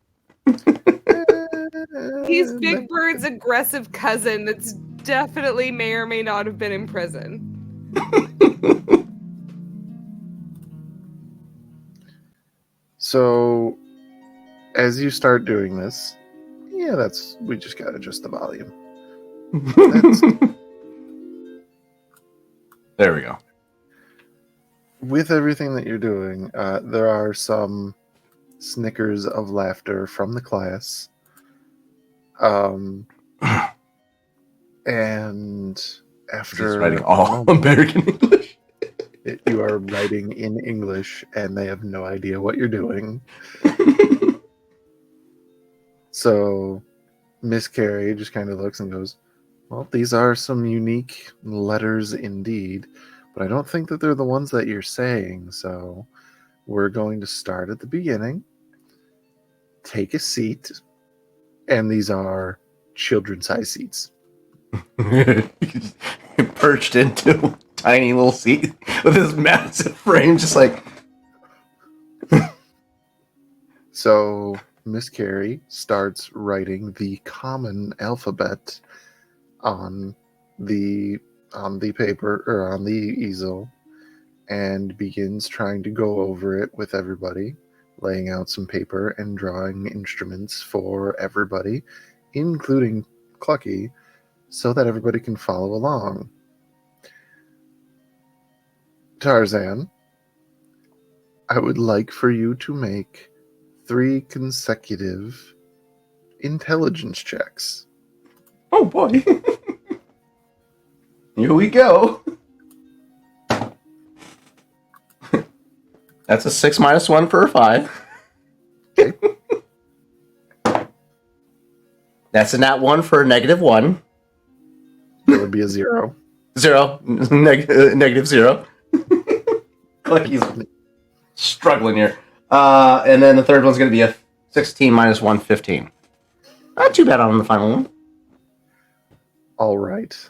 He's Big Bird's aggressive cousin that's definitely may or may not have been in prison. So, as you start doing this, we just gotta adjust the volume. There we go. With everything that you're doing, there are some snickers of laughter from the class. And after He's writing all American English. You are writing in English, and they have no idea what you're doing. So Miss Carrie just kind of looks and goes, well, these are some unique letters indeed, but I don't think that they're the ones that you're saying, so we're going to start at the beginning. Take a seat, and these are children-sized seats. Perched into a tiny little seat with his massive frame, just like. So Miss Carrie starts writing the common alphabet on the paper or on the easel, and begins trying to go over it with everybody, laying out some paper and drawing instruments for everybody, including Clucky, so that everybody can follow along. Tarzan, I would like for you to make 3 consecutive intelligence checks. Oh boy. Here we go. That's a 6 minus 1 for a 5. Okay. That's a nat 1 for a -1. That would be a 0. 0. Negative 0. Clucky's struggling here. And then the third one's going to be a 16 minus 1, 15. Not too bad on the final one. All right.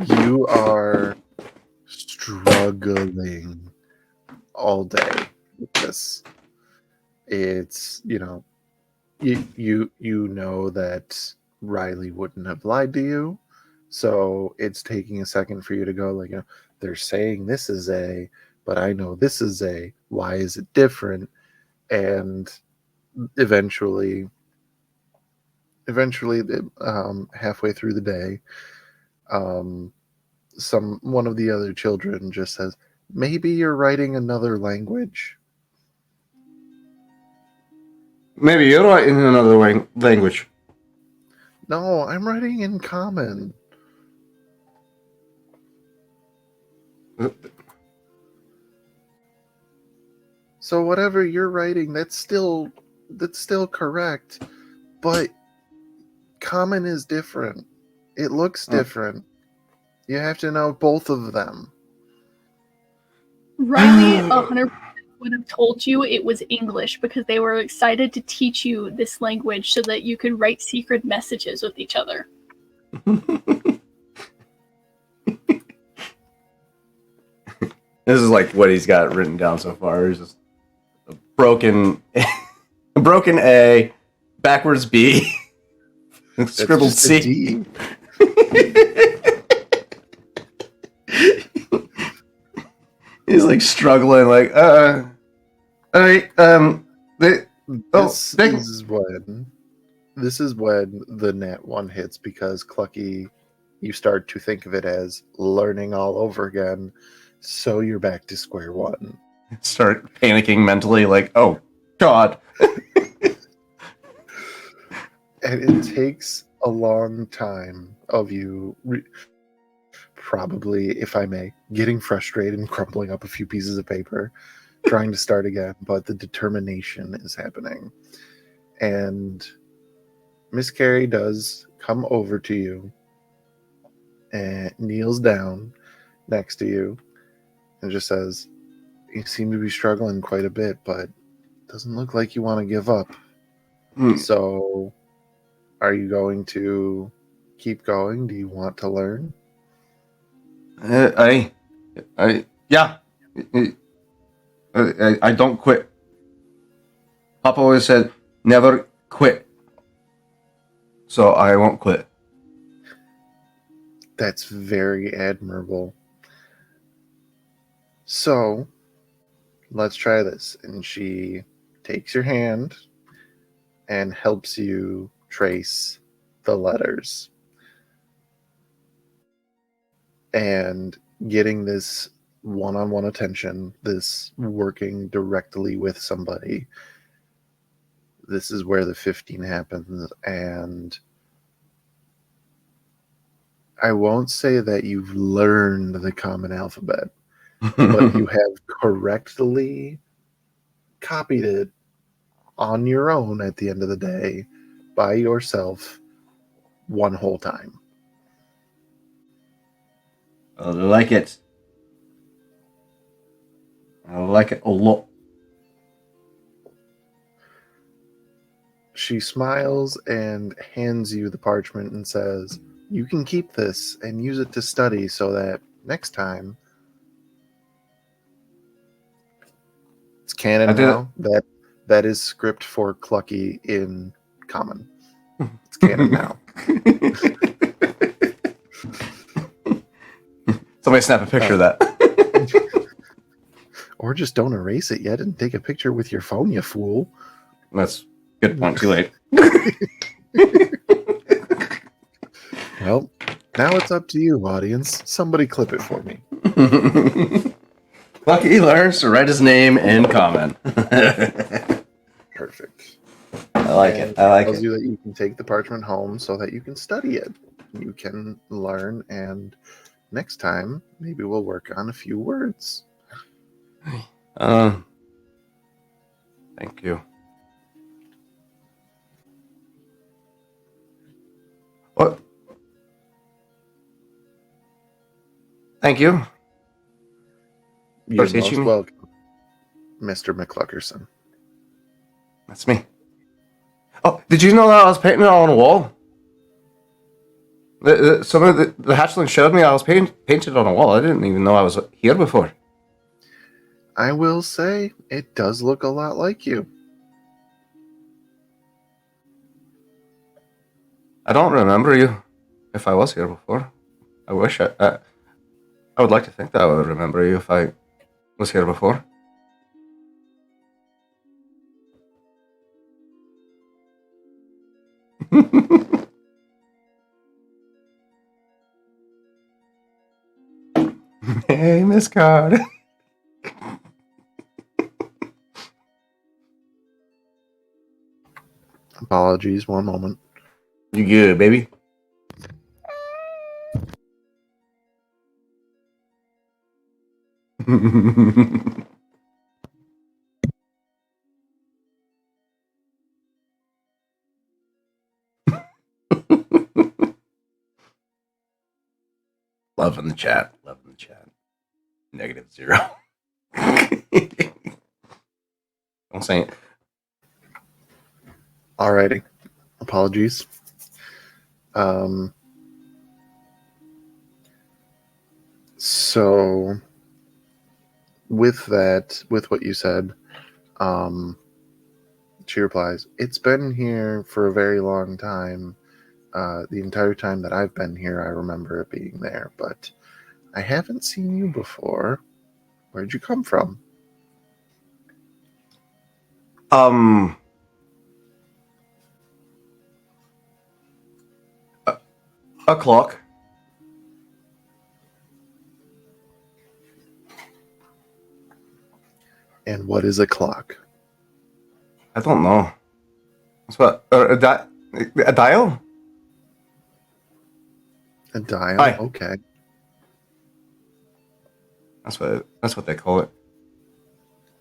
You are struggling all day with this. It's, you know that Riley wouldn't have lied to you, so it's taking a second for you to go, like, they're saying this is A, but I know this is A. Why is it different? And eventually, halfway through the day, one of the other children just says, maybe you're writing another language. Maybe you're writing in another language. No, I'm writing in common. So whatever you're writing, that's still correct, but common is different. It looks different. You have to know both of them. Riley 100% would have told you it was English because they were excited to teach you this language so that you could write secret messages with each other. This is like what he's got written down so far. It's just a broken A, backwards B, scribbled That's just a C. D. He's like struggling, like, all right, This is when the nat 1 hits, because Clucky, you start to think of it as learning all over again, so you're back to square one. Start panicking mentally, like, oh God. And it takes a long time of you, probably, if I may, getting frustrated and crumpling up a few pieces of paper, trying to start again, but the determination is happening. And Miss Carey does come over to you and kneels down next to you and just says, "You seem to be struggling quite a bit, but it doesn't look like you want to give up. So are you going to keep going? Do you want to learn?" Yeah. I don't quit. Papa always said, never quit. So I won't quit. That's very admirable. So let's try this. And she takes your hand and helps you trace the letters. And getting this one-on-one attention, this working directly with somebody, this is where the 15 happens. And I won't say that you've learned the common alphabet, but you have correctly copied it on your own at the end of the day by yourself one whole time. I like it. I like it a lot. She smiles and hands you the parchment and says, "You can keep this and use it to study so that next time..." It's canon now. That is script for Clucky in common. It's canon now. Somebody snap a picture of that. Or just don't erase it yet and take a picture with your phone, you fool. That's a good point. Too late. Well, now it's up to you, audience. Somebody clip it for me. Lucky learns to write his name in common. Perfect. I like it. I like tells it. you that you can take the parchment home so that you can study it. You can learn, and next time, maybe we'll work on a few words. Thank you. What? Thank you. You're teaching most me. welcome, Mr. McCluckerson. That's me. Oh, did you know that I was painting it on a wall? Some of the hatchling showed me I was painted on a wall. I didn't even know I was here before. I will say, it does look a lot like you. I don't remember you if I was here before. I wish I would like to think that I would remember you if I was here before. Hey, Miss Card. Apologies, one moment. You good, baby? Love in the chat. Love in the chat. -0. Don't say it. Alrighty. Apologies. So with that, with what you said, she replies, "It's been here for a very long time. The entire time that I've been here, I remember it being there, but I haven't seen you before. Where'd you come from?" A clock. And what is a clock? I don't know. That's what a dial. A dial? Aye. Okay. That's what they call it.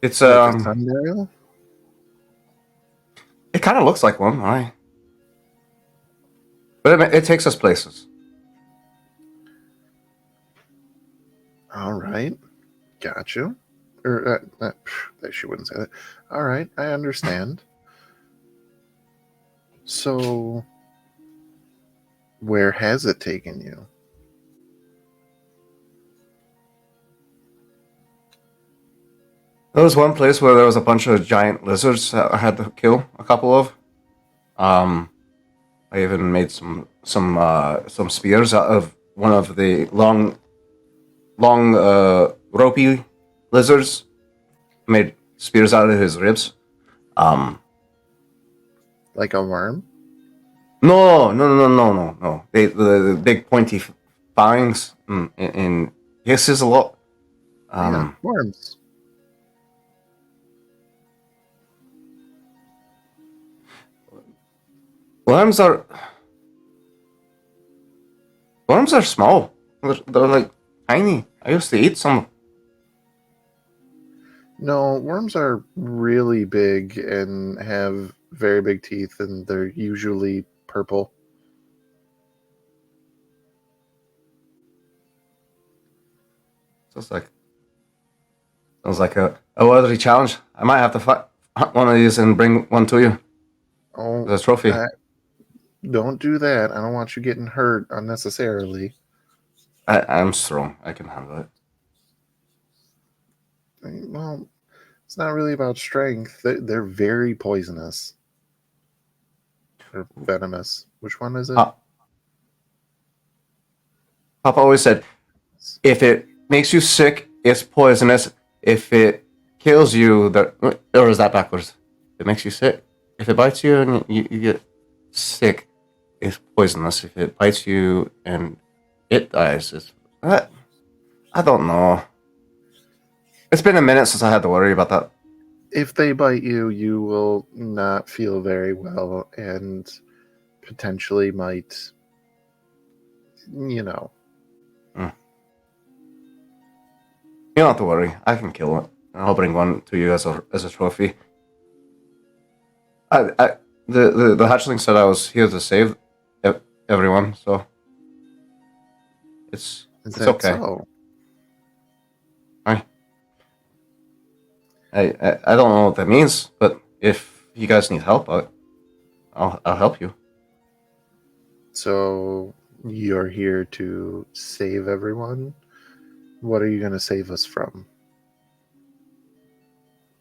It's Like a sundial? It kind of looks like one, aye. But it takes us places. All right. Got you. Or, she wouldn't say that. All right, I understand. So, where has it taken you? There was one place where there was a bunch of giant lizards that I had to kill a couple of. I even made some spears out of one of the long ropey lizards. Made spears out of his ribs. Like a worm? No. The big pointy fangs and hisses a lot. Yeah, worms. Worms are small. They're like tiny. I used to eat some. No, worms are really big and have very big teeth, and they're usually purple. Sounds like a worthy challenge. I might have to fight one of these and bring one to you Oh, as a trophy. Don't do that. I don't want you getting hurt unnecessarily. I'm strong. I can handle it. Well, it's not really about strength. They're very poisonous. Or venomous. Which one is it? Papa always said, if it makes you sick, it's poisonous. If it kills you, or is that backwards? It makes you sick. If it bites you and you get sick, it's poisonous. If it bites you and it dies, it's... I don't know. It's been a minute since I had to worry about that. If they bite you, you will not feel very well and potentially might, You don't have to worry. I can kill it. I'll bring one to you as a trophy. The hatchling said I was here to save everyone, so it's okay. So? I don't know what that means, but if you guys need help, I'll help you. So you're here to save everyone? What are you going to save us from?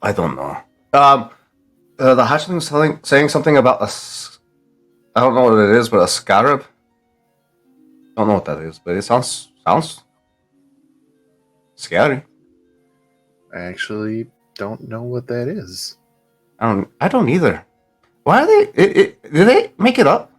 I don't know. The hatchling saying something about I don't know what it is, but a scarab. Don't know what that is, but it sounds scary. I actually don't know what that is. I don't either. Why are they? Did they make it up?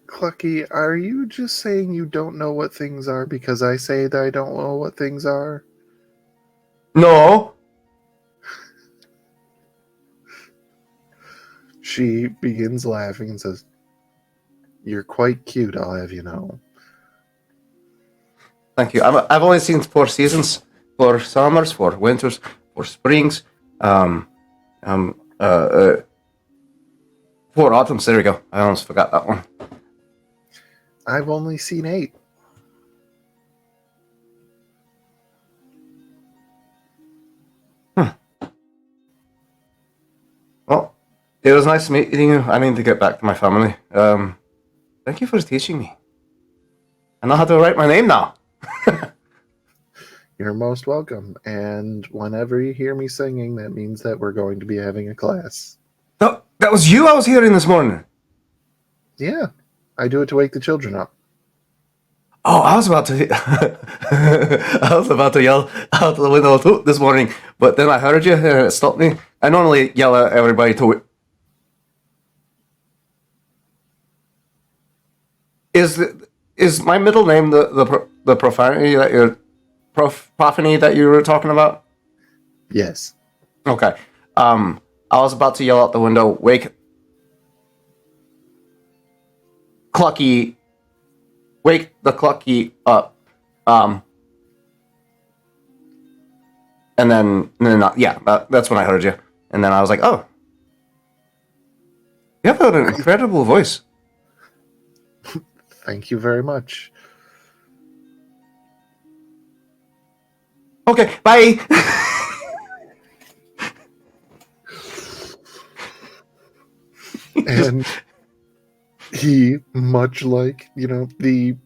Clucky, are you just saying you don't know what things are because I say that I don't know what things are? No. She begins laughing and says, "You're quite cute, I'll have you know." Thank you. I've only seen 4 seasons: 4 summers, 4 winters, 4 springs, 4 autumns. There we go. I almost forgot that one. I've only seen 8. Well, it was nice meeting you. I need to get back to my family. Thank you for teaching me. I know how to write my name now. You're most welcome. And whenever you hear me singing, that means that we're going to be having a class. No, that was you I was hearing this morning. Yeah, I do it to wake the children up. Oh, I was about to yell out the window this morning, but then I heard you and it stopped me. I normally yell at everybody to... Is my middle name the profanity that you're... Profanity that you were talking about? Yes. Okay. I was about to yell out the window, wake the Clucky up. And then that's when I heard you. And then I was like, oh, you have an incredible voice. Thank you very much. Okay, bye. And he, much like, the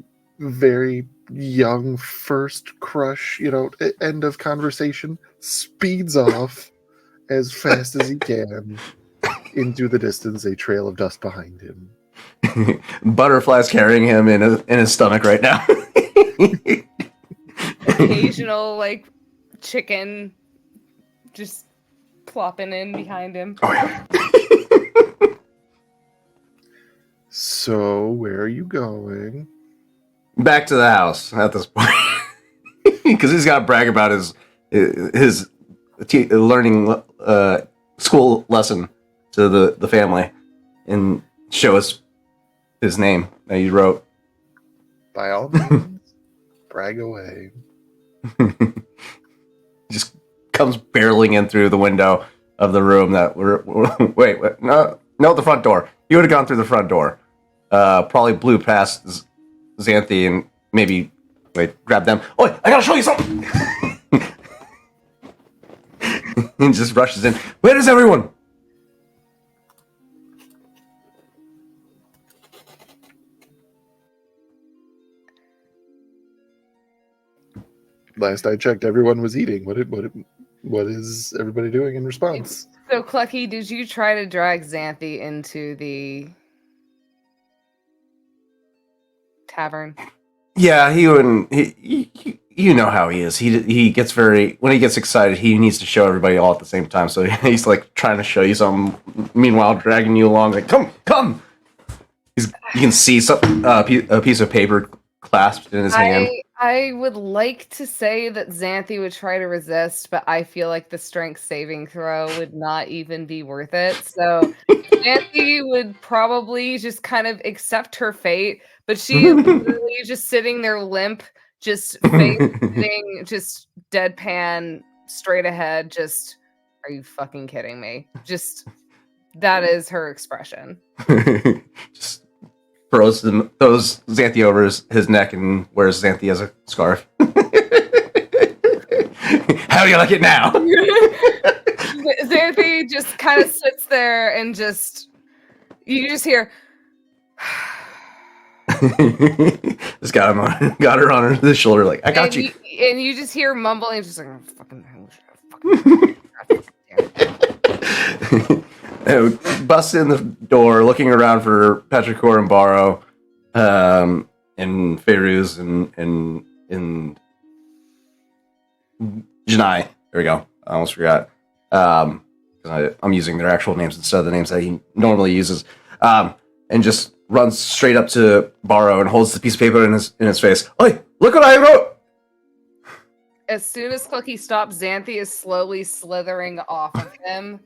very young first crush, end of conversation, speeds off as fast as he can into the distance, a trail of dust behind him. Butterfly's carrying him in his stomach right now. Occasional, like, chicken just plopping in behind him. Oh, yeah. So, where are you going? Back to the house at this point. Because he's got to brag about his learning school lesson to the family and show us his name that he wrote. By all means, brag away. Just comes barreling in through the window of the room that wait, no, the front door. He would have gone through the front door. Probably blew past Xanthi and maybe grab them. Oh, I gotta show you something. And just rushes in. Where is everyone? Last I checked, everyone was eating. What is everybody doing in response? So, Clucky, did you try to drag Xanthi into the tavern? Yeah, he wouldn't. You know how he is. He gets when he gets excited, he needs to show everybody all at the same time. So he's like trying to show you something, meanwhile dragging you along. Like, come. You can see a piece of paper clasped in his hand. I would like to say that Xanthi would try to resist, but I feel like the strength saving throw would not even be worth it. So Xanthi would probably just kind of accept her fate, but she is literally just sitting there limp, just facing, just deadpan, straight ahead, just, are you fucking kidding me? Just, that is her expression. Just throws Xanthi over his neck and wears Xanthi as a scarf. How do you like it now? Xanthi just kind of sits there and you just hear. Just got her on the shoulder, like, I got you. And you just hear mumbling, just like, oh, fucking. Busts in the door, looking around for Petrichor and Barrow, and Feyruz and Janai. There we go. I almost forgot. I'm using their actual names instead of the names that he normally uses. And just runs straight up to Barrow and holds the piece of paper in his face. Oi, look what I wrote! As soon as Clucky stops, Xanthi is slowly slithering off of him.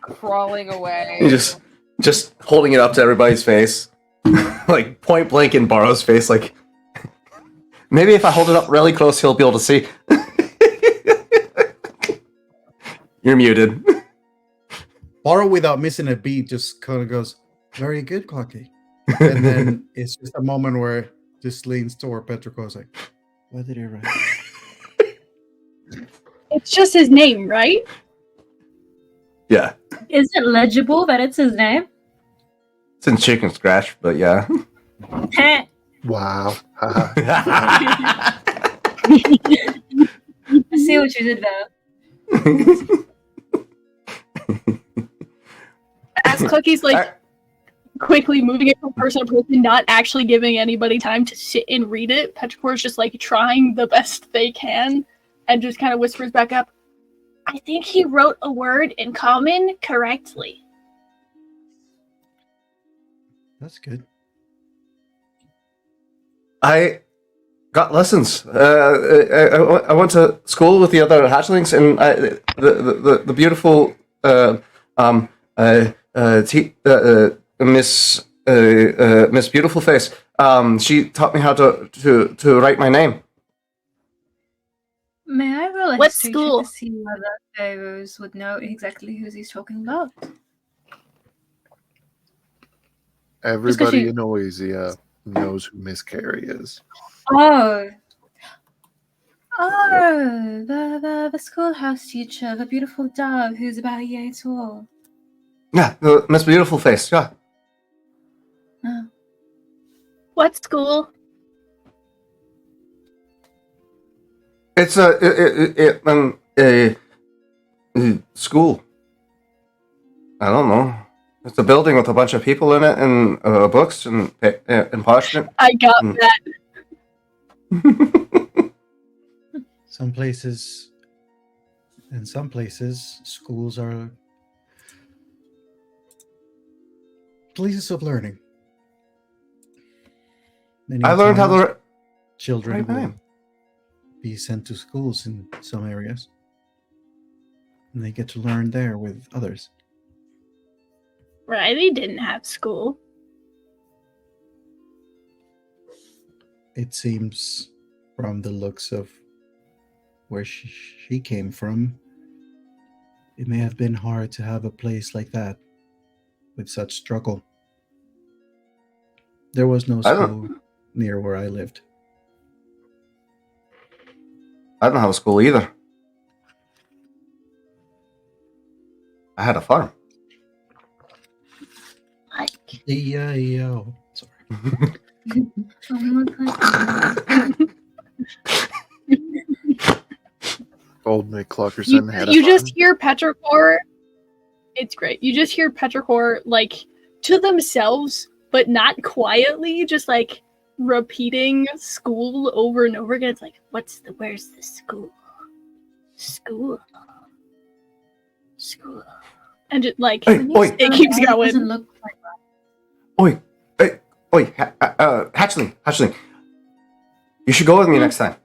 Crawling away. Just holding it up to everybody's face. Like point blank in Barrow's face, like maybe if I hold it up really close he'll be able to see. You're muted. Barrow, without missing a beat, just kind of goes, very good, Clucky. And then it's just a moment where just leans toward Petrichor, like, what did he write? It's just his name, right? Yeah. Is it legible that it's his name? It's in chicken scratch, but yeah. Wow. I see what you did there. As Cookie's like quickly moving it from person to person, not actually giving anybody time to sit and read it, Petricor's just like trying the best they can and just kind of whispers back up, I think he wrote a word in common correctly. That's good. I got lessons. I went to school with the other hatchlings, and the beautiful Miss Beautiful Face. She taught me how to write my name. May I roll a What history school? check to see whether Pharaohs would know exactly who he's talking about? Everybody she- in Oasia knows who Miss Carey is. Oh. The schoolhouse teacher, the beautiful dove who's about a year tall. Yeah, Miss Beautiful Face. Yeah. Oh. What school? It's a school. I don't know. It's a building with a bunch of people in it, and books and parchment. I got that. In some places, schools are places of learning. Many I learned how times, to children write my will name. be sent to schools in some areas, and they get to learn there with others. Riley didn't have school. It seems, from the looks of where she came from, it may have been hard to have a place like that with such struggle. There was no school near where I lived. I don't have a school either. I had a farm. Like, E-I-E-O. Sorry. Old Mick Cluckerson had a you just farm. hear Petrichor. It's great. You just hear Petrichor like to themselves, but not quietly, just like repeating school over and over again. It's like, where's the school? School. And just like Hey, oi, it keeps Doesn't going. look like oi, hey, oi, hatchling. You should go with me next time.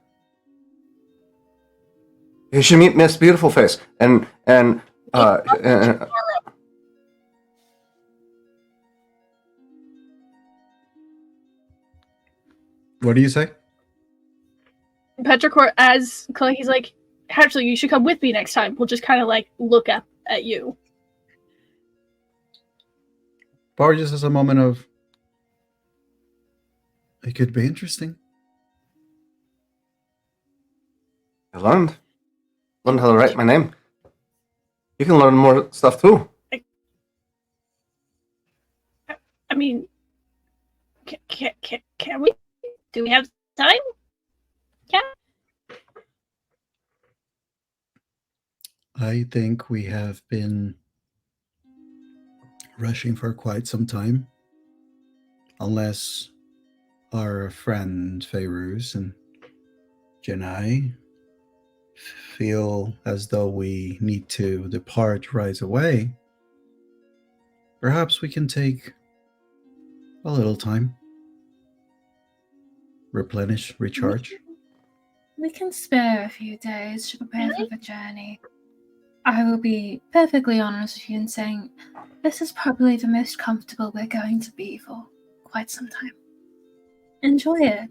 You should meet Miss Beautiful Face and What do you say? Petrichor, as he's like, actually, you should come with me next time. We'll just kind of like look up at you. Bar just has a moment of, it could be interesting. I learned how to write my name. You can learn more stuff too. I mean, can we? Do we have time? Yeah. I think we have been rushing for quite some time. Unless our friend Feyruz and Janai feel as though we need to depart right away. Perhaps we can take a little time. Replenish, recharge. we can spare a few days to prepare for the journey. I will be perfectly honest with you in saying this is probably the most comfortable we're going to be for quite some time. Enjoy it.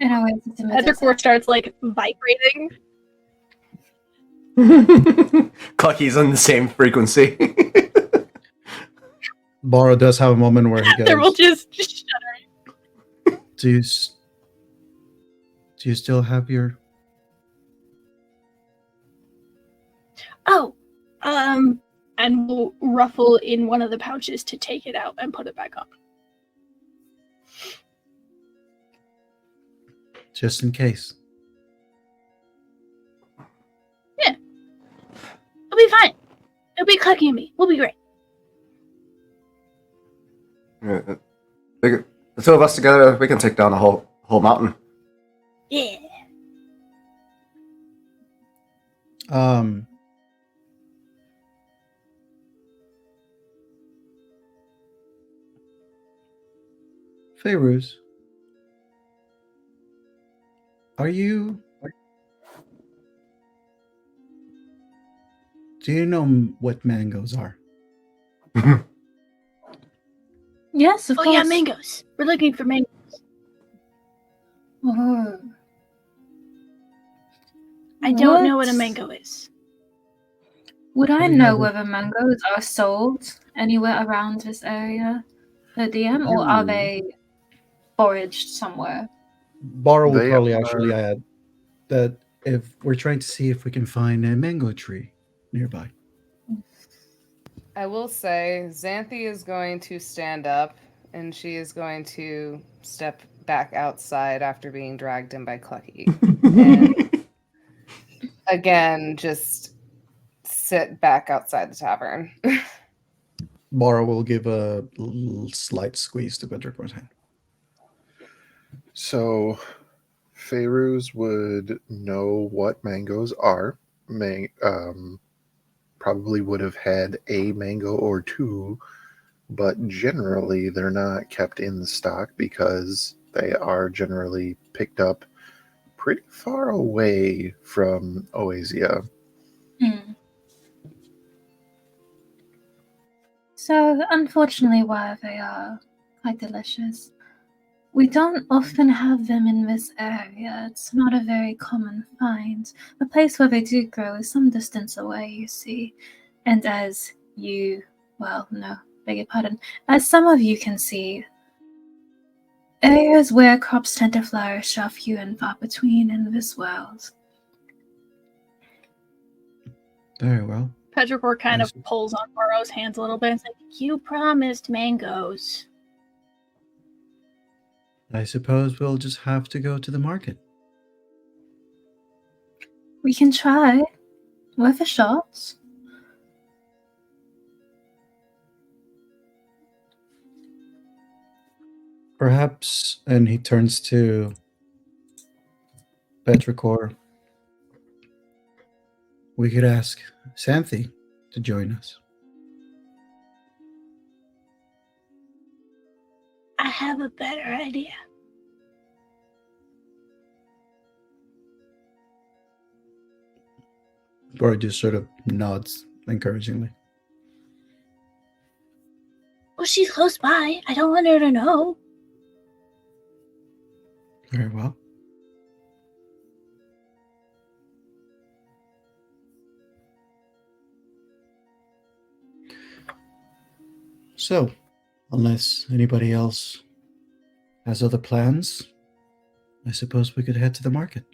In a way, it's in the Petrichor desert. starts like vibrating. Clucky's on the same frequency. Baro does have a moment where he They're all goes, just shuddering. do you still have your... Oh, and we'll ruffle in one of the pouches to take it out and put it back on. just in case. It'll be fine. It'll be Clucky and me. We'll be great. The two of us together, we can take down the whole mountain. Yeah. Feyruz, are you? Do you know what mangoes are? Yes, of course. Yeah, mangoes. We're looking for mangoes. Oh. I don't know what a mango is. Would I We know have a- whether mangoes are sold anywhere around this area, the DM, or are they foraged somewhere? Baro would They probably are- actually add that if we're trying to see if we can find a mango tree nearby. I will say, Xanthi is going to stand up, and she is going to step back outside after being dragged in by Clucky. And again, just sit back outside the tavern. Baro will give a slight squeeze to Bedrick's hand. So, Feyruz would know what mangoes are. Probably would have had a mango or two, but generally they're not kept in the stock because they are generally picked up pretty far away from Oasia. So, unfortunately, while they are quite delicious, we don't often have them in this area. It's not a very common find. The place where they do grow is some distance away, you see. And as you, well, no, beg your pardon, as some of you can see, areas where crops tend to flourish are few and far between in this world. Very well. Petrichor kind of pulls on Baro's hands a little bit and says, "You promised mangoes." I suppose we'll just have to go to the market. We can try. Worth a shot. Perhaps, and he turns to Petrichor, we could ask Xanthi to join us. I have a better idea. Or just sort of nods encouragingly. Well, she's close by. I don't want her to know. Very well. So, unless anybody else has other plans, I suppose we could head to the market.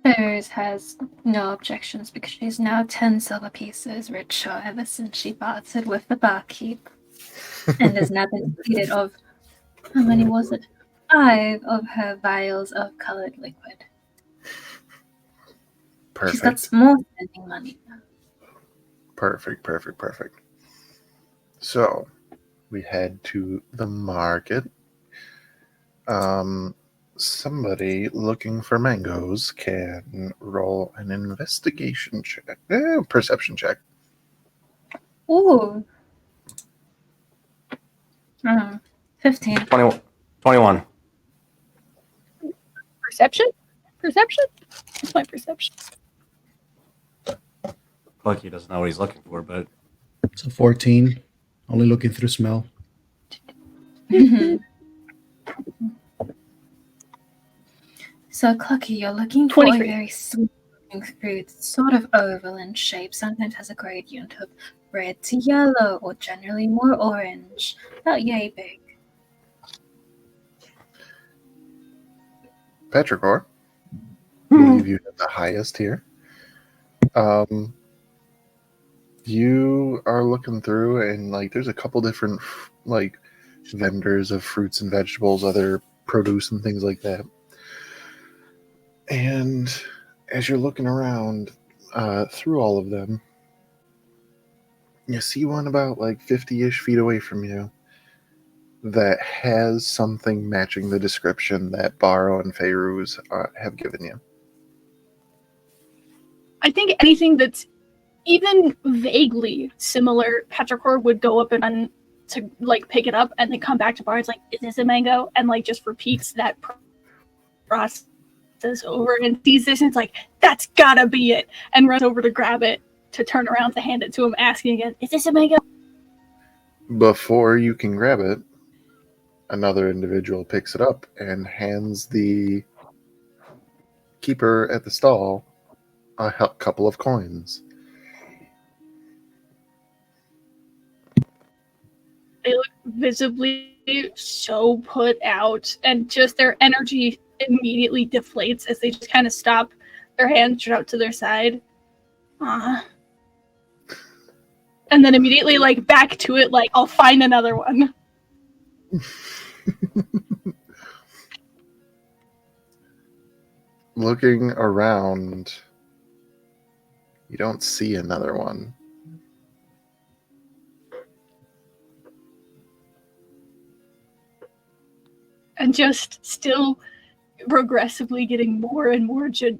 Ferris has no objections because she's now 10 silver pieces richer ever since she bartered with the barkeep and has now been depleted of, how many was it? 5 of her vials of colored liquid. Perfect. She's got small spending money now. Perfect. So, we head to the market. Somebody looking for mangoes can roll an investigation check. Perception check. Ooh. 15. 21. Perception? What's my perception? Lucky doesn't know what he's looking for, but So 14, only looking through smell. So, Clucky, you're looking for a 23. very sweet fruit, sort of oval in shape, sometimes has a gradient of red to yellow, or generally more orange, about yay big. Petrichor, I believe you have the highest here. You are looking through, and like, there's a couple different like vendors of fruits and vegetables, other produce and things like that. And as you're looking around through all of them, you see one about like 50-ish feet away from you that has something matching the description that Barrow and Feyruz have given you. I think anything that's even vaguely similar, Petrichor would go up and to like pick it up and then come back to Bar. It's like, is this a mango? And like just repeats that process over and sees this and it's like, that's gotta be it, and runs over to grab it to turn around to hand it to him, asking again, is this a mango? Before you can grab it, another individual picks it up and hands the keeper at the stall a couple of coins. They look visibly so put out, and just their energy immediately deflates as they just kind of stop, their hands out to their side. And then immediately like back to it, like, I'll find another one. Looking around, you don't see another one. And just still progressively getting more and more dejected,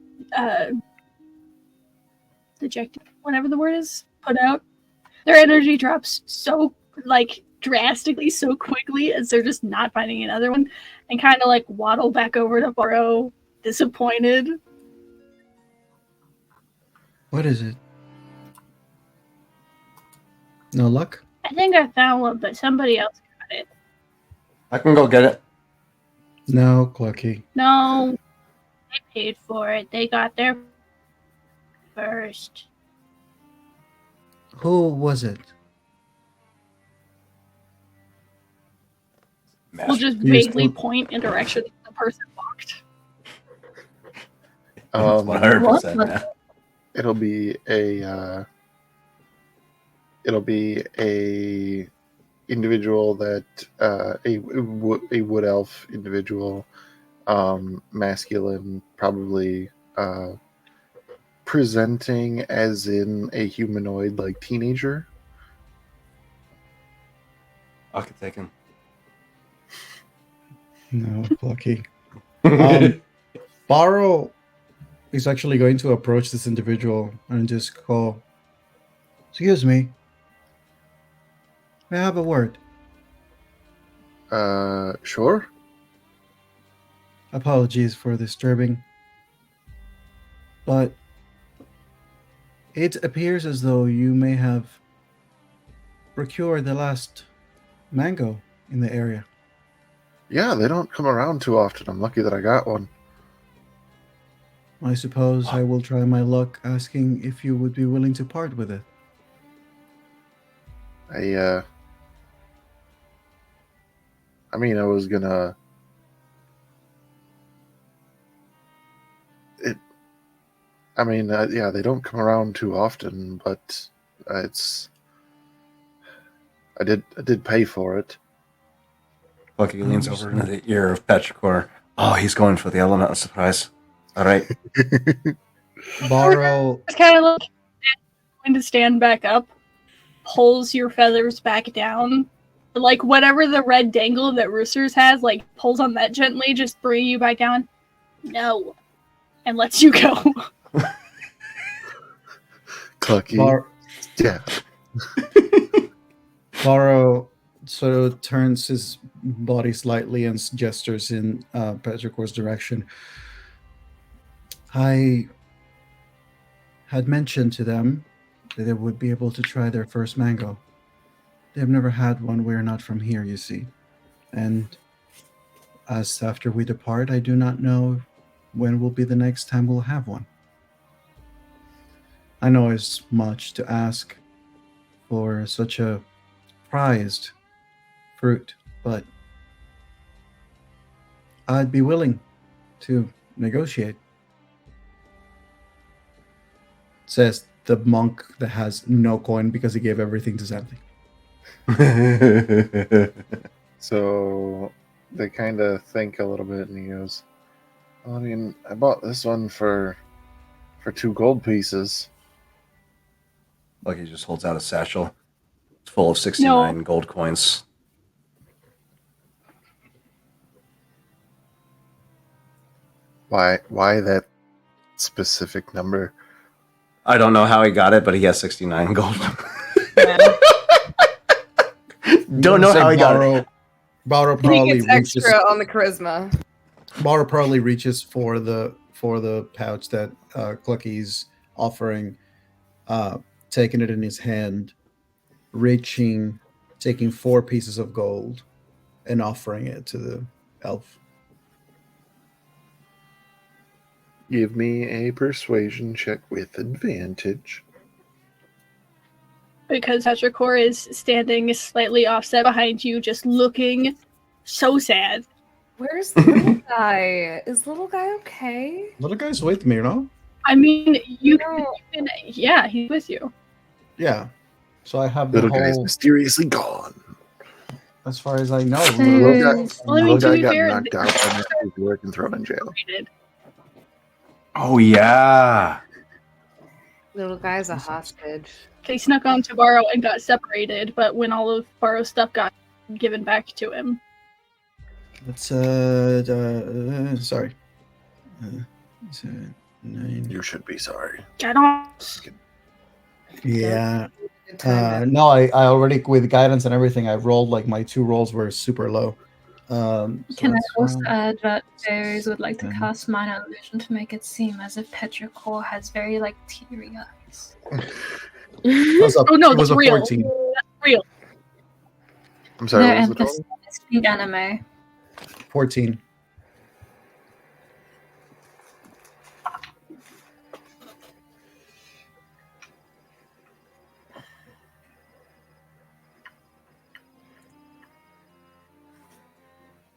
whatever the word is, put out. Their energy drops so like drastically so quickly as they're just not finding another one, and kind of like waddle back over to Barrow, disappointed. What is it? No luck? I think I found one, but somebody else got it. I can go get it. No, Clucky. No, they paid for it. They got there first. Who was it? We'll just vaguely point in direction the person walked. 100%. Yeah. It'll be a individual that a wood elf individual, masculine, probably presenting as in a humanoid, like teenager. I could take him. No, Clucky. Barrow is actually going to approach this individual and just call, "Excuse me. May I have a word?" Sure. Apologies for disturbing, but it appears as though you may have procured the last mango in the area. Yeah, they don't come around too often. I'm lucky that I got one. I suppose I will try my luck asking if you would be willing to part with it. I mean, I was gonna. Yeah, they don't come around too often, but it's. I did pay for it. Bucky leans over into the ear of Petrichor. Oh, he's going for the element of surprise. All right. Barrow. It's kind of like going to stand back up, pulls your feathers back down. Like whatever the red dangle that Roosters has, like pulls on that gently, just bringing you back down. No. And lets you go. Clucky. Yeah. Barrow sort of turns his body slightly and gestures in Petrichor's direction. I had mentioned to them that they would be able to try their first mango. They've never had one. We're not from here, you see. And as after we depart, I do not know when will be the next time we'll have one. I know it's much to ask for such a prized fruit, but I'd be willing to negotiate. Says the monk that has no coin because he gave everything to Xanthi. So they kind of think a little bit, and he goes, "I mean, I bought this one for 2 gold pieces." Lucky just holds out a satchel. It's full of 69 gold coins. Why that specific number? I don't know how he got it, but he has 69 gold. Don't know how he got it. Borrow He probably gets reaches. extra on the charisma. Borrow probably reaches for the pouch that Clucky's offering, taking it in his hand, taking 4 pieces of gold, and offering it to the elf. Give me a persuasion check with advantage. Because Petrichor is standing slightly offset behind you, just looking so sad. Where's the little guy? Is little guy okay? Little guy's with me, you know? I mean, you No. can, yeah, he's with you. Yeah. So I have the Little guy's whole, mysteriously gone. as far as I know. So- Little guy, Well, I mean, little to guy be got fair, knocked out by Matthew's work and thrown in jail. Oh, yeah. Little guy's a hostage. He snuck onto Barrow and got separated, but when all of Barrow's stuff got given back to him. That's sorry. 7, 9. You should be sorry. I don't. Yeah. Good time No, I already, with guidance and everything, I rolled, like, my 2 rolls were super low. So Can I that's also fine. add that fairies would like to Mhm. cast minor illusion to make it seem as if Petrichor has very like teary eyes? It was a, Oh no, it was that's a real. 14. That's real. I'm sorry, They're what was the total? emphasizing anime. 14.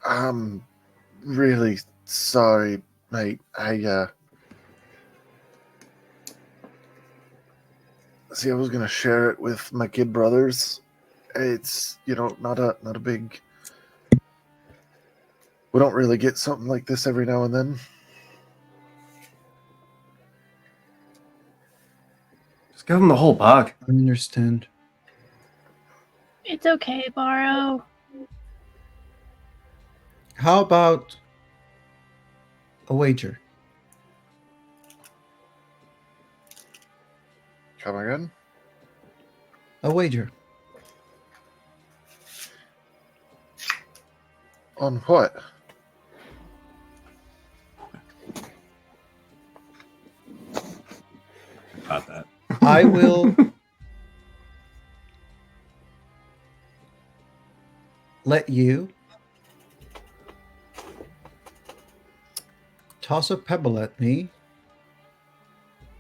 I'm really sorry, mate. See, I was gonna share it with my kid brothers. It's, not a big. We don't really get something like this every now and then. Just give him the whole bag. I understand. It's okay, Barrow. How about a wager? Come again? A wager. On what? Got that. I will let you toss a pebble at me,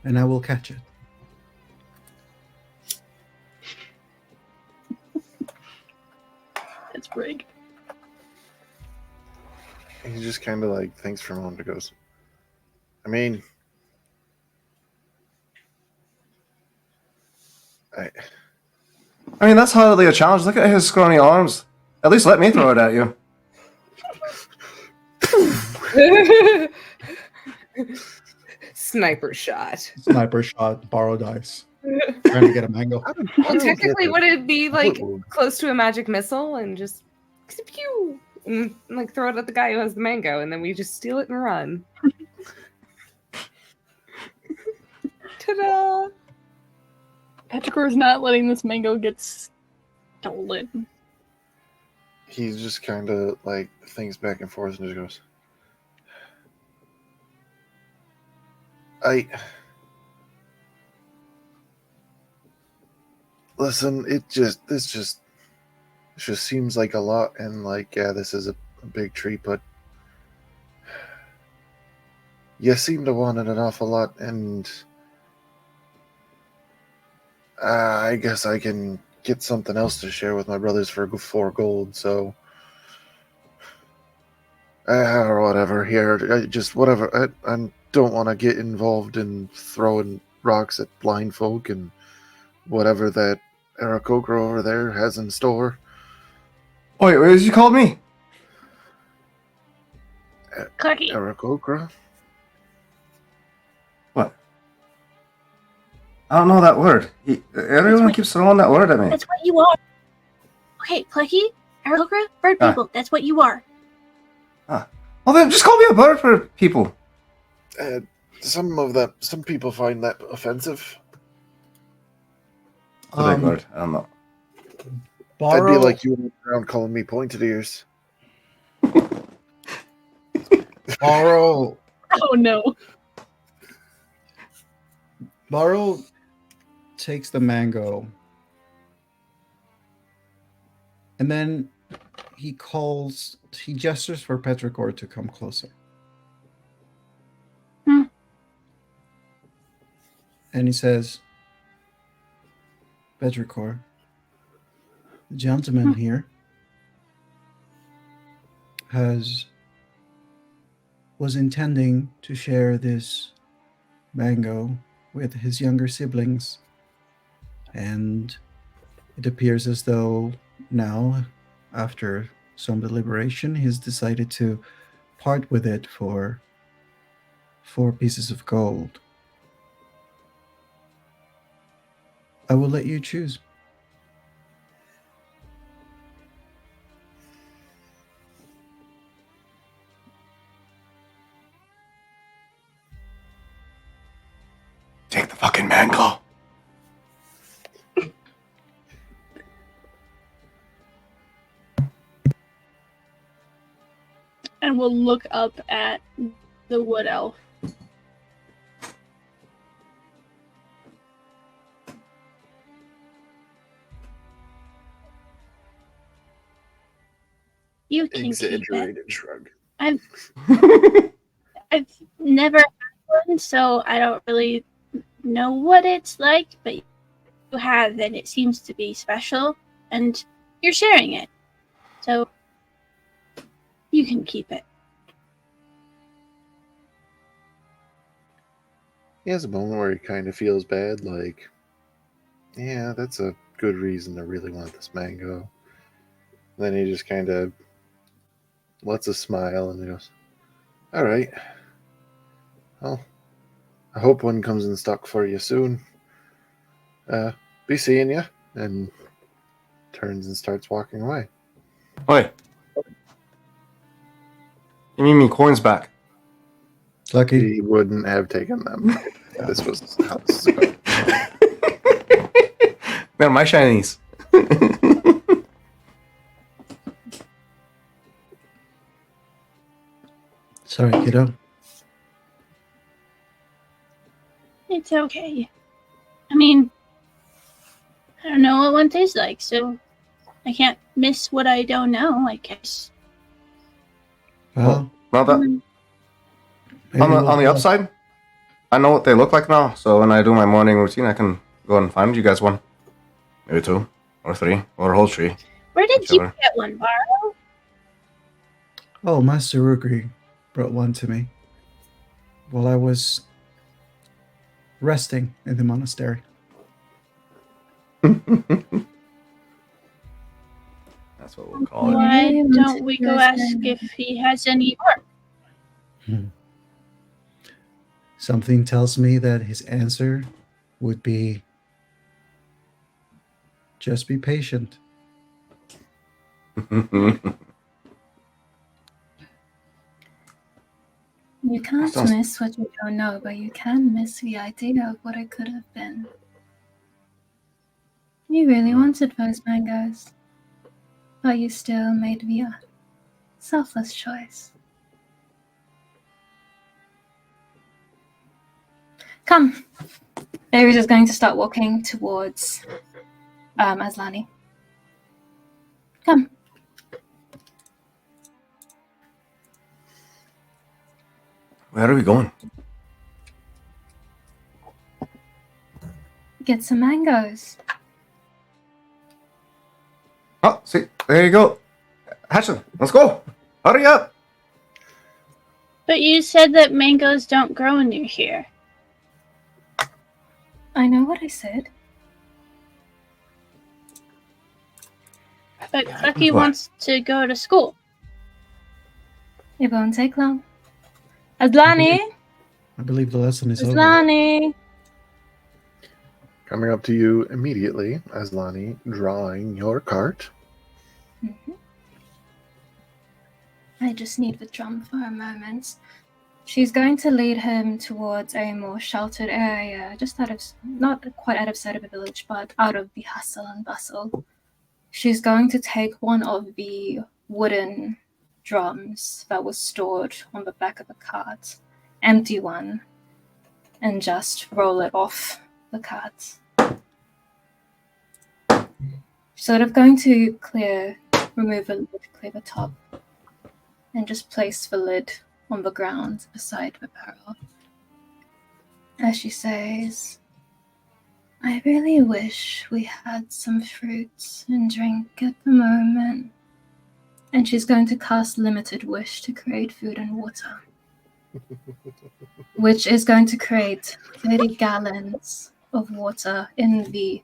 and I will catch it. It's rigged. He just kind of like thinks for a moment and goes, I mean, I mean, that's hardly a challenge. Look at his scrawny arms. At least let me throw it at you. Sniper shot. Sniper shot, borrow dice. Trying to get a mango. Well, technically, would it be like Whoa. close to a magic missile and just pew, and like throw it at the guy who has the mango, and then we just steal it and run? Ta-da! Petrichor's not letting this mango get stolen. He just kind of like thinks back and forth and just goes, listen, this just seems like a lot, and like, yeah, this is a big treat, but you seem to want it an awful lot, and I guess I can get something else to share with my brothers for 4 gold, so or whatever. Here, just whatever. I don't want to get involved in throwing rocks at blind folk and whatever that Aarakocra over there has in store. Wait, what did you call me? Clucky. Eric Okra? What? I don't know that word. Everyone keeps throwing that word at me. That's what you are. Okay, Clucky, Arrowcra, bird people. That's what you are. Well, then just call me a bird for people. Some people find that offensive. It's a big word. I don't know. I'd be like you walking around calling me pointed ears. Borrow. Oh no. Borrow takes the mango. And then he gestures for Petrichor to come closer. And he says, Petrichor, the gentleman here was intending to share this mango with his younger siblings. And it appears as though now, after some deliberation, he's decided to part with it for 4 pieces of gold. I will let you choose. Take the fucking mango. And we'll look up at the wood elf. You can Exaggerated keep it. shrug. I've never had one, so I don't really know what it's like, but you have, and it seems to be special, and you're sharing it. So you can keep it. He has a moment where he kind of feels bad, like, yeah, that's a good reason to really want this mango. Then he just kind of lets us smile and he goes, all right. Well, I hope one comes in stock for you soon. Be seeing you. And turns and starts walking away. Oi. You mean me coins back? Lucky. He wouldn't have taken them. This was how this is going. Man, my shinies. Sorry, kiddo. It's okay. I mean, I don't know what one tastes like, so I can't miss what I don't know, I guess. Well, Not that. On the upside, I know what they look like now, so when I do my morning routine, I can go and find you guys one. Maybe 2 or 3 or a whole tree. Where did Whichever. you get one, Borrow? Oh, Master Rugri brought one to me while I was resting in the monastery. That's what we'll call it. Why don't we go ask if he has any more? Something tells me that his answer would be, just be patient. You can't miss what you don't know, but you can miss the idea of what it could have been. You really wanted those mangoes, but you still made the selfless choice. Come. Aries is going to start walking towards Aslani. Come. Where are we going? Get some mangoes. Oh, see, there you go. Hatchin, let's go. Hurry up. But you said that mangoes don't grow near here. I know what I said. But Clucky wants to go to school. It won't take long. Aslani! I believe the lesson is over. Aslani! Coming up to you immediately, Aslani, drawing your cart. I just need the drum for a moment. She's going to lead him towards a more sheltered area, just not quite out of sight of the village, but out of the hustle and bustle. She's going to take one of the wooden drums that was stored on the back of the cart, empty one, and just roll it off the cart. Sort of going to remove the lid, clear the top, and just place the lid on the ground beside the barrel. As she says, I really wish we had some fruits and drink at the moment. And she's going to cast Limited Wish to create food and water, which is going to create 30 gallons of water in the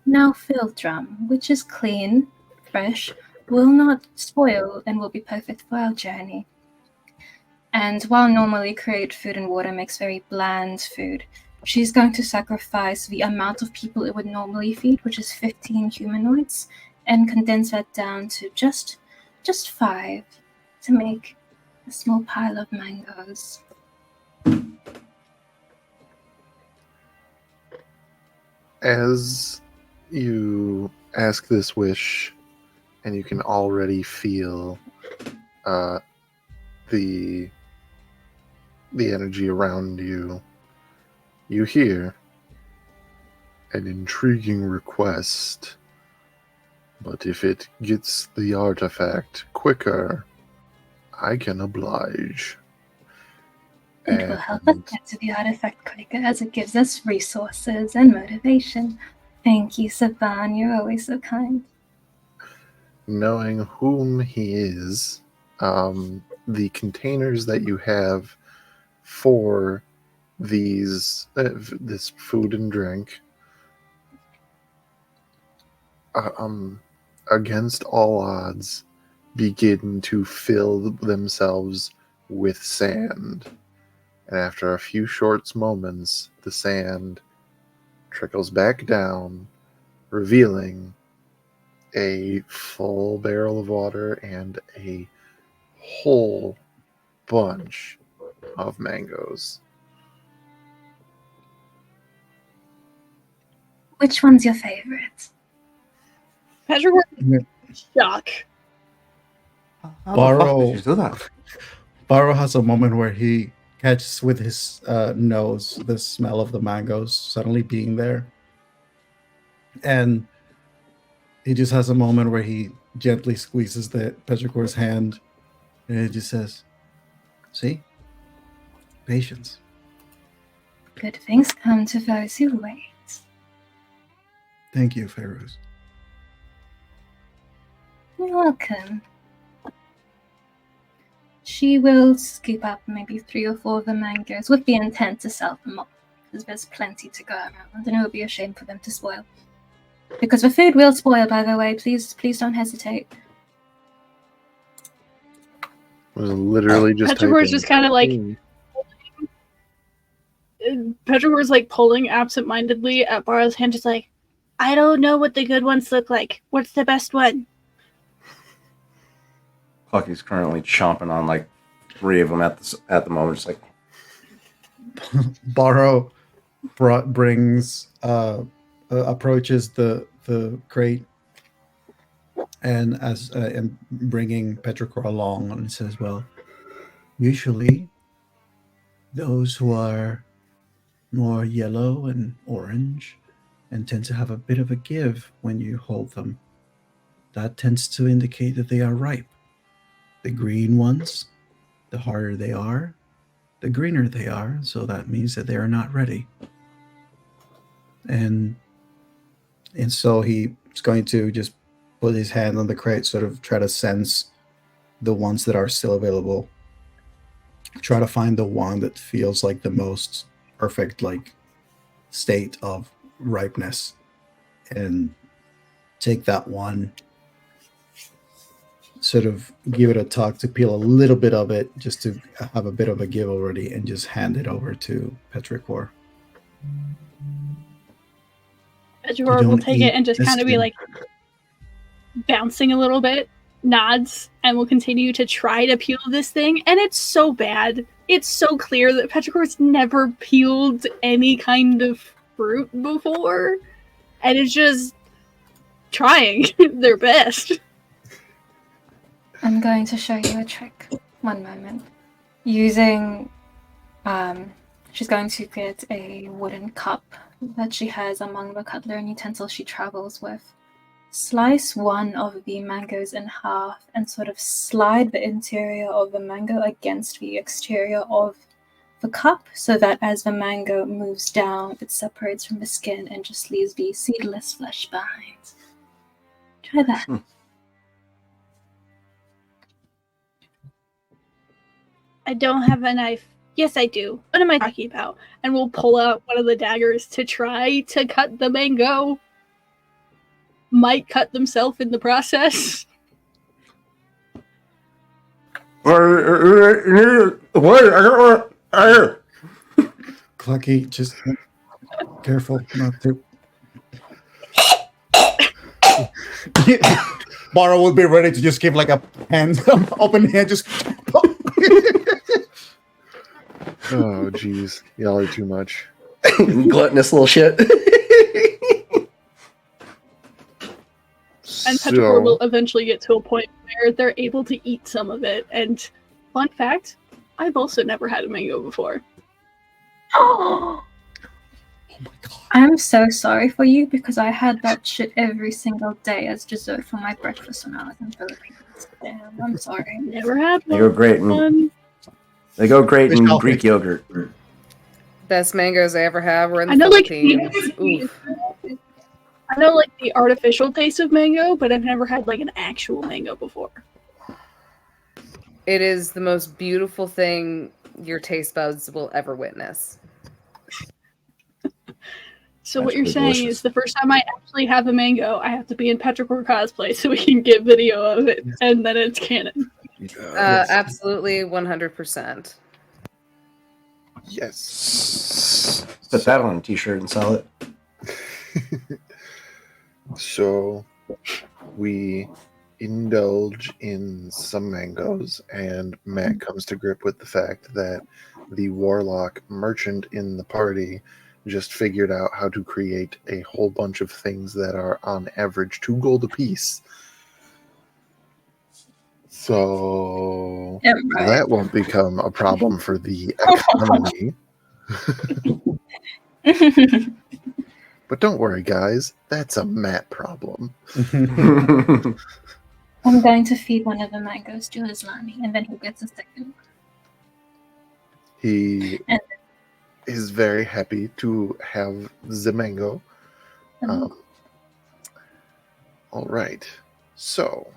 now filled drum, which is clean, fresh, will not spoil, and will be perfect for our journey. And while normally create food and water makes very bland food, she's going to sacrifice the amount of people it would normally feed, which is 15 humanoids, and condense that down to just 5 to make a small pile of mangoes. As you ask this wish, and you can already feel the energy around you, you hear an intriguing request. But if it gets the artifact quicker, I can oblige. It will help us get to the artifact quicker as it gives us resources and motivation. Thank you, Saban. You're always so kind. Knowing whom he is, the containers that you have for this food and drink, against all odds, begin to fill themselves with sand. And after a few short moments, the sand trickles back down, revealing a full barrel of water and a whole bunch of mangoes. Which one's your favorite? Patrick, shock. Barrow, Did you do that? Barrow has a moment where he catches with his nose the smell of the mangoes suddenly being there. And he just has a moment where he gently squeezes the Petricor's hand and he just says, see? Patience. Good things come to those who wait. Thank you, Feroz. You're welcome. She will scoop up maybe 3 or 4 of the mangoes with the intent to sell them all, because there's plenty to go around, and it would be a shame for them to spoil. Because the food will spoil, by the way. Please don't hesitate. It was literally just Petricor's just kind of like Petricor's like pulling absentmindedly at Barrow's hand, just like, I don't know what the good ones look like. What's the best one? Clucky's currently chomping on like 3 of them at the moment. Just like Barrow approaches the crate and and bringing Petricor along, and says, well, usually those who are more yellow and orange and tend to have a bit of a give when you hold them, that tends to indicate that they are ripe. The green ones, the harder they are, the greener they are, so that means that they are not ready. And so he's going to just put his hand on the crate, sort of try to sense the ones that are still available. Try to find the one that feels like the most perfect, like, state of ripeness, and take that one sort of give it a tug to peel a little bit of it, just to have a bit of a give already, and just hand it over to Petrichor. Petrichor will take it and just kind of be like bouncing a little bit, nods, and will continue to try to peel this thing. And it's so bad. It's so clear that Petrichor's never peeled any kind of fruit before, and it's just trying their best. I'm going to show you a trick. One moment. Using, she's going to get a wooden cup that she has among the cutlery and utensils she travels with. Slice one of the mangoes in half and sort of slide the interior of the mango against the exterior of the cup so that as the mango moves down, it separates from the skin and just leaves the seedless flesh behind. Try that. I don't have a knife. Yes, I do. What am I talking about? And we'll pull out one of the daggers to try to cut the mango. Might cut themselves in the process. Clucky, just careful not to. Barrow will be ready to just give like a hand, open hand, just. Oh, jeez. Y'all are too much. Gluttonous little shit. And Petrichor will eventually get to a point where they're able to eat some of it. And fun fact, I've also never had a mango before. Oh my god. I'm so sorry for you because I had that shit every single day as dessert for my breakfast when I was in Philippines. Damn, I'm sorry. Never had one. They go great in, Greek yogurt. Best mangoes I ever had were in the I know, Philippines. I know, like, the artificial taste of mango, but I've never had, like, an actual mango before. It is the most beautiful thing your taste buds will ever witness. So what you're saying is the first time I actually have a mango, I have to be in Petrichor cosplay so we can get video of it, and then it's canon. Absolutely, 100%. Yes. Put that on a t-shirt and sell it. So we indulge in some mangoes, and Matt comes to grip with the fact that the warlock merchant in the party just figured out how to create a whole bunch of things that are on average 2 gold apiece. So that won't become a problem for the economy. But don't worry, guys. That's a Matt problem. I'm going to feed one of the mangoes to Islami, and then he gets a second. He is very happy to have the mango. All right. So,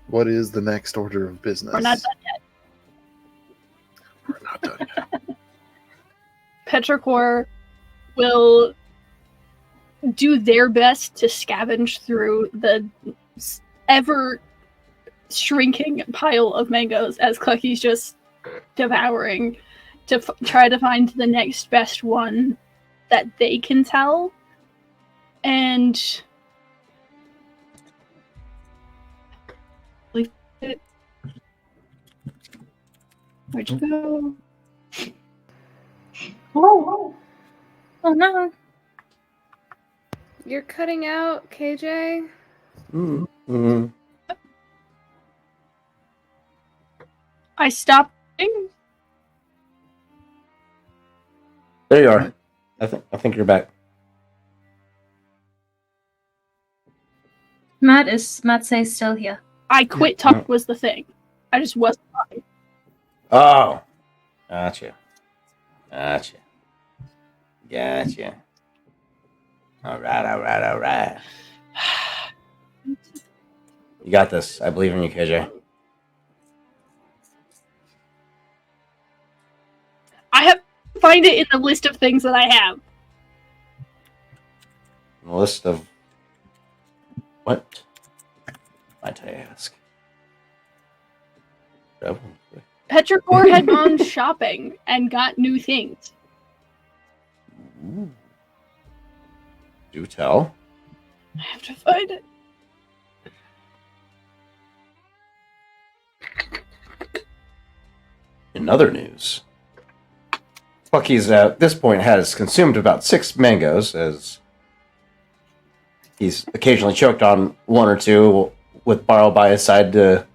what is the next order of business? We're not done yet. We're not done yet. Petrichor will do their best to scavenge through the ever shrinking pile of mangoes as Clucky's just devouring to try to find the next best one that they can tell. And where'd you go? Oh no. You're cutting out, KJ. Mm-hmm. I stopped. There you are. I think you're back. Matt says still here. I quit talk was the thing. I just wasn't talking. Oh, gotcha. All right. You got this. I believe in you, KJ. I have to find it in the list of things that I have. A list of what? Might I ask? Oh, Petrichor had gone shopping and got new things. ooh. Do tell. I have to find it. In other news, Bucky's at this point has consumed about 6 mangoes, as he's occasionally choked on 1 or 2 with Barrow by his side to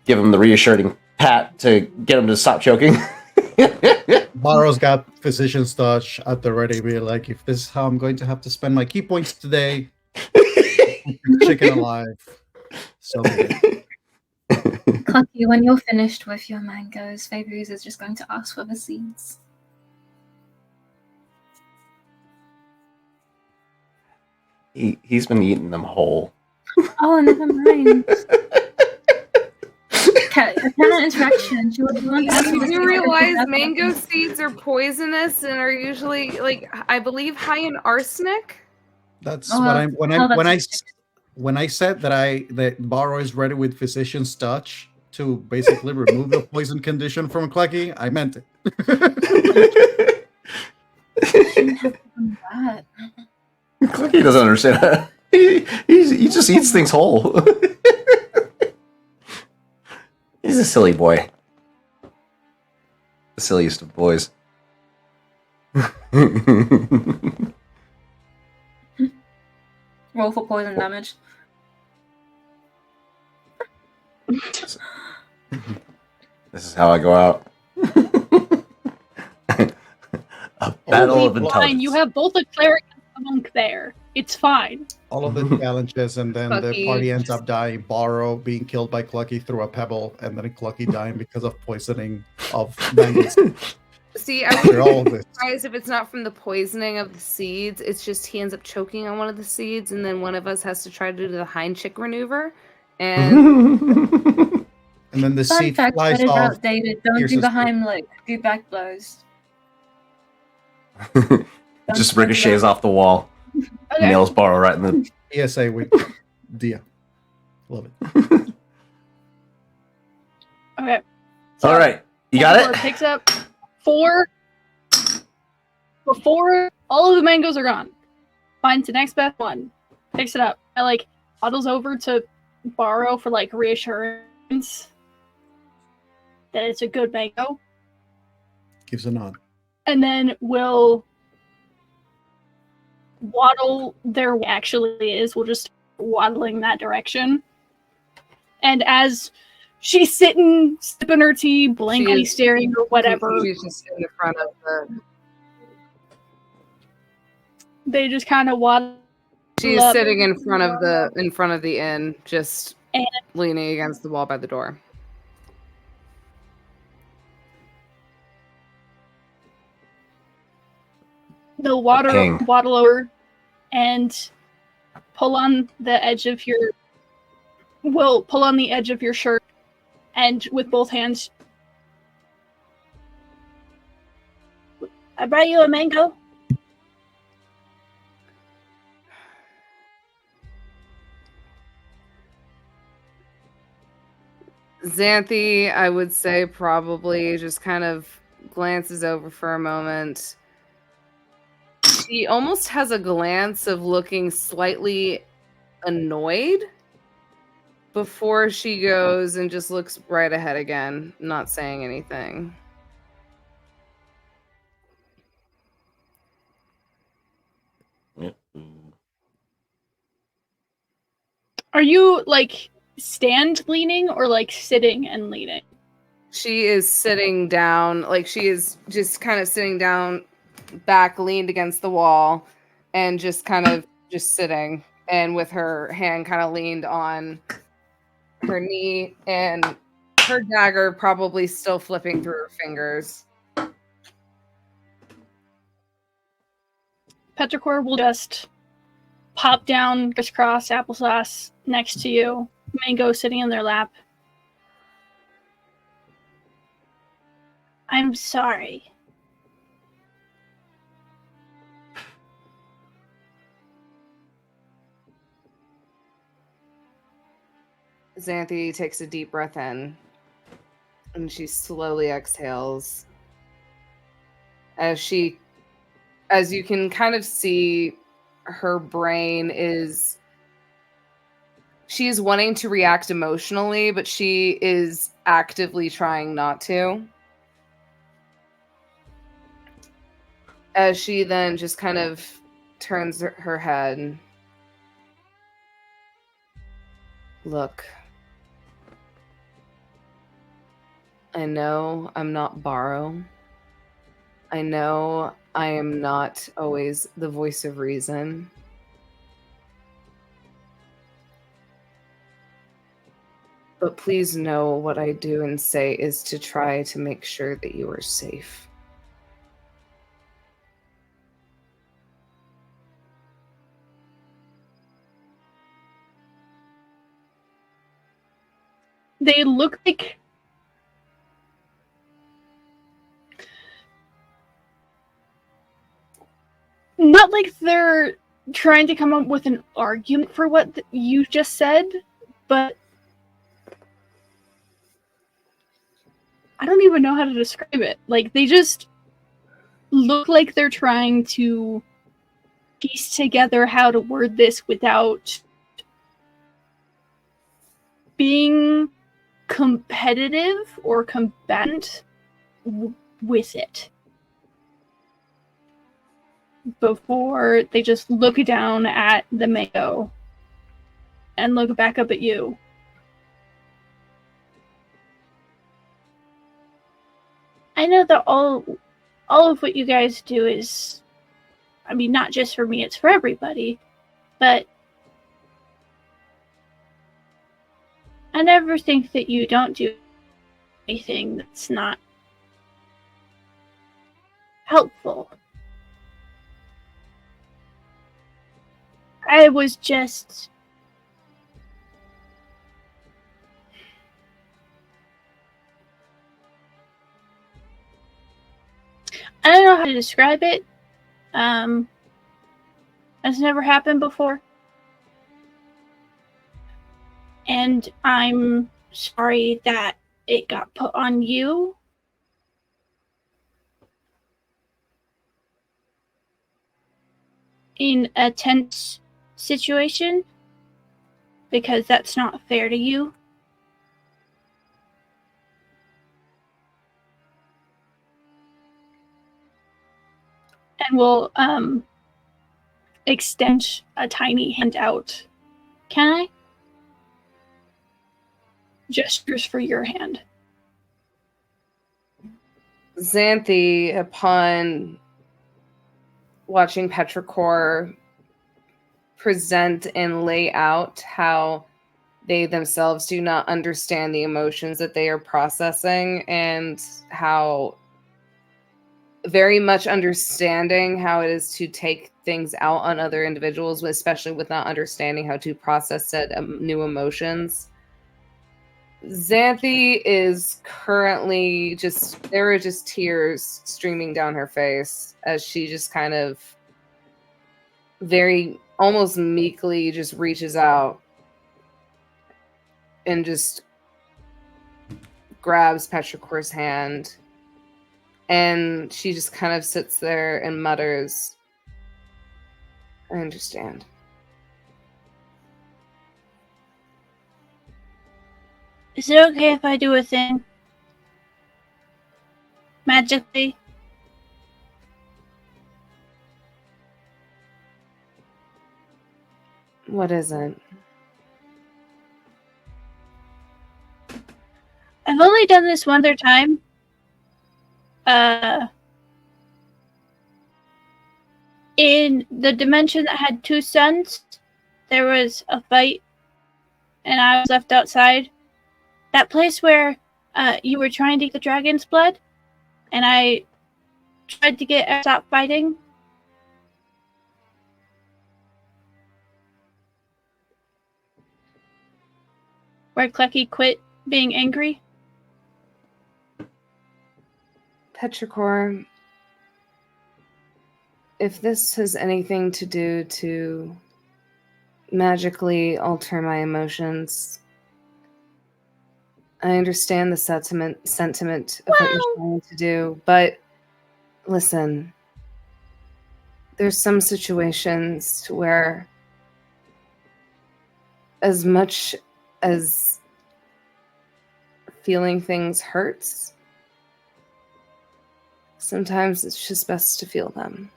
give him the reassuring pat to get him to stop choking. Barrow's got physician's touch at the ready. Be like, if this is how I'm going to have to spend my key points today, chicken alive. So good. Clucky, when you're finished with your mangoes, Fabrice is just going to ask for the seeds. He's been eating them whole. Oh, never mind. Cannot interaction. Do you want to ask me Do to you see if realize it's mango seeds are poisonous and are usually, like, I believe, high in arsenic? That's Oh, what well, I'm when I said that Barrow is ready with physician's touch to basically remove the poison condition from Clucky, I meant it. shouldn't have done that. Clucky doesn't understand that. He just eats things whole. He's a silly boy. The silliest of boys. Roll for poison damage. This is how I go out. A battle It'll of be fine. intelligence. You have both a cleric and a monk there. It's fine. All of the challenges, and then the Clucky party ends just- up dying. Barrow being killed by Clucky through a pebble, and then Clucky dying because of poisoning of mangoes. See, I After all wouldn't of be this. surprised if it's not from the poisoning of the seeds. It's just he ends up choking on one of the seeds, and then one of us has to try to do the hind chick maneuver. And And then the Fun seed fact, flies that is off. outdated. Don't Here's do a the spoon. Heimlich. Do back blows. Just ricochets off the wall. Okay. Nails Barrow right in the. PSA with Dia. Love it. Okay. All right, you got Petrichor it. picks up 4 before all of the mangoes are gone. Finds the next best one. Picks it up. I waddles over to Barrow for reassurance that it's a good mango. Gives a nod. And then will waddle there actually is. We'll just waddling that direction. And as she's sitting, sipping her tea, blankly is staring or whatever, she's just in the front of the. they just kind of waddle. She's up. sitting in front of the inn, just And- leaning against the wall by the door. They'll King. waddle over and pull on the edge of your shirt, and with both hands, I brought you a mango. Xanthi, I would say, probably just kind of glances over for a moment. She almost has a glance of looking slightly annoyed before she goes and just looks right ahead again, not saying anything. Are you stand leaning or sitting and leaning? She is sitting down, she is just kind of sitting down, back leaned against the wall, and just kind of just sitting, and with her hand kind of leaned on her knee, and her dagger probably still flipping through her fingers. Petrichor will just pop down, crisscross applesauce next to you, mango sitting in their lap. I'm sorry. Xanthi takes a deep breath in, and she slowly exhales. As you can kind of see, her brain is... She's wanting to react emotionally, but she is actively trying not to. As she then just kind of turns her head. Look, I know I'm not Borrow. I know I am not always the voice of reason. But please know what I do and say is to try to make sure that you are safe. They look like... Not like they're trying to come up with an argument for what you just said, but I don't even know how to describe it. Like, they just look like they're trying to piece together how to word this without being competitive or combatant with it. Before they just look down at the mayo and look back up at you. I know that all of what you guys do is, I mean, not just for me, it's for everybody, but I never think that you don't do anything that's not helpful. I was just... I don't know how to describe it. It's never happened before. And I'm sorry that it got put on you. In a tense situation, because that's not fair to you. And we'll extend a tiny hand out. Can I? Gestures for your hand. Xanthi, upon watching Petrichor present and lay out how they themselves do not understand the emotions that they are processing, and how very much understanding how it is to take things out on other individuals, especially with not understanding how to process said new emotions. Xanthi is currently there are just tears streaming down her face as she just kind of very almost meekly just reaches out and just grabs Petrichor's hand. And she just kind of sits there and mutters, I understand. Is it okay if I do a thing? Magically? What is it? I've only done this one other time. In the dimension that had two suns, there was a fight, and I was left outside. That place where you were trying to get the dragon's blood, and I tried to get her to stop fighting. Where Klecky quit being angry. Petrichor, if this has anything to do to magically alter my emotions, I understand the sentiment of what you're trying to do, but listen, there's some situations where as much as feeling things hurts, sometimes it's just best to feel them.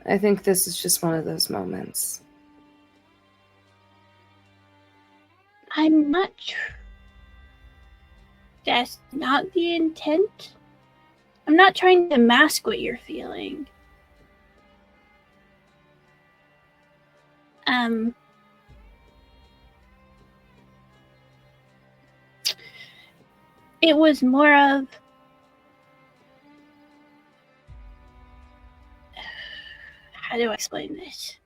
I think this is just one of those moments. I'm not sure. That's not the intent. I'm not trying to mask what you're feeling. It was more of how do I explain this?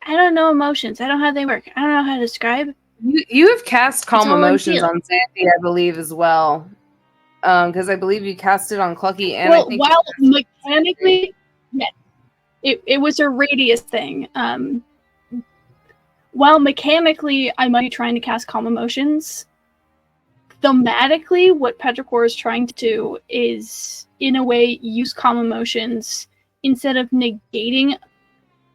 I don't know emotions. I don't know how they work. I don't know how to describe. You have cast Calm all I'm Emotions feeling. on Xanthi, I believe, as well. Because I believe you cast it on Clucky, and I Well, think while mechanically, yeah, it was a radius thing. While mechanically I might be trying to cast Calm Emotions, thematically what Petrichor is trying to do is, in a way, use Calm Emotions instead of negating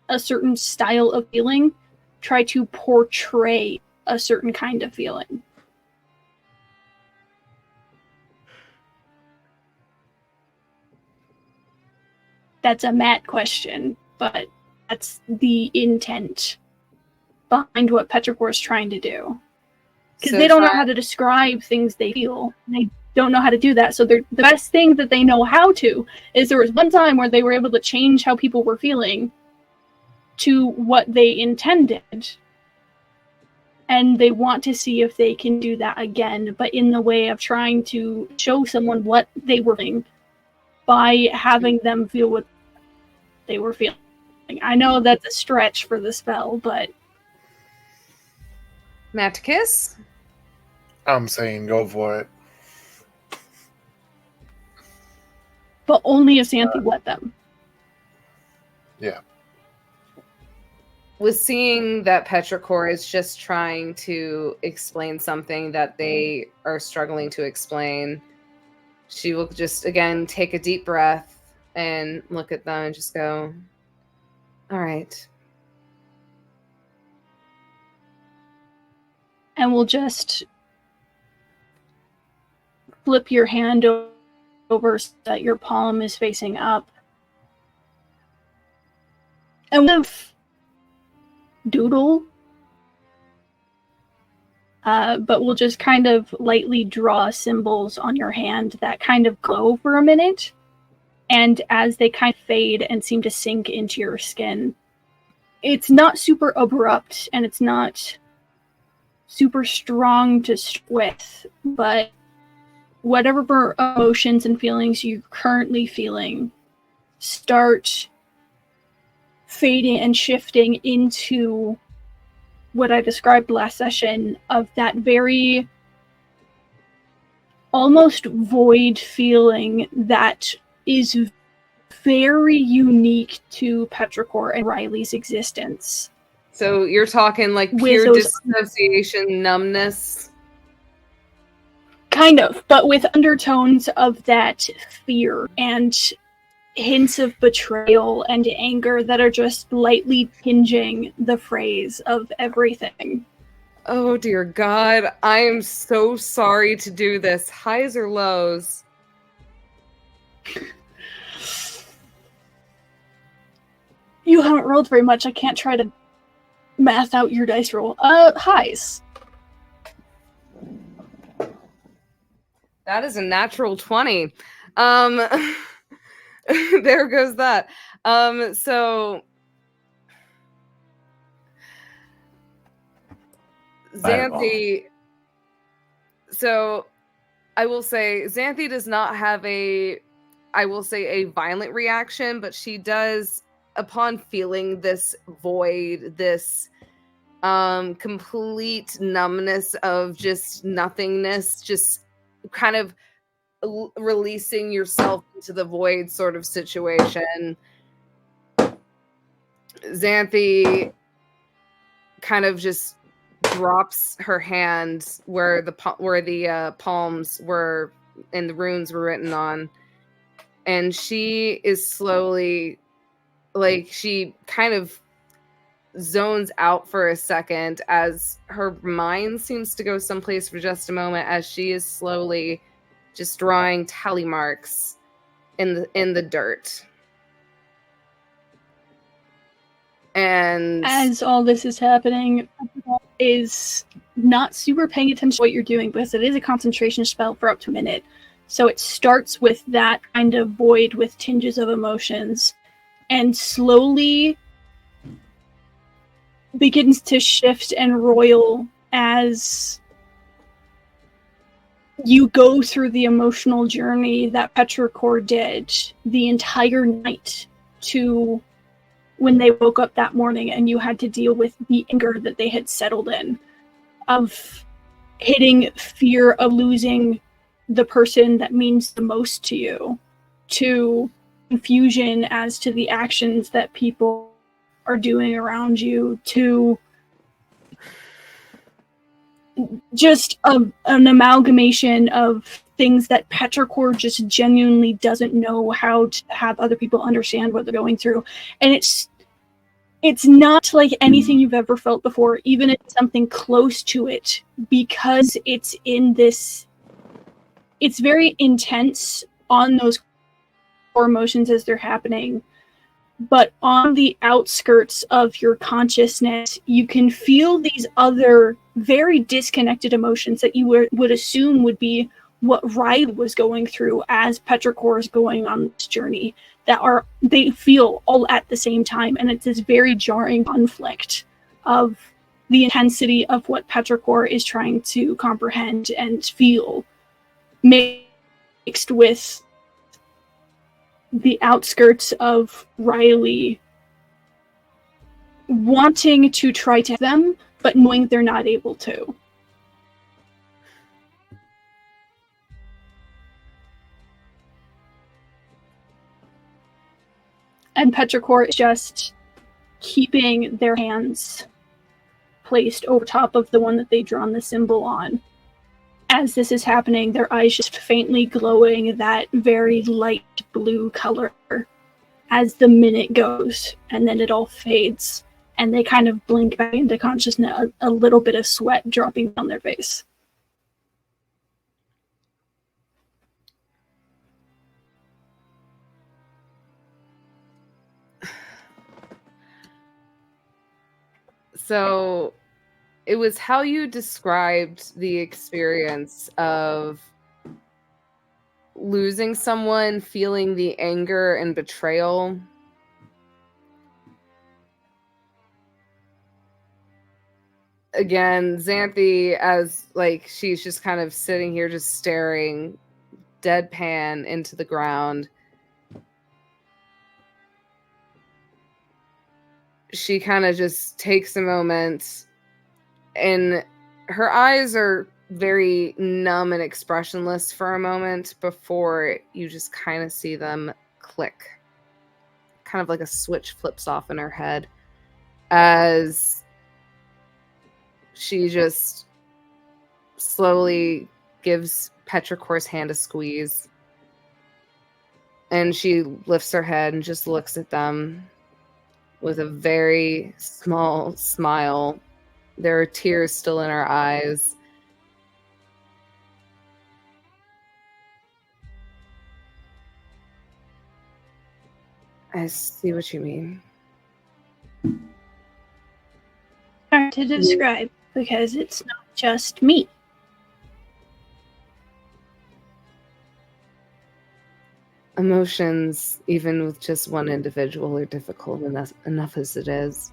a certain style of feeling, try to portray a certain kind of feeling. That's a Matt question, but that's the intent behind what Petrichor is trying to do. Because they don't know how to describe things they feel. They don't know how to do that. So the best thing that they know how to is there was one time where they were able to change how people were feeling to what they intended. And they want to see if they can do that again, but in the way of trying to show someone what they were feeling by having them feel what they were feeling. I know that's a stretch for the spell, but... Maticus? I'm saying go for it. But only if Xanthi let them. Yeah. With seeing that Petrichor is just trying to explain something that they are struggling to explain, she will just, again, take a deep breath and look at them and just go, all right. And we'll just flip your hand over so that your palm is facing up. And we'll doodle. But we'll just kind of lightly draw symbols on your hand that kind of glow for a minute. And as they kind of fade and seem to sink into your skin, it's not super abrupt and it's not super strong to start with, but whatever emotions and feelings you're currently feeling start fading and shifting into what I described last session of that very almost void feeling that is very unique to Petrichor and Riley's existence. So you're talking like pure dissociation, numbness? Kind of, but with undertones of that fear and hints of betrayal and anger that are just lightly tinging the phrase of everything. Oh dear God, I am so sorry to do this. Highs or lows? You haven't rolled very much. I can't try to math out your dice roll. Highs. That is a natural 20. There goes that. So Xanthi, so I will say Xanthi does not have a violent reaction, but she does, upon feeling this void, this complete numbness of just nothingness, just kind of releasing yourself into the void sort of situation. Xanthi kind of just drops her hand where the palms were and the runes were written on, and she is slowly, like, she kind of zones out for a second as her mind seems to go someplace for just a moment, as she is slowly just drawing tally marks in the dirt. And as all this is happening, is not super paying attention to what you're doing because it is a concentration spell for up to a minute. So it starts with that kind of void with tinges of emotions and slowly begins to shift and roil as you go through the emotional journey that Petrichor did the entire night to when they woke up that morning and you had to deal with the anger that they had settled in, of hitting fear of losing the person that means the most to you, to confusion as to the actions that people are doing around you, to just an amalgamation of things that Petrichor just genuinely doesn't know how to have other people understand what they're going through. And it's not like anything you've ever felt before, even if it's something close to it, because it's in this, it's very intense on those core emotions as they're happening. But on the outskirts of your consciousness, you can feel these other very disconnected emotions that you would assume would be what Riley was going through as Petrichor is going on this journey, that they feel all at the same time. And it's this very jarring conflict of the intensity of what Petrichor is trying to comprehend and feel, mixed with the outskirts of Riley wanting to try to help them, but knowing they're not able to. And Petrichor is just keeping their hands placed over top of the one that they drawn the symbol on. As this is happening, their eyes just faintly glowing that very light blue color as the minute goes, and then it all fades, and they kind of blink back into consciousness, a little bit of sweat dropping down their face. So it was how you described the experience of losing someone, feeling the anger and betrayal. Again, Xanthi, as like she's just kind of sitting here just staring deadpan into the ground. She kind of just takes a moment, and her eyes are very numb and expressionless for a moment before you just kind of see them click. Kind of like a switch flips off in her head as she just slowly gives Petrichor's hand a squeeze. And she lifts her head and just looks at them with a very small smile. There are tears still in her eyes. I see what you mean. Hard to describe because it's not just me. Emotions, even with just one individual, are difficult enough as it is.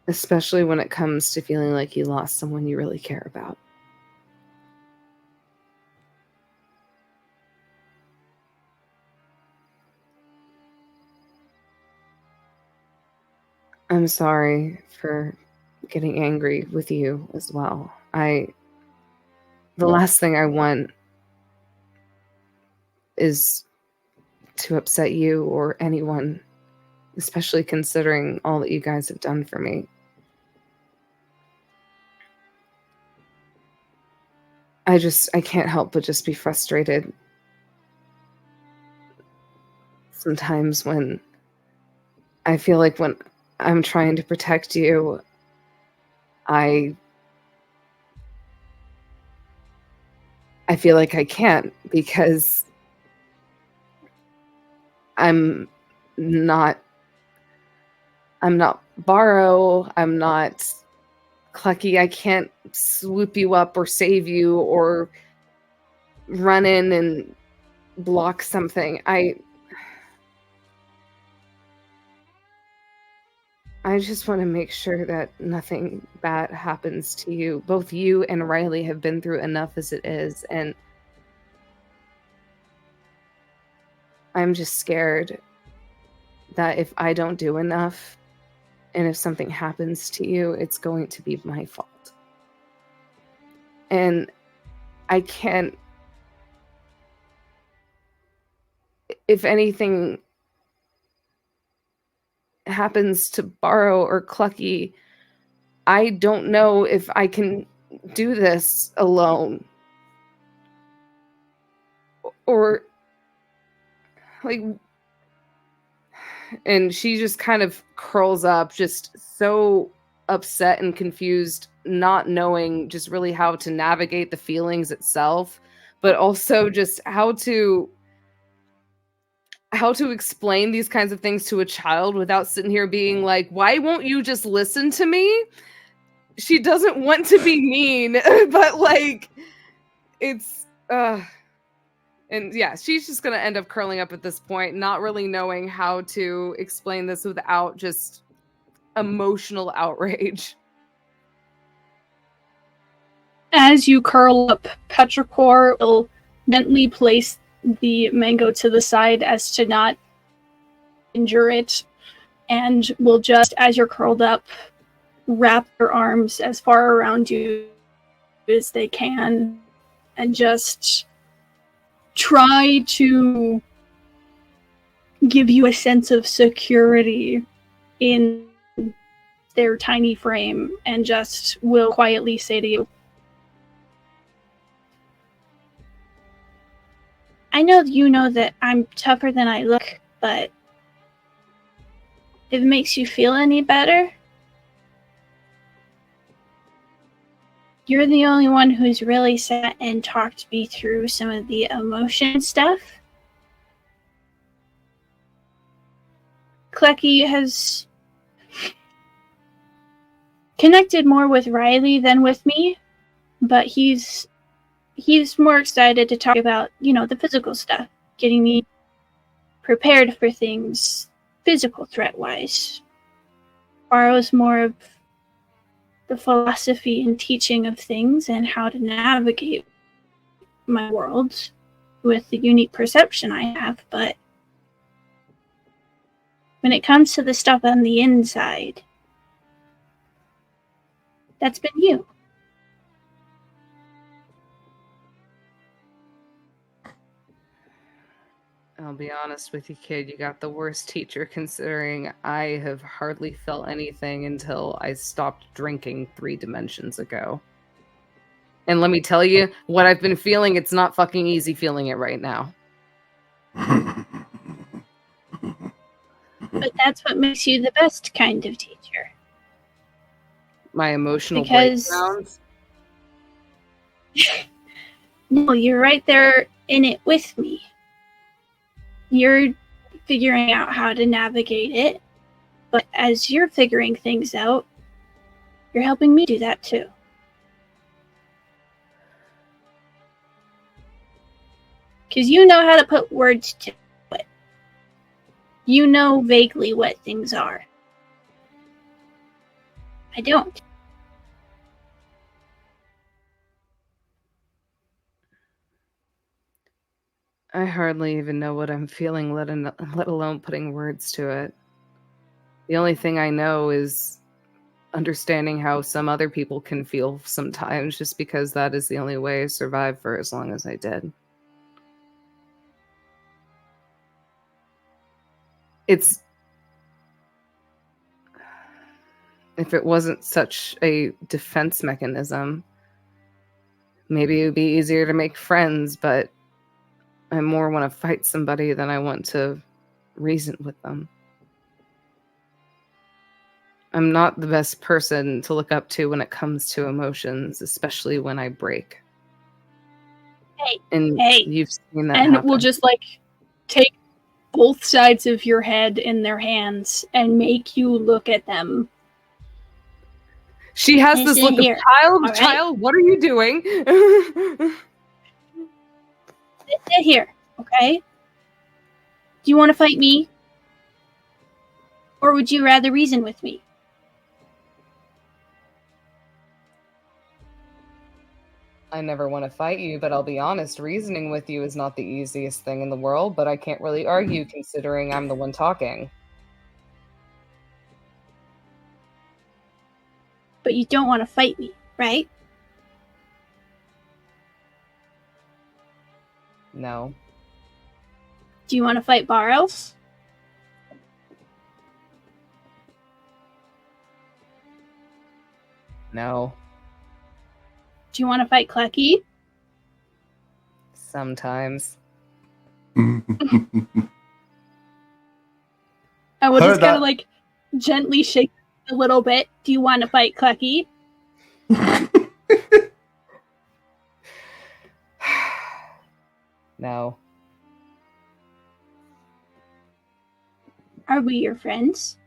Especially when it comes to feeling like you lost someone you really care about. I'm sorry for getting angry with you as well. The last thing I want is to upset you or anyone, especially considering all that you guys have done for me. I can't help but just be frustrated sometimes when I feel like when I'm trying to protect you, I feel like I can't, because I'm not Borrow, I'm not Clucky. I can't swoop you up or save you or run in and block something. I just want to make sure that nothing bad happens to you. Both you and Riley have been through enough as it is, and I'm just scared that if I don't do enough and if something happens to you, it's going to be my fault. And I can't, if anything happens to Borrow or Clucky, I don't know if I can do this alone. Or, like, and she just kind of curls up, just so upset and confused, not knowing just really how to navigate the feelings itself, but also just how to explain these kinds of things to a child without sitting here being like, why won't you just listen to me? She doesn't want to be mean, but like, it's and yeah, she's just gonna end up curling up at this point, not really knowing how to explain this without just emotional outrage. As you curl up, Petrichor will gently place the mango to the side as to not injure it, and will just, as you're curled up, wrap your arms as far around you as they can and just try to give you a sense of security in their tiny frame, and just will quietly say to you, I know you know that I'm tougher than I look, but if it makes you feel any better, you're the only one who's really sat and talked me through some of the emotion stuff. Clucky has connected more with Riley than with me, but he's more excited to talk about, the physical stuff, getting me prepared for things physical threat-wise. Borrows more of the philosophy and teaching of things and how to navigate my world with the unique perception I have, but when it comes to the stuff on the inside, that's been you. I'll be honest with you, kid, you got the worst teacher, considering I have hardly felt anything until I stopped drinking 3 dimensions ago. And let me tell you, what I've been feeling, it's not fucking easy feeling it right now. But that's what makes you the best kind of teacher. My emotional Because breakdowns? no, you're right there in it with me. You're figuring out how to navigate it, but as you're figuring things out, you're helping me do that too. Because you know how to put words to it. You know vaguely what things are. I don't. I hardly even know what I'm feeling, let alone putting words to it. The only thing I know is understanding how some other people can feel sometimes, just because that is the only way I survived for as long as I did. It's... If it wasn't such a defense mechanism, maybe it would be easier to make friends, but I more want to fight somebody than I want to reason with them. I'm not the best person to look up to when it comes to emotions, especially when I break. And you've seen that happen. We'll just like take both sides of your head in their hands and make you look at them. She has this look of Right? child, what are you doing? Sit here, okay? Do you want to fight me? Or would you rather reason with me? I never want to fight you, but I'll be honest, reasoning with you is not the easiest thing in the world, but I can't really argue considering I'm the one talking. But you don't want to fight me, right? No. Do you want to fight Barrow? No. Do you want to fight Clucky? Sometimes. I will just kind of like gently shake a little bit. Do you want to fight Clucky? No. Are we your friends?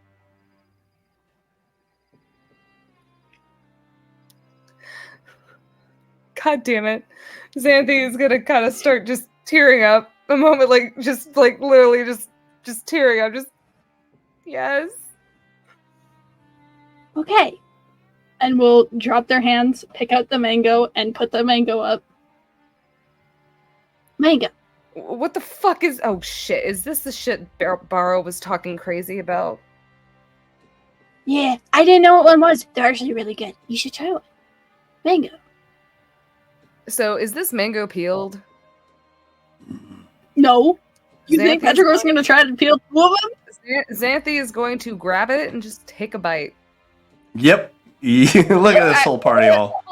God damn it. Xanthi is gonna kind of start just tearing up a moment, like just like literally just tearing up. Just yes. Okay. And we'll drop their hands, pick out the mango, and put the mango up. Mango. What the fuck is... Oh shit, is this the shit Barrow was talking crazy about? Yeah, I didn't know what one was. They're actually really good. You should try one. Mango. So, is this mango peeled? No. You think Petrichor's going to try to peel two of them? Xanthi is going to grab it and just take a bite. Yep. Look at this whole party all.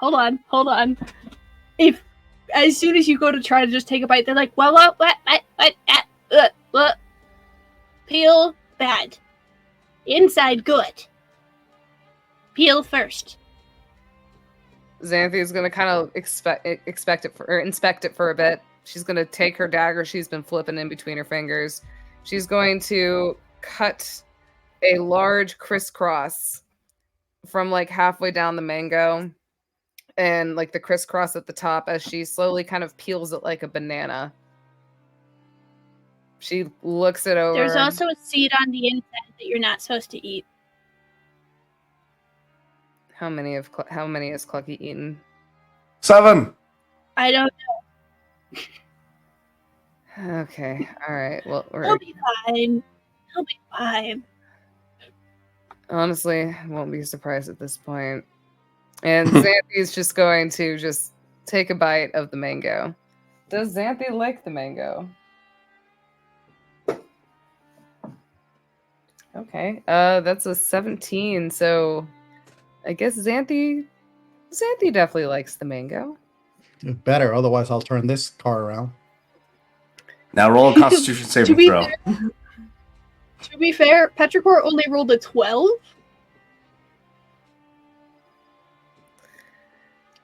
Hold on. If as soon as you go to try to just take a bite, they're like, what? Peel bad. Inside good. Peel first. Xanthi is going to kind of inspect it for a bit. She's going to take her dagger she's been flipping in between her fingers. She's going to cut a large crisscross from like halfway down the mango and like the crisscross at the top as she slowly kind of peels it like a banana. She looks it over. There's also a seed on the inside that you're not supposed to eat. How many has Clucky eaten? 7. I don't know. Okay. All right. Well, He'll be fine. Honestly, I won't be surprised at this point. And Xanthi's just going to just take a bite of the mango. Does Xanthi like the mango? Okay. That's a 17, so I guess Xanthi definitely likes the mango. Better, otherwise I'll turn this car around. Now roll a Constitution saving throw. To be fair, Petrichor only rolled a 12.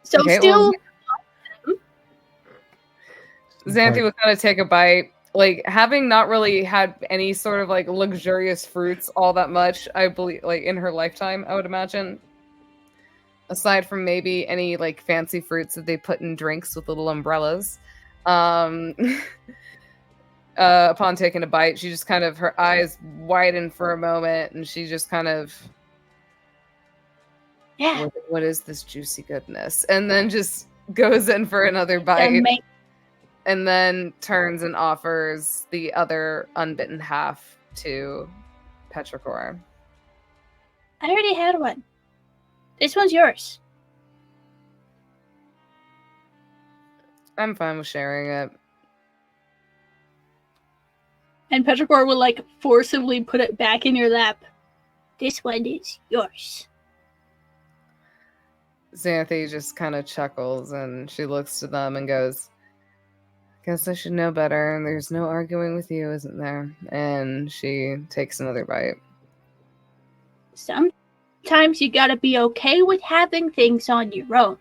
So okay, still... Xanthi would kind of take a bite. Like, having not really had any sort of, like, luxurious fruits all that much, I believe, like, in her lifetime, I would imagine. Aside from maybe any, like, fancy fruits that they put in drinks with little umbrellas. Upon taking a bite, she just kind of, her eyes widen for a moment, and she just kind of... Yeah. What is this juicy goodness? And then just goes in for another bite. And then turns and offers the other unbitten half to Petrichor. I already had one. This one's yours. I'm fine with sharing it. And Petrichor will like forcibly put it back in your lap. This one is yours. Xanthe just kind of chuckles and she looks to them and goes, guess I should know better. There's no arguing with you, isn't there? And she takes another bite. Sometimes you gotta be okay with having things on your own.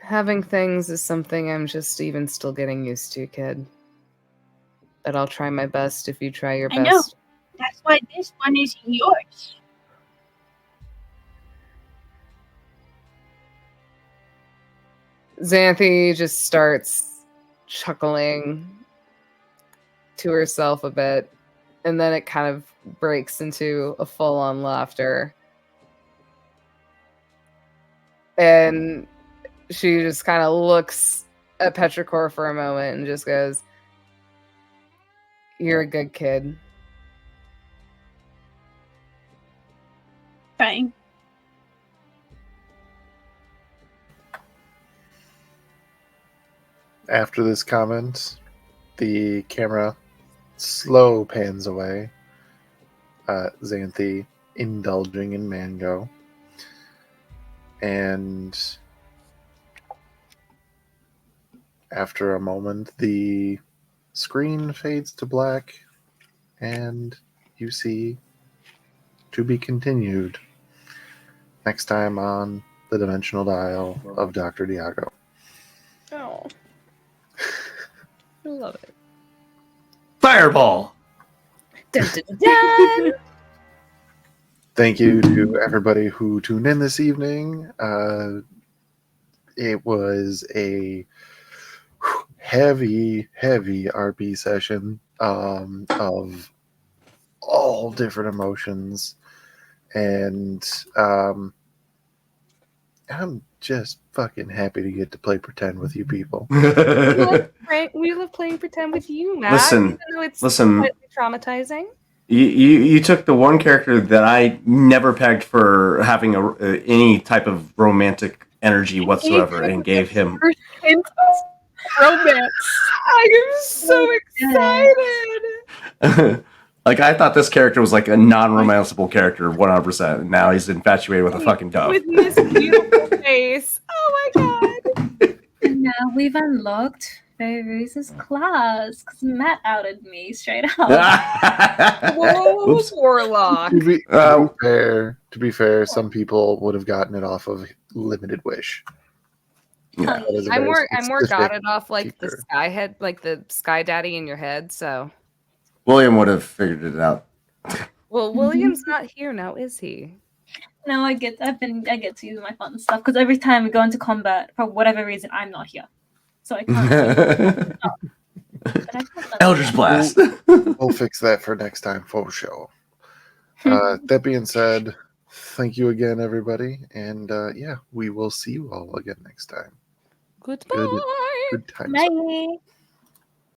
Having things is something I'm just even still getting used to, kid. But I'll try my best if you try your I know. best. That's why this one is yours. Xanthe just starts chuckling to herself a bit, and then it kind of breaks into a full-on laughter. And she just kind of looks at Petrichor for a moment and just goes, you're a good kid. Fine. After this comment, the camera slow pans away. Xanthe indulging in mango. And after a moment, the screen fades to black, and you see to be continued next time on the Dimensional Dial of Dr. Diago. Oh. I love it. Fireball! Dun, dun, dun. Thank you to everybody who tuned in this evening. It was a heavy RP session of all different emotions, and I'm just fucking happy to get to play pretend with you people. We love playing pretend with you, Matt. Listen, even though it's listen. slightly traumatizing. You took the one character that I never pegged for having any type of romantic energy whatsoever and gave him Hint of romance. I am so excited. like I thought this character was like a non-romanceable character 100%. And now he's infatuated with a fucking dove. With this beautiful face. Oh my god. And now we've unlocked Beirut's class because Matt outed me straight up. Whoa, Oops. warlock. To be fair, some people would have gotten it off of Limited Wish. Yeah. That is a I'm very more got specific it off like the feature. sky head, like the sky daddy in your head. So, William would have figured it out. well, William's not here now, is he? No, I get to use my fun stuff because every time we go into combat, for whatever reason, I'm not here, so I can't. Eldritch Blast. We'll fix that for next time for show. That being said, thank you again, everybody, and yeah, we will see you all again next time. Goodbye. Good times. Bye.